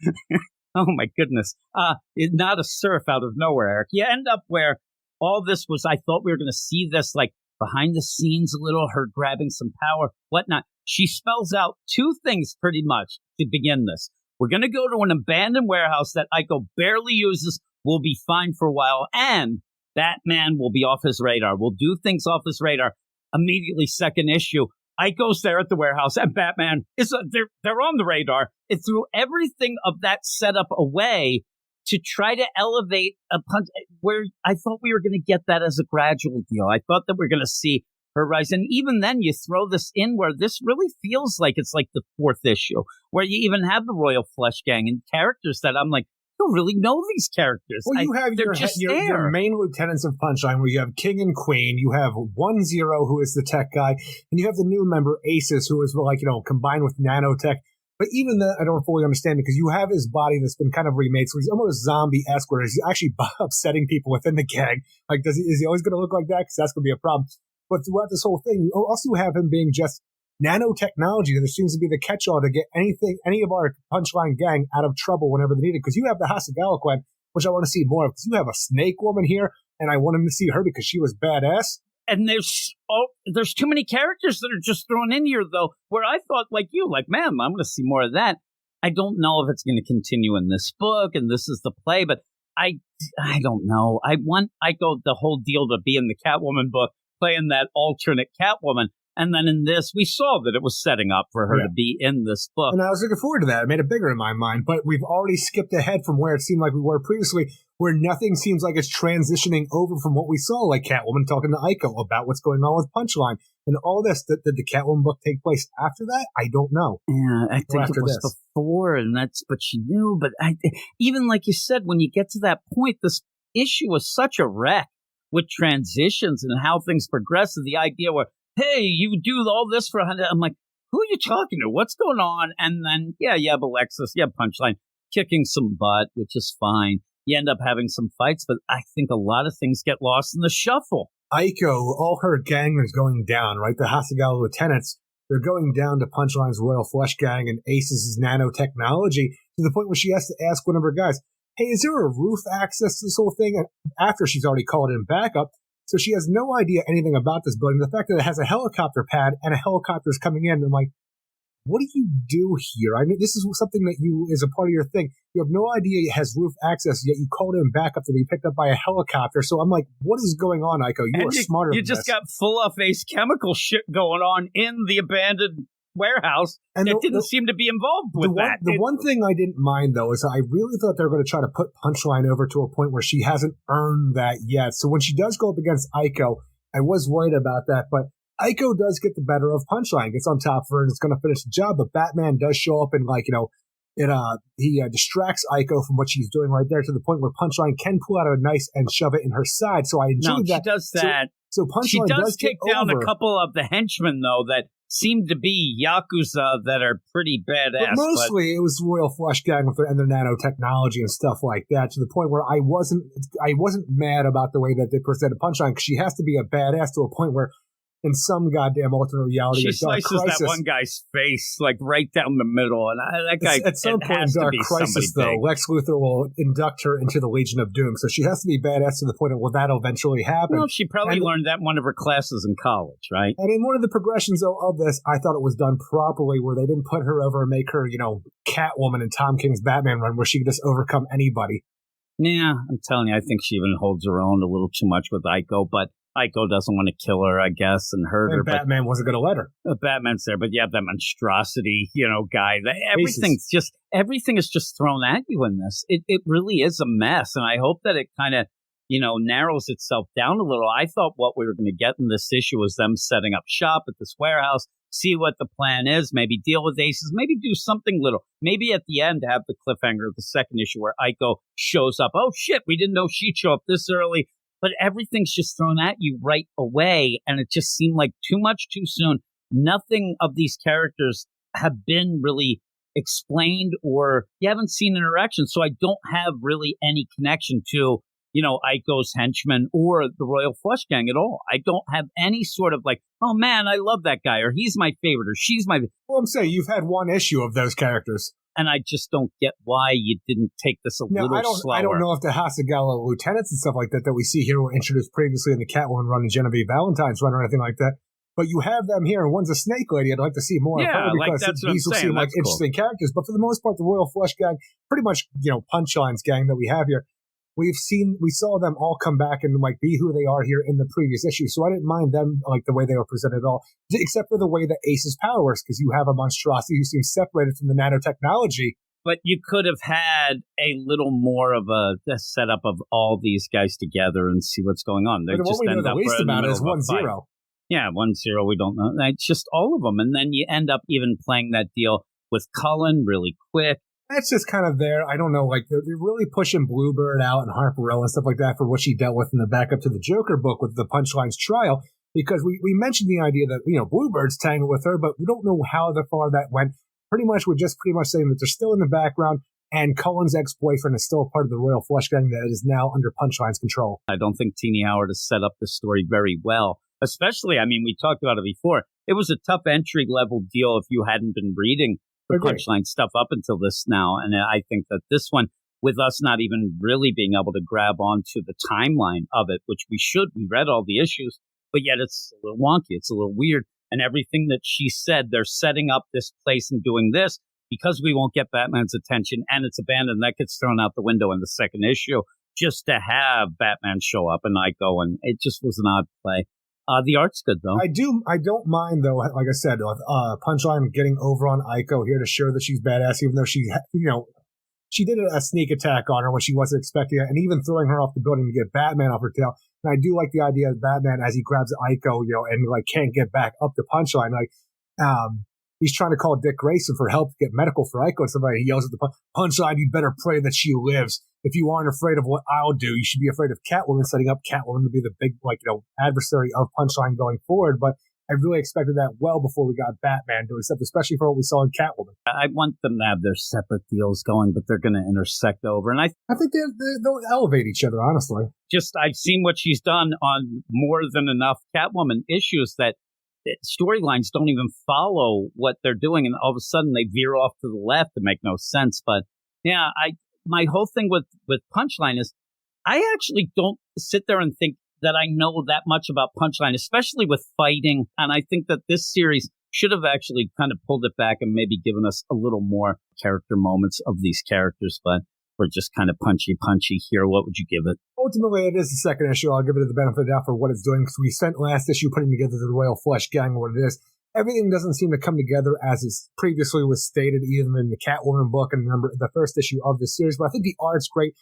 Oh my goodness. Not a surf out of nowhere, Eric. You end up where all this was, I thought we were going to see this like behind the scenes a little, her grabbing some power, whatnot. She spells out 2 things pretty much to begin this. We're going to go to an abandoned warehouse that Ico barely uses. We'll be fine for a while. And Batman will be off his radar. We'll do things off his radar. Immediately, second issue. Ico's there at the warehouse, and Batman is they're on the radar. It threw everything of that setup away to try to elevate a punch where I thought we were going to get that as a gradual deal. I thought that we were going to see her rise. And even then, you throw this in where this really feels like it's like the 4th issue, where you even have the Royal Flush Gang and characters that I'm like, I don't really know these characters. Well, you have your main lieutenants of Punchline, where you have King and Queen, you have 1-0, who is the tech guy, and you have the new member, Aces, who is combined with nanotech. But even that, I don't fully understand, because you have his body that's been kind of remade, so he's almost zombie-esque, where he's actually upsetting people within the gang. Like, is he always going to look like that? Because that's going to be a problem. But throughout this whole thing, you also have him being just nanotechnology that seems to be the catch-all to get any of our Punchline gang out of trouble whenever they need it. Because you have the Hasagawa clan, which I want to see more of. Because you have a Snake Woman here, and I want him to see her because she was badass. And there's too many characters that are just thrown in here, though, where I thought, man, I'm going to see more of that. I don't know if it's going to continue in this book, and this is the play, but I don't know. I want the whole deal to be in the Catwoman book, playing that alternate Catwoman. And then in this, we saw that it was setting up for her to be in this book. And I was looking forward to that. It made it bigger in my mind. But we've already skipped ahead from where it seemed like we were previously, where nothing seems like it's transitioning over from what we saw, like Catwoman talking to Ico about what's going on with Punchline. And all this, did the Catwoman book take place after that? I don't know. Yeah, I think it was before, but she knew. But even like you said, when you get to that point, this issue was such a wreck with transitions and how things progress, and the idea where, hey, you do all this for 100. I'm like, who are you talking to? What's going on? And then, you have Alexis, Punchline, kicking some butt, which is fine. You end up having some fights, but I think a lot of things get lost in the shuffle. Ico, all her gang is going down, right? The Hasagawa lieutenants, they're going down to Punchline's Royal Flush Gang and Ace's nanotechnology to the point where she has to ask one of her guys, hey, is there a roof access to this whole thing? And after she's already called in backup, so she has no idea anything about this building. The fact that it has a helicopter pad and a helicopter is coming in, I'm like, what do you do here? I mean, this is something that is a part of your thing. You have no idea it has roof access, yet you called in backup to be picked up by a helicopter. So I'm like, what is going on, Ico? You are smarter than this. You just got full-of-face chemical shit going on in the abandoned warehouse and that didn't seem to be involved with that. The one thing I didn't mind, though, is I really thought they were going to try to put Punchline over to a point where she hasn't earned that yet. So when she does go up against Ico, I was worried about that, but Aiko does get the better of Punchline, gets on top of her, and is going to finish the job. But Batman does show up and, he distracts Aiko from what she's doing right there to the point where Punchline can pull out a knife and shove it in her side. So I enjoyed that. She does that. So Punchline she does take down over a couple of the henchmen, though, that seem to be Yakuza that are pretty badass. But mostly it was Royal Flush Gang and their nanotechnology and stuff like that, to the point where I wasn't mad about the way that they presented Punchline, because she has to be a badass to a point where in some goddamn alternate reality, she slices that one guy's face like right down the middle, and that guy at some point in Dark Crisis, though, Lex Luthor will induct her into the Legion of Doom, so she has to be badass to the point where that'll eventually happen. Well, she probably learned that in one of her classes in college, right? And in one of the progressions of this, I thought it was done properly, where they didn't put her over and make her, Catwoman in Tom King's Batman run, where she could just overcome anybody. Yeah, I'm telling you, I think she even holds her own a little too much with Aiko, but Aiko doesn't want to kill her, I guess, and hurt her. Batman wasn't going to let her. Batman's there, but you have that monstrosity, guy. Everything is just thrown at you in this. It really is a mess, and I hope that it kind of, narrows itself down a little. I thought what we were going to get in this issue was them setting up shop at this warehouse, see what the plan is, maybe deal with Aces, maybe do something little. Maybe at the end have the cliffhanger of the second issue where Aiko shows up. Oh, shit, we didn't know she'd show up this early. But everything's just thrown at you right away, and it just seemed like too much too soon. Nothing of these characters have been really explained, or you haven't seen interactions, so I don't have really any connection to, Aiko's henchmen or the Royal Flush Gang at all. I don't have any sort of like, oh man, I love that guy, or he's my favorite, or she's my... Well, I'm saying you've had one issue of those characters. And I just don't get why you didn't take this little slower. I don't know if the Hasagala lieutenants and stuff like that we see here were introduced previously in the Catwoman run and Genevieve Valentine's run or anything like that. But you have them here, and one's a snake lady. I'd like to see more of her because these will seem like interesting characters. But for the most part, the Royal Flush Gang, pretty much, Punchline's gang that we have here, we saw them all come back and be who they are here in the previous issue. So I didn't mind them the way they were presented at all, except for the way that Ace's power works, because you have a monstrosity who seems separated from the nanotechnology. But you could have had a little more of a setup of all these guys together and see what's going on. But what we know the least about is 1-0. Yeah, 1-0. We don't know. It's just all of them, and then you end up even playing that deal with Cullen really quick. That's just kind of there. I don't know, they're really pushing Bluebird out and Harperella and stuff like that for what she dealt with in the backup to the Joker book with the Punchline's trial, because we mentioned the idea that, Bluebird's tangled with her, but we don't know how far that went. We're just saying that they're still in the background, and Cullen's ex-boyfriend is still a part of the Royal Flush Gang that is now under Punchline's control. I don't think Teenie Howard has set up the story very well, especially, we talked about it before. It was a tough entry-level deal if you hadn't been reading the Punchline stuff up until this now, and I think that this one, with us not even really being able to grab onto the timeline of it, which we read all the issues, but yet it's a little wonky, it's a little weird, and everything that she said, they're setting up this place and doing this because we won't get Batman's attention, and it's abandoned. That gets thrown out the window in the second issue just to have Batman show up and Aiko, and it just was an odd play. The art's good, though. I don't mind, though, like I said, Punchline getting over on Aiko here to show that she's badass, even though she did a sneak attack on her when she wasn't expecting it, and even throwing her off the building to get Batman off her tail. And I do like the idea of Batman as he grabs Aiko, and can't get back up to Punchline. He's trying to call Dick Grayson for help to get medical for Aiko, and somebody yells at the Punchline, "You better pray that she lives. If you aren't afraid of what I'll do, you should be afraid of Catwoman," setting up Catwoman to be the big, adversary of Punchline going forward. But I really expected that well before we got Batman doing stuff, especially for what we saw in Catwoman. I want them to have their separate deals going, but they're going to intersect over. And I think they'll elevate each other, honestly. I've seen what she's done on more than enough Catwoman issues that storylines don't even follow what they're doing, and all of a sudden they veer off to the left to make no sense. But yeah, my whole thing with Punchline is I actually don't sit there and think that I know that much about Punchline, especially with fighting. And I think that this series should have actually kind of pulled it back and maybe given us a little more character moments of these characters. But we're just kind of punchy here. What would you give it? Ultimately, it is the second issue. I'll give it the benefit of the doubt for what it's doing, because we spent last issue putting together the Royal Flush Gang, what it is. Everything doesn't seem to come together as it previously was stated, even in the Catwoman book and the first issue of this series. But I think the art's great.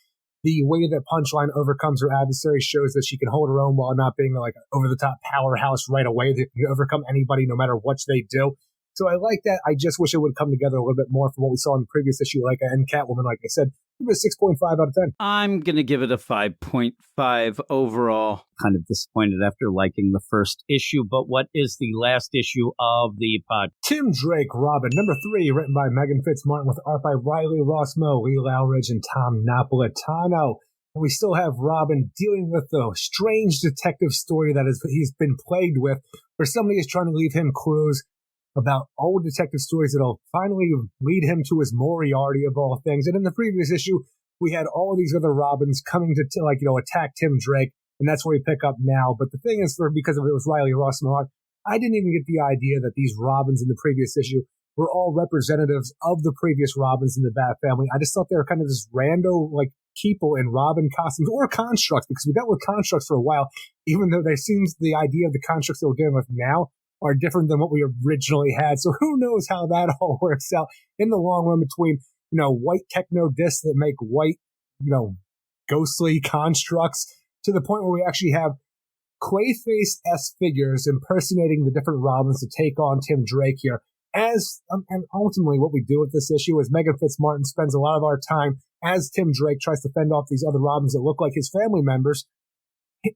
The way that Punchline overcomes her adversary shows that she can hold her own while not being like an over-the-top powerhouse right away. That can overcome anybody no matter what they do. So I like that. I just wish it would come together a little bit more from what we saw in the previous issue, like and Catwoman, like I said. Give it a 6.5 out of 10. I'm going to give it a 5.5 overall. Kind of disappointed after liking the first issue, but what is the last issue of the pod? Tim Drake, Robin, number 3, written by Megan Fitzmartin with art by Riley Rossmo, Lee Lowridge, and Tom Napolitano. And we still have Robin dealing with the strange detective story that he's been plagued with, where somebody is trying to leave him clues about old detective stories that'll finally lead him to his Moriarty of all things. And in the previous issue, we had all of these other Robins coming to attack Tim Drake, and that's where we pick up now. But the thing is, because it was Riley Rossmo, I didn't even get the idea that these Robins in the previous issue were all representatives of the previous Robins in the Bat family. I just thought they were kind of just rando, like, people in Robin costumes or constructs, because we dealt with constructs for a while, even though there seems the idea of the constructs that we're dealing with now are different than what we originally had. So who knows how that all works out in the long run between, white techno discs that make white, ghostly constructs to the point where we actually have Clayface-esque figures impersonating the different Robins to take on Tim Drake here. And ultimately what we do with this issue is Megan Fitzmartin spends a lot of our time as Tim Drake tries to fend off these other Robins that look like his family members,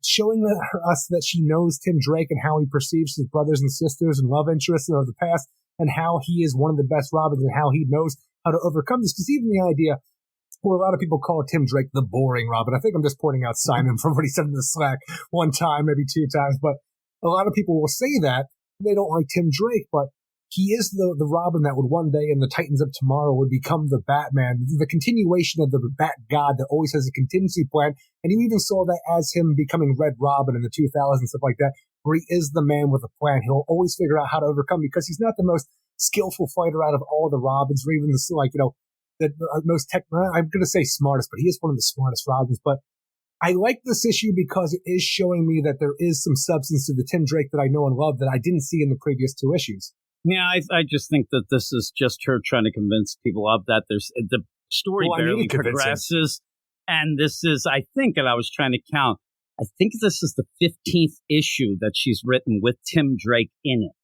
showing us that she knows Tim Drake and how he perceives his brothers and sisters and love interests of the past, and how he is one of the best Robins and how he knows how to overcome this. Because even the idea where a lot of people call Tim Drake the boring Robin, I think I'm just pointing out Simon from what he said in the Slack one time, maybe 2 times, but a lot of people will say that they don't like Tim Drake, but he is the Robin that would one day in the Titans of Tomorrow would become the Batman, the continuation of the Bat God that always has a contingency plan. And you even saw that as him becoming Red Robin in the 2000s and stuff like that, where he is the man with a plan. He'll always figure out how to overcome because he's not the most skillful fighter out of all the Robins, or even the most I'm going to say smartest, but he is one of the smartest Robins. But I like this issue because it is showing me that there is some substance to the Tim Drake that I know and love that I didn't see in the previous 2 issues. Yeah, I just think that this is just her trying to convince people of that. There's the story barely progresses, and this is, I think, and I was trying to count, I think this is the 15th issue that she's written with Tim Drake in it,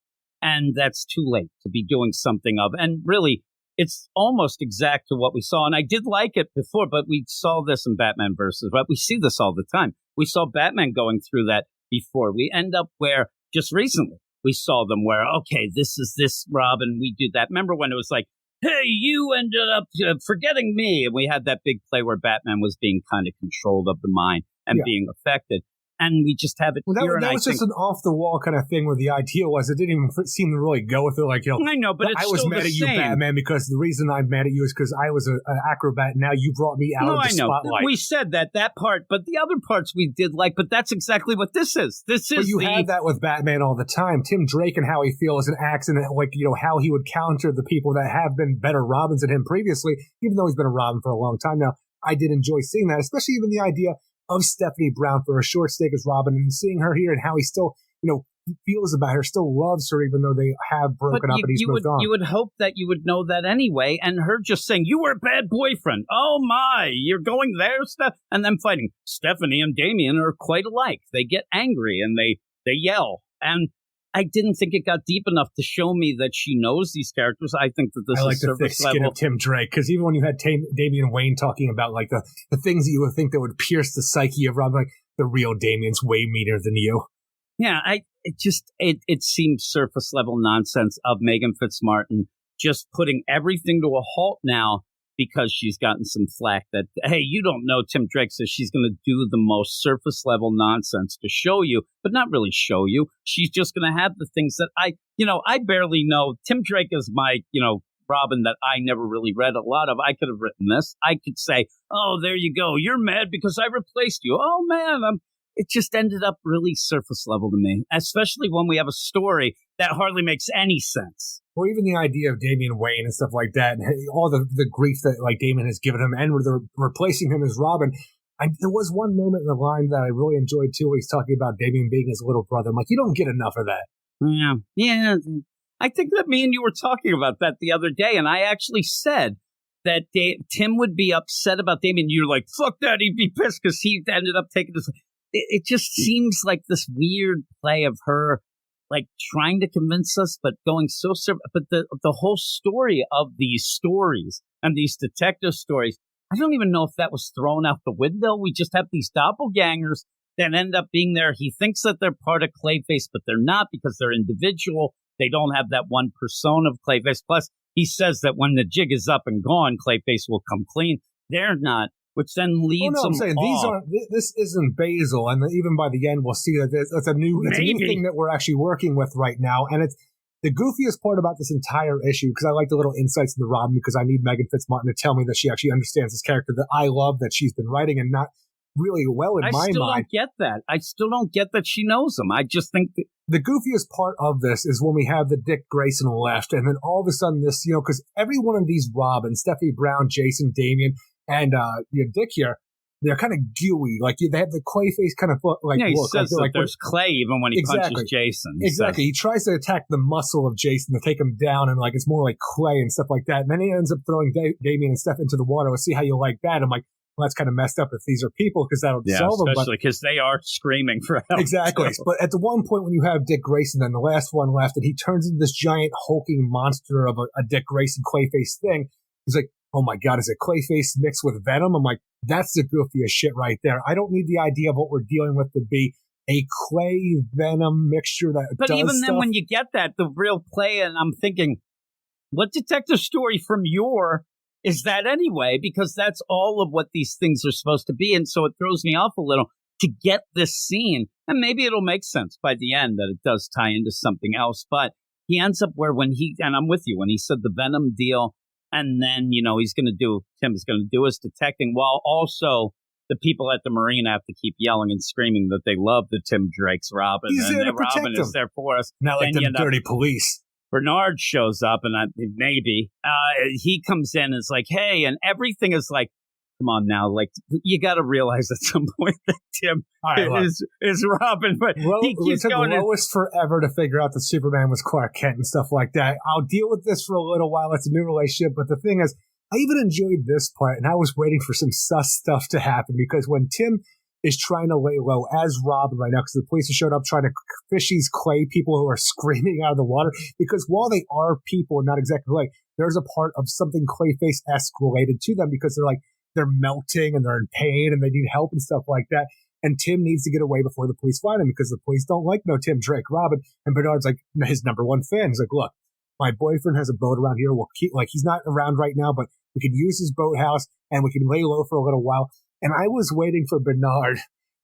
and that's too late to be doing something of. And really, it's almost exact to what we saw, and I did like it before, but we saw this in Batman Versus, right? We see this all the time. We saw Batman going through that before. We end up where, just recently, we saw them where, okay, this is this Robin, we do that. Remember when it was like, hey, you ended up forgetting me? And we had that big play where Batman was being kind of controlled of the mind and being affected. And we just have it here. That was just an off-the-wall kind of thing where the idea was it didn't even seem to really go with it. Like, I know, but it's I was still mad the at you, same. Batman, because the reason I'm mad at you is because I was an acrobat. And now you brought me out of the spotlight. We said that part, but the other parts we did like. But that's exactly what this is. This is. But you have that with Batman all the time. Tim Drake and how he feels and acts, and how he would counter the people that have been better Robins than him previously. Even though he's been a Robin for a long time now, I did enjoy seeing that, especially even the idea of Stephanie Brown for a short stake as Robin, and seeing her here and how he still, feels about her, still loves her, even though they have broken up and he's moved on. You would hope that you would know that anyway, and her just saying, you were a bad boyfriend. Oh my, you're going there, Steph? And then fighting. Stephanie and Damian are quite alike. They get angry and they yell. And I didn't think it got deep enough to show me that she knows these characters. I think that this is the thick skin of Tim Drake, because even when you had Damian Wayne talking about like the things that you would think that would pierce the psyche of Robin, like the real Damian's way meaner than you. Yeah, it seems surface level nonsense of Megan Fitzmartin just putting everything to a halt now because she's gotten some flack that, hey, you don't know Tim Drake, so she's going to do the most surface level nonsense to show you, but not really show you. She's just going to have the things that I barely know. Tim Drake is my, Robin that I never really read a lot of. I could have written this. I could say, oh, there you go. You're mad because I replaced you. Oh, man, it just ended up really surface level to me, especially when we have a story that hardly makes any sense. Or even the idea of Damian Wayne and stuff like that, and all the grief that like Damian has given him, and replacing him as Robin. There was one moment in the line that I really enjoyed too, where he's talking about Damian being his little brother. I'm like, you don't get enough of that. Yeah. I think that me and you were talking about that the other day, and I actually said that Tim would be upset about Damien. You're like, fuck that, he'd be pissed because he ended up taking this. It just seems like this weird play of her, like, trying to convince us, but going so... But the whole story of these stories and these detective stories, I don't even know if that was thrown out the window. We just have these doppelgangers that end up being there. He thinks that they're part of Clayface, but they're not because they're individual. They don't have that one persona of Clayface. Plus, he says that when the jig is up and gone, Clayface will come clean. They're not, which then leads them. I'm saying this isn't Basil, and even by the end, we'll see that it's a new thing that we're actually working with right now, and it's the goofiest part about this entire issue, because I like the little insights in the Robin, because I need Megan Fitzmartin to tell me that she actually understands this character that I love, that she's been writing, and not really well in my mind. I still don't get that. I still don't get that she knows him. I just think that the goofiest part of this is when we have the Dick Grayson left, and then all of a sudden this, because every one of these Robins, Stephanie Brown, Jason, Damian, and Dick here, they're kind of gooey. Like, they have the Clayface kind of like he look. says like there's clay even when he punches Jason. Exactly. He tries to attack the muscle of Jason to take him down, and like it's more like clay and stuff like that. And then he ends up throwing Damian and Steph into the water. Let's see how you like that. I'm like, well, that's kind of messed up if these are people, because that'll solve them. Especially because they are screaming for help. Exactly. So. But at the one point when you have Dick Grayson, then the last one left, and he turns into this giant hulking monster of a Dick Grayson Clayface thing, he's like, oh my God, is it Clayface mixed with Venom? I'm like, that's the goofiest shit right there. I don't need the idea of what we're dealing with to be a Clay Venom mixture that But does even stuff. then, when you get that, the real play, and I'm thinking, what detective story from your is that anyway? Because that's all of what these things are supposed to be. And so it throws me off a little to get this scene. And maybe it'll make sense by the end that it does tie into something else. But he ends up where and I'm with you, when he said the Venom deal, and then, Tim is going to do his detecting, while also the people at the marina have to keep yelling and screaming that they love the Tim Drake's Robin. He's there to protect Robin them. Is there for us. Not like the dirty police. Bernard shows up, and he comes in and is like, hey, and everything is like, come on now, like, you got to realize at some point that Tim is Robin, but he keeps going. It took Lois forever to figure out that Superman was Clark Kent and stuff like that. I'll deal with this for a little while. It's a new relationship, but the thing is, I even enjoyed this part, and I was waiting for some sus stuff to happen, because when Tim is trying to lay low as Robin right now, because the police have showed up trying to fish these Clay people who are screaming out of the water, because while they are people and not exactly like, there's a part of something Clayface-esque related to them, because they're melting and they're in pain and they need help and stuff like that. And Tim needs to get away before the police find him, because the police don't like no Tim Drake Robin. And Bernard's like his number one fan. He's like, look, my boyfriend has a boat around here. We'll keep, like, he's not around right now, but we can use his boathouse and we can lay low for a little while. And I was waiting for Bernard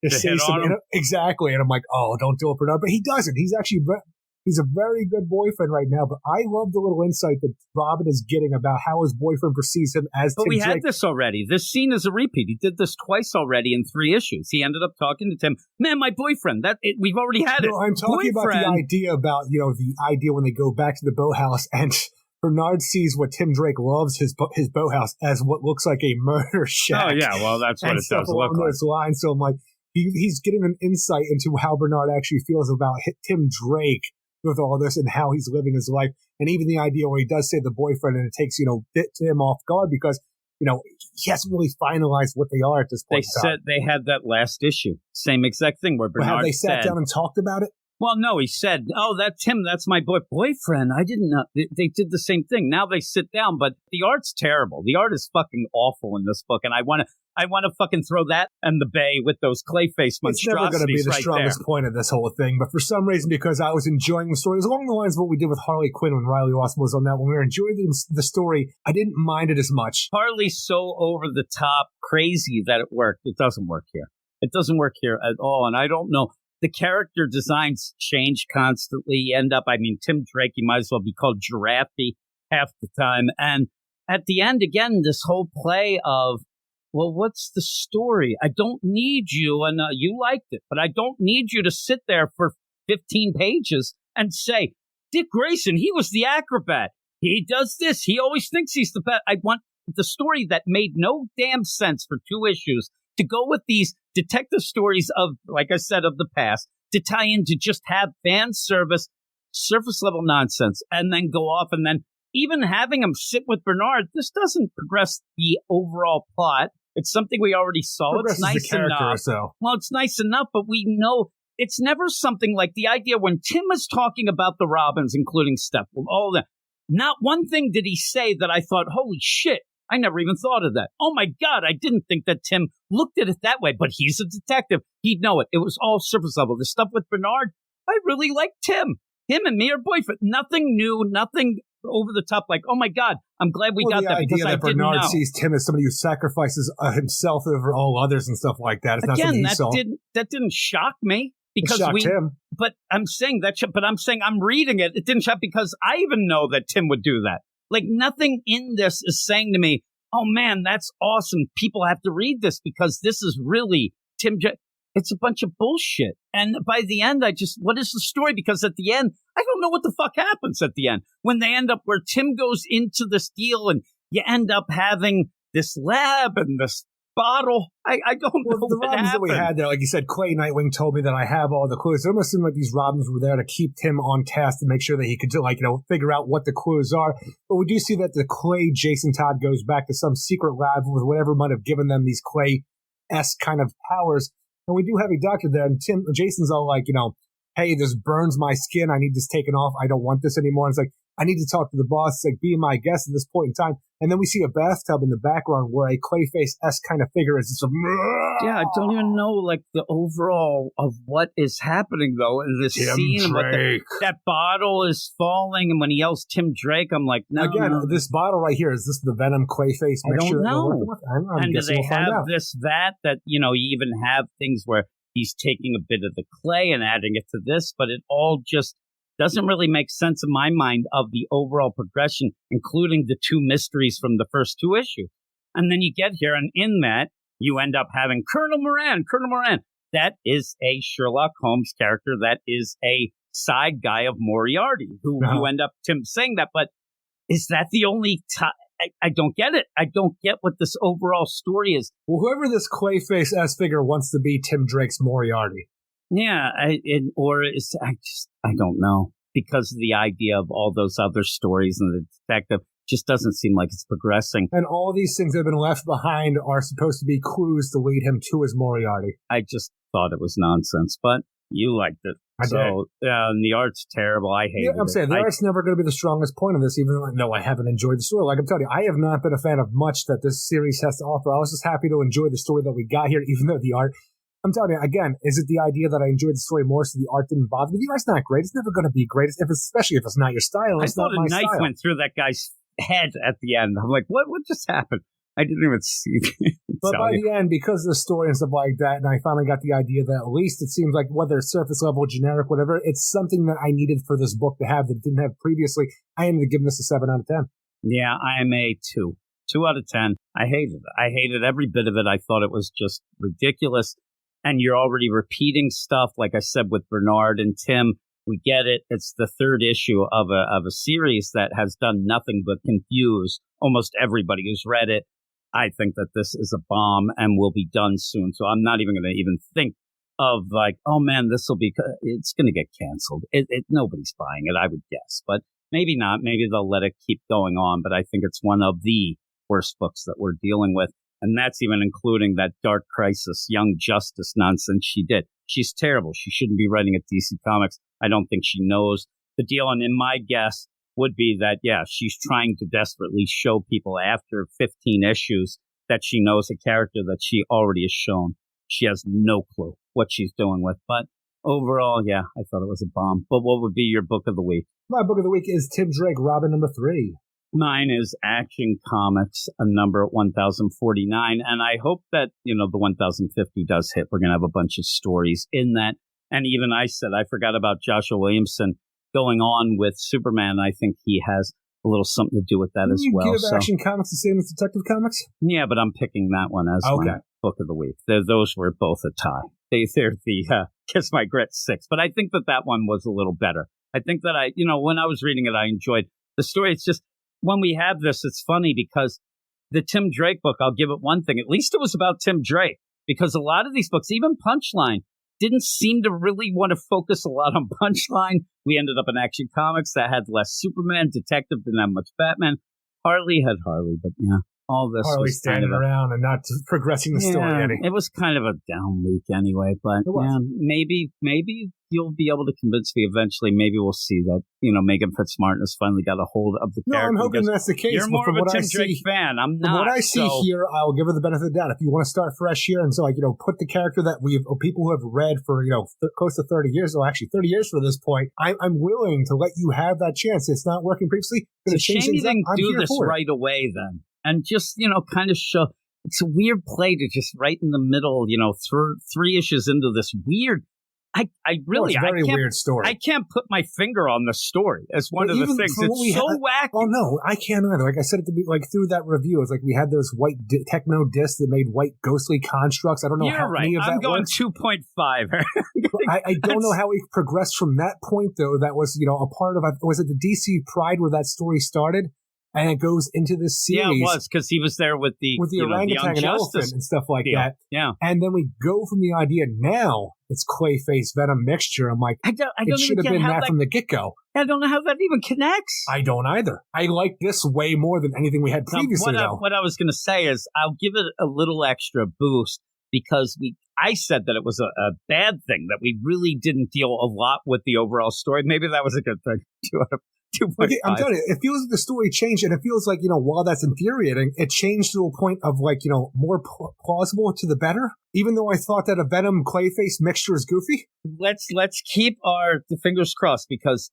to say something. Exactly. And I'm like, oh, don't do it, Bernard. But he doesn't. He's a very good boyfriend right now. But I love the little insight that Robin is getting about how his boyfriend perceives him as Tim Drake. But we had this already. This scene is a repeat. He did this twice already in 3 issues. He ended up talking to Tim. Man, my boyfriend. We've already had it. No, I'm talking about the idea when they go back to the boathouse and Bernard sees what Tim Drake loves, his boathouse, as what looks like a murder shack. Oh, yeah. Well, that's what it does look like. Those lines. So I'm like, he's getting an insight into how Bernard actually feels about Tim Drake with all this and how he's living his life. And even the idea where he does say the boyfriend, and it takes, Tim off guard, because, he hasn't really finalized what they are at this point. They said they had that last issue. Same exact thing where Bernard have they sat down and talked about it? Well, no, he said, oh, that's Tim. That's my boyfriend. I didn't know. They did the same thing. Now they sit down, but the art's terrible. The art is fucking awful in this book, and I want to fucking throw that in the bay with those Clayface monstrosities. It's never going to be the strongest point of this whole thing, but for some reason, because I was enjoying the story, along the lines of what we did with Harley Quinn when Riley Ross was on that, when we were enjoying the story, I didn't mind it as much. Harley's so over the top crazy that it worked. It doesn't work here. It doesn't work here at all, and I don't know. The character designs change constantly. Tim Drake, he might as well be called Giraffe half the time. And at the end, again, this whole play of, well, what's the story? I don't need you, and you liked it, but I don't need you to sit there for 15 pages and say, Dick Grayson, he was the acrobat. He does this. He always thinks he's the best. I want the story that made no damn sense for 2 issues to go with these detective stories of, like I said, of the past, to tie in, to just have fan service, surface level nonsense, and then go off and then even having him sit with Bernard, this doesn't progress the overall plot. It's something we already saw. It's nice enough. Well, it's nice enough, but we know it's never something like the idea when Tim was talking about the Robins, including Steppenwolf, all that. Not one thing did he say that I thought, holy shit, I never even thought of that. Oh my God, I didn't think that Tim looked at it that way, but he's a detective. He'd know it. It was all surface level. The stuff with Bernard, I really liked Tim. Him and me are boyfriend. Nothing new, nothing over the top. Like, oh my God, I'm glad we got that because I didn't know. The idea that Bernard sees Tim as somebody who sacrifices himself over all others and stuff like that. It's not something he saw. That didn't shock me. Because him. But I'm saying that. But I'm saying I'm reading it. It didn't shock because I even know that Tim would do that. Like nothing in this is saying to me, "Oh man, that's awesome." People have to read this because this is really Tim. It's a bunch of bullshit. And by the end, what is the story? Because at the end, I don't know what the fuck happens at the end when they end up where Tim goes into this deal and you end up having this lab and this bottle. I don't know the what Robins happened. that we had there, like you said, Clay Nightwing told me that I have all the clues. It almost seemed like these Robins were there to keep Tim on task to make sure that he could, figure out what the clues are. But we do see that the Clay Jason Todd goes back to some secret lab with whatever might have given them these Clay-esque kind of powers. And we do have a doctor there, and Jason's all like, hey, this burns my skin. I need this taken off. I don't want this anymore. And it's like, I need to talk to the boss. It's like, be my guest at this point in time. And then we see a bathtub in the background where a Clayface-esque kind of figure is just yeah, I don't even know, like, the overall of what is happening, though, in this scene. And what that bottle is falling, and when he yells Tim Drake, I'm like, no. Again, this bottle right here, is this the Venom Clayface mixture? I don't know. And do they we'll have this vat that, you even have things where he's taking a bit of the clay and adding it to this, but it all just doesn't really make sense in my mind of the overall progression, including the two mysteries from the first two issues. And then you get here, and in that, you end up having Colonel Moran. Colonel Moran, that is a Sherlock Holmes character. That is a side guy of Moriarty, who you end up, Tim, saying that. But is that the only time? I don't get it. I don't get what this overall story is. Well, whoever this Clayface-esque figure wants to be Tim Drake's Moriarty. Yeah, I don't know, because of the idea of all those other stories and the detective just doesn't seem like it's progressing. And all these things that have been left behind are supposed to be clues to lead him to his Moriarty. I just thought it was nonsense, but you liked it. I did. And the art's terrible. I hate it. I'm saying the art's never going to be the strongest point of this, even though I haven't enjoyed the story. Like I'm telling you, I have not been a fan of much that this series has to offer. I was just happy to enjoy the story that we got here, even though the art... I'm telling you, again, is it the idea that I enjoyed the story more so the art didn't bother me? The art's not great. It's never going to be great, especially if it's not your style. I thought a knife went through that guy's head at the end. I'm like, what just happened? I didn't even see it. But by the end, because of the story and stuff like that, and I finally got the idea that at least it seems like whether it's surface level, generic, whatever, it's something that I needed for this book to have that it didn't have previously. I ended up giving this a 7 out of 10. Yeah, I am a 2. 2 out of 10. I hated it. I hated every bit of it. I thought it was just ridiculous. And you're already repeating stuff, like I said, with Bernard and Tim. We get it. It's the third issue of a series that has done nothing but confuse almost everybody who's read it. I think that this is a bomb and will be done soon. So I'm not even going to even think of like, oh man, it's going to get canceled. Nobody's buying it, I would guess. But maybe not. Maybe they'll let it keep going on. But I think it's one of the worst books that we're dealing with. And that's even including that Dark Crisis, Young Justice nonsense she did. She's terrible. She shouldn't be writing at DC Comics. I don't think she knows the deal. And in my guess would be that, yeah, she's trying to desperately show people after 15 issues that she knows a character that she already has shown. She has no clue what she's doing with. But overall, yeah, I thought it was a bomb. But what would be your book of the week? My book of the week is Tim Drake, Robin number 3. Mine is Action Comics, a number 1049. And I hope that, the 1050 does hit. We're going to have a bunch of stories in that. And even I said, I forgot about Joshua Williamson going on with Superman. I think he has a little something to do with that as well. You give Action Comics the same as Detective Comics? Yeah, but I'm picking that one as my book of the week. Those were both a tie. They're the Kiss My Grit 6. But I think that one was a little better. I think that when I was reading it, I enjoyed the story. It's just, when we have this, it's funny because the Tim Drake book, I'll give it one thing. At least it was about Tim Drake, because a lot of these books, even Punchline, didn't seem to really want to focus a lot on Punchline. We ended up in Action Comics that had less Superman. Detective didn't have much Batman. Harley had Harley, but yeah. All this Harley was standing around and not progressing the story any. It was kind of a down week anyway, but yeah, maybe you'll be able to convince me eventually. Maybe we'll see that, Megan Fitzmartin has finally got a hold of the character. No, I'm hoping that's the case. You're more of a Tim Drake fan. I'm not. From what I see here, I'll give her the benefit of the doubt. If you want to start fresh here and so, put the character that people who have read for, close to 30 years, or actually 30 years for this point, I'm willing to let you have that chance. It's not working previously. It's a shame you didn't do this right away then. And just, kind of show, it's a weird play to just right in the middle, three issues into this weird, weird story. I can't put my finger on the story as one of the things. It's so wacky. Oh, no, I can't either. Like I said at through that review, it's like we had those white techno discs that made white ghostly constructs. I don't know how many of that I'm going works. 2.5. I don't know how we progressed from that point, though. That was, a part of, was it the DC Pride where that story started? And it goes into this series. Yeah, it was, because he was there with the orangutan and elephant and stuff like that. Yeah. And then we go from the idea, now it's Clayface Venom mixture. I'm like, it should have been that from the get-go. I don't know how that even connects. I don't either. I like this way more than anything we had previously, though. What I was going to say is I'll give it a little extra boost because I said that it was a bad thing, that we really didn't deal a lot with the overall story. Maybe that was a good thing. 2.5. Okay, I'm telling you, it feels like the story changed, and it feels like, while that's infuriating, it changed to a point of, more plausible to the better, even though I thought that a Venom Clayface mixture is goofy. Let's keep the fingers crossed, because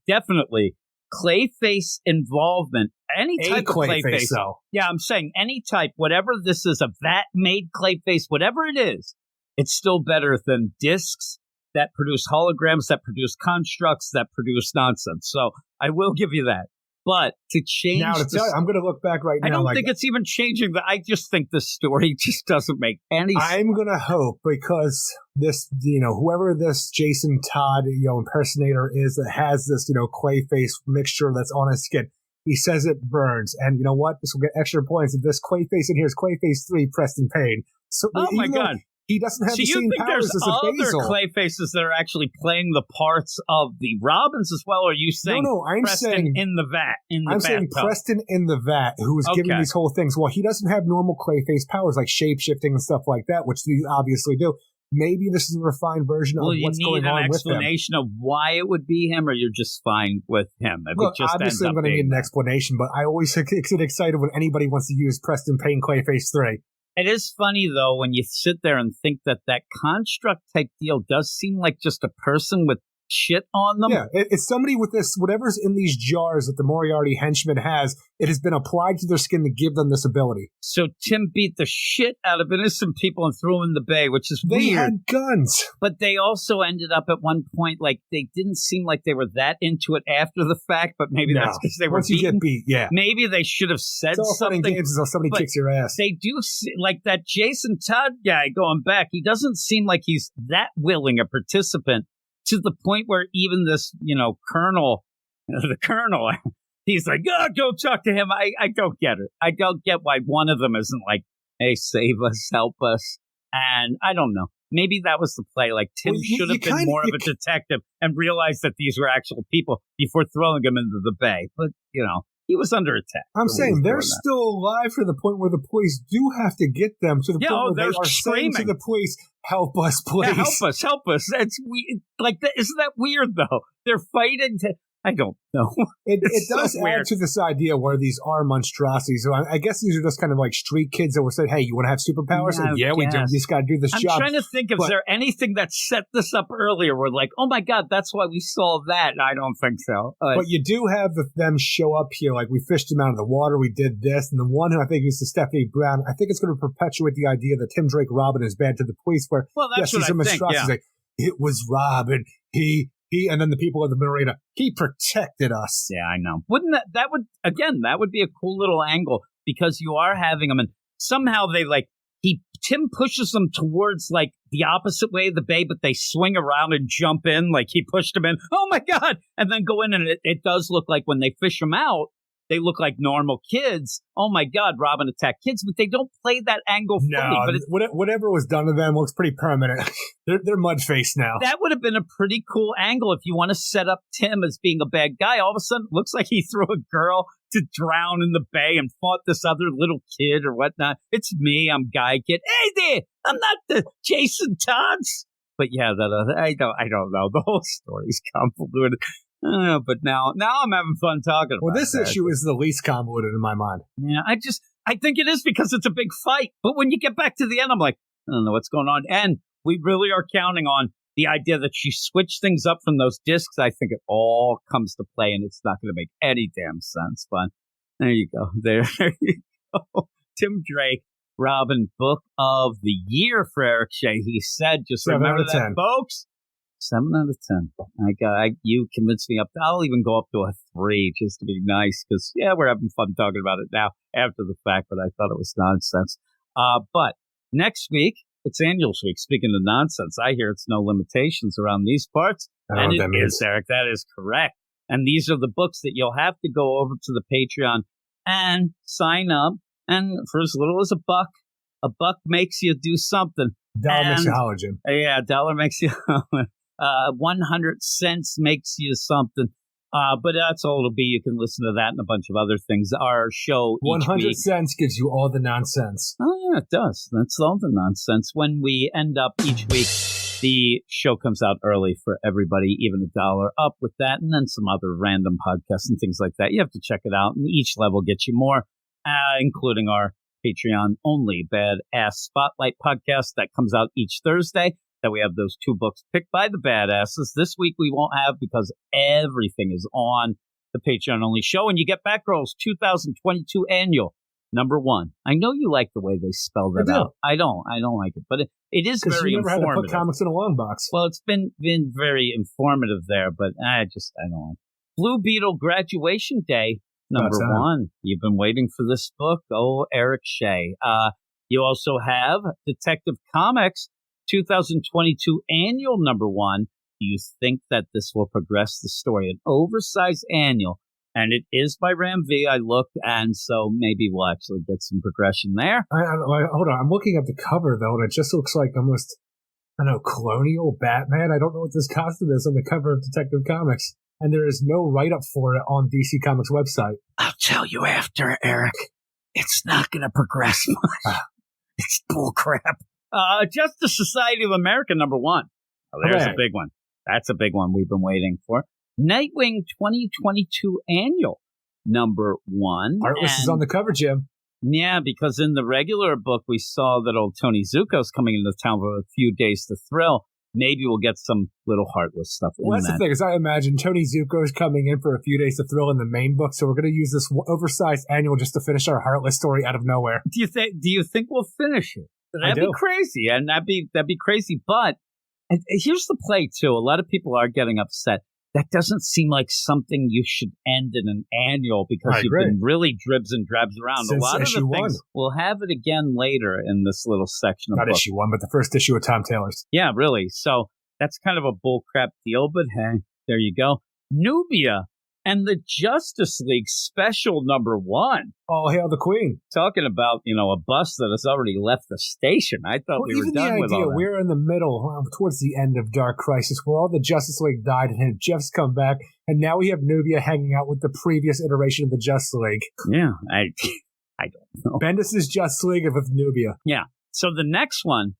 definitely Clayface involvement, any type of Clayface, though. Yeah, I'm saying any type, whatever this is, a vat-made Clayface, whatever it is, it's still better than discs that produce holograms, that produce constructs, that produce nonsense. So I will give you that. But to change now, I'm going to look back right now. I don't think it's even changing. I just think the story just doesn't make any sense. I'm going to hope, because this, whoever this Jason Todd, impersonator is that has this, Clayface mixture that's on his skin, he says it burns. And you know what? This will get extra points. If this Clayface in here is Clayface 3, Preston Payne. So, oh my God. He doesn't have the same powers as a Basil. Do you think there's other Clayfaces that are actually playing the parts of the Robins as well? Or are you saying I'm Preston saying, in the vat? I'm saying Preston in the vat, who is giving these whole things. Well, he doesn't have normal Clayface powers like shape-shifting and stuff like that, which these obviously do. Maybe this is a refined version of what's going on with him. You need an explanation of why it would be him, or you're just fine with him? Look, obviously I'm going to need an explanation, but I always get excited when anybody wants to use Preston Payne Clayface 3. It is funny, though, when you sit there and think that construct type deal does seem like just a person with shit on them. Yeah, it's somebody with this, whatever's in these jars that the Moriarty henchman has, it has been applied to their skin to give them this ability. So Tim beat the shit out of innocent people and threw them in the bay, which is weird. They had guns. But they also ended up at one point, they didn't seem like they were that into it after the fact, but maybe that's because they were Once you get beat, yeah. Maybe they should have said it's all something. Fun and games until somebody kicks your ass. They do, like that Jason Todd guy going back, he doesn't seem like he's that willing a participant, to the point where even this, colonel, he's like, go talk to him. I don't get it. I don't get why one of them isn't like, hey, save us, help us. And I don't know. Maybe that was the play. Like, Tim should have been more of a detective and realized that these were actual people before throwing them into the bay. But, he was under attack. I'm saying they're still alive to the point where the police do have to get them to the point where they are saying to the police, help us, please. Yeah, help us. That's weird. Isn't that weird, though? They're fighting to... I don't know. It does add to this idea where these are monstrosities. So I guess these are just kind of like street kids that were saying, hey, you want to have superpowers? Yeah, we do. We just got to do this job. I'm trying to think, is there anything that set this up earlier? We're like, oh my God, that's why we saw that. I don't think so. But you do have them show up here. Like, we fished them out of the water. We did this. And the one who I think is the Stephanie Brown, I think it's going to perpetuate the idea that Tim Drake Robin is bad to the police. Where, well, that's what I think, yeah. Like, it was Robin. He, and then the people at the marina, he protected us. Yeah, I know. Wouldn't that would be a cool little angle, because you are having them and somehow they Tim pushes them towards the opposite way of the bay, but they swing around and jump in. Like he pushed them in. Oh my God. And then go in, and it does look like when they fish them out, they look like normal kids. Oh my God, Robin attacked kids, but they don't play that angle fully. No, but whatever was done to them looks pretty permanent. they're mud-faced now. That would have been a pretty cool angle if you want to set up Tim as being a bad guy. All of a sudden, it looks like he threw a girl to drown in the bay and fought this other little kid or whatnot. It's me, I'm Guy Kid. Hey there, I'm not the Jason Todd's. But yeah, I don't know. The whole story's convoluted. But now I'm having fun talking about it. Well, this issue is the least convoluted in my mind. Yeah, I think it is because it's a big fight. But when you get back to the end, I'm like, I don't know what's going on. And we really are counting on the idea that she switched things up from those discs. I think it all comes to play, and it's not going to make any damn sense. But there you go. There you go. Tim Drake, Robin, Book of the Year for Eric Shea. He said, just remember that, folks. 7 out of 10. You convinced me up. I'll even go up to a 3 just to be nice because, yeah, we're having fun talking about it now after the fact, but I thought it was nonsense. But next week, it's Annuals Week. Speaking of nonsense, I hear it's no limitations around these parts. And it is, Eric. That is correct. And these are the books that you'll have to go over to the Patreon and sign up. And for as little as a buck makes you do something. $1 makes you holler, Jim. Yeah, $1 makes you holler. 100 cents makes you something. But that's all it'll be. You can listen to that and a bunch of other things. Our show 100 cents gives you all the nonsense. Oh, yeah, it does. That's all the nonsense. When we end up each week, the show comes out early for everybody, even $1 up with that, and then some other random podcasts and things like that. You have to check it out, and each level gets you more, including our Patreon-only Badass Spotlight podcast that comes out each Thursday. That we have those 2 books picked by the badasses. This week we won't have because everything is on the Patreon-only show. And you get Batgirls 2022 Annual, #1. I know you like the way they spell that out. I don't like it, but it is very informative. Because you never had to put comics in a long box. Well, it's been very informative there, but I don't like it. Blue Beetle Graduation Day, #1. You've been waiting for this book. Oh, Eric Shea. You also have Detective Comics 2022 Annual #1. Do you think that this will progress the story? An oversized annual, and it is by Ram V. I looked, and so maybe we'll actually get some progression there. Hold on, I'm looking at the cover though, and it just looks like almost, colonial Batman. I don't know what this costume is on the cover of Detective Comics, and there is no write-up for it on DC Comics website. I'll tell you after, Eric. It's not going to progress much. It's bullcrap. Justice Society of America #1. Oh, there's a big one. That's a big one we've been waiting for. Nightwing 2022 Annual #1. Artless is on the cover, Jim. Yeah, because in the regular book, we saw that old Tony Zuko's coming into town for a few days to thrill. Maybe we'll get some little Heartless stuff in that's the thing, is I imagine Tony Zuko's coming in for a few days to thrill in the main book, so we're going to use this oversized annual just to finish our Heartless story out of nowhere. Do you think we'll finish it? That'd be crazy, and that'd be crazy. But here's the play too. A lot of people are getting upset. That doesn't seem like something you should end in an annual because you've been really dribs and drabs around. Since a lot of the things we'll have it again later in this little section. Not issue 1, but the first issue of Tom Taylor's. Yeah, really. So that's kind of a bullcrap deal. But hey, there you go. Nubia and the Justice League Special #1. Oh, hail the Queen. Talking about, a bus that has already left the station. I thought we were done with all that. We're in the middle, towards the end of Dark Crisis, where all the Justice League died and Jeff's come back, and now we have Nubia hanging out with the previous iteration of the Justice League. Yeah, I don't know. Bendis' Justice League with Nubia. Yeah. So the next one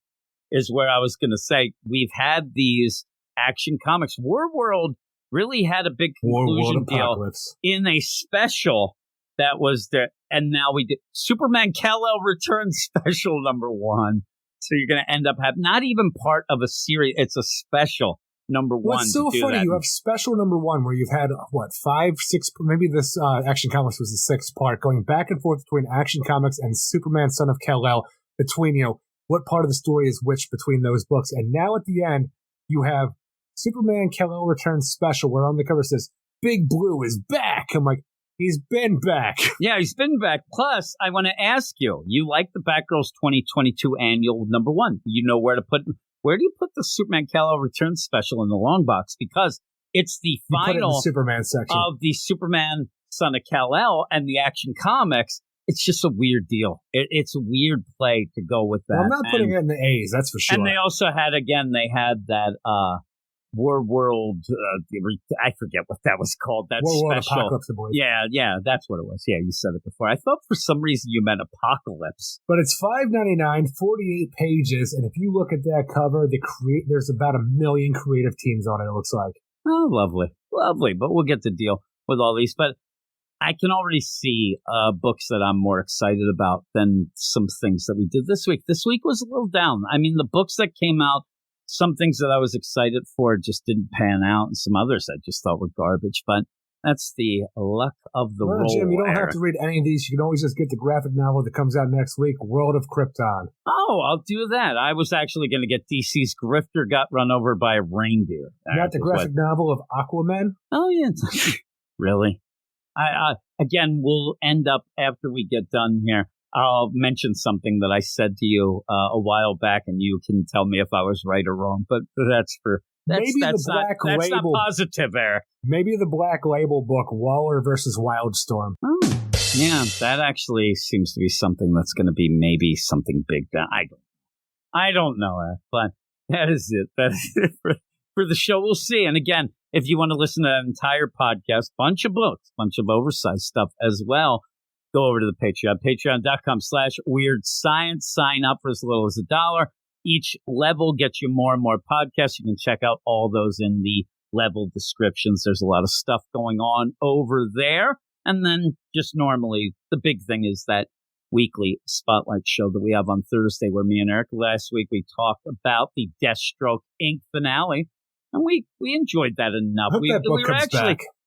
is where I was going to say, we've had these Action Comics. War World really had a big conclusion deal in a special that was there. And now we did Superman Kal-El Return Special #1. So you're going to end up having not even part of a series. It's a special #1. What's so funny, you have special #1 where you've had, 5, 6, maybe this Action Comics was the 6th part, going back and forth between Action Comics and Superman Son of Kal-El, between, what part of the story is which between those books. And now at the end, you have Superman Kal-El Returns Special, where on the cover says, Big Blue is back. I'm like, he's been back. Yeah, he's been back. Plus, I want to ask you, you like the Batgirls 2022 Annual #1. You know where do you put the Superman Kal-El Returns Special in the long box? Because it's the final Superman section of the Superman Son of Kal-El and the Action Comics, it's just a weird deal. It's a weird play to go with that. Well, I'm not putting it in the A's, that's for sure. And they also had that World, I forget what that was called. That World special. Apocalypse, I believe. Yeah, that's what it was. Yeah, you said it before. I thought for some reason you meant Apocalypse. But it's $5.99, 48 pages, and if you look at that cover, there's about 1 million creative teams on it, it looks like. Oh, lovely. But we'll get to deal with all these. But I can already see books that I'm more excited about than some things that we did this week. This week was a little down. I mean, the books that came out, some things that I was excited for just didn't pan out, and some others I just thought were garbage. But that's the luck of the roll. Jim, you don't Eric. have to read any of these. You can always just get the graphic novel that comes out next week, World of Krypton. Oh, I'll do that. I was actually going to get DC's Grifter got run over by a reindeer. Not the graphic novel of Aquaman? Oh, yeah. Really? Again, we'll end up after we get done here. I'll mention something that I said to you a while back, and you can tell me if I was right or wrong. But that's not positive, Eric. Maybe the Black Label book, Waller versus Wildstorm. Oh, yeah, that actually seems to be something that's going to be maybe something big. I don't know, Eric, but that is it. That is it for the show. We'll see. And again, if you want to listen to that entire podcast, bunch of books, bunch of oversized stuff as well, go over to the Patreon, patreon.com/Weird Science. Sign up for as little as $1. Each level gets you more and more podcasts. You can check out all those in the level descriptions. There's a lot of stuff going on over there. And then just normally, the big thing is that weekly spotlight show that we have on Thursday, where me and Eric last week, we talked about the Deathstroke Inc. finale. And we enjoyed that enough.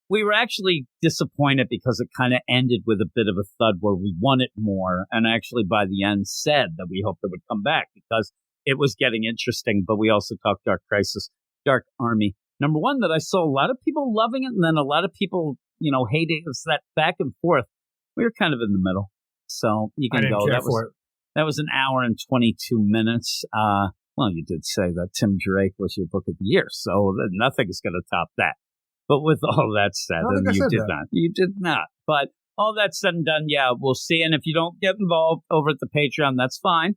We were actually disappointed because it kind of ended with a bit of a thud where we wanted more. And actually, by the end, said that we hoped it would come back because it was getting interesting. But we also talked Dark Crisis, Dark Army. Number one, that I saw a lot of people loving it, and then a lot of people, hating it. It was that back and forth. We were kind of in the middle. So you can go. That was an hour and 22 minutes. Well, you did say that Tim Drake was your book of the year, so nothing is going to top that. But with all that said, you did not. But all that said and done, yeah, we'll see. And if you don't get involved over at the Patreon, that's fine.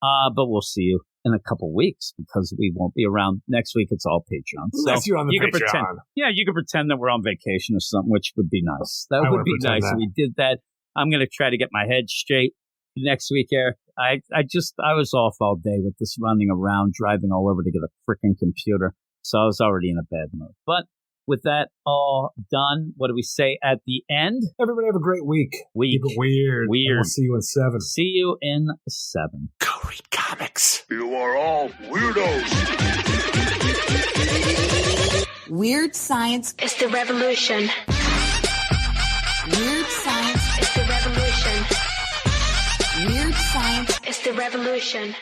But we'll see you in a couple weeks because we won't be around next week. It's all Patreon. Unless you're on the Patreon. You could pretend that we're on vacation or something, which would be nice. That would be nice if we did that. I'm going to try to get my head straight next week, Eric. I was off all day with this running around, driving all over to get a freaking computer. So I was already in a bad mood. But with that all done, what do we say at the end? Everybody have a great week. Keep it weird. Weird. We'll see you in 7. See you in 7. Go read comics. You are all weirdos. Weird science It's the revolution. Weird science It's the revolution. Weird science It's the revolution.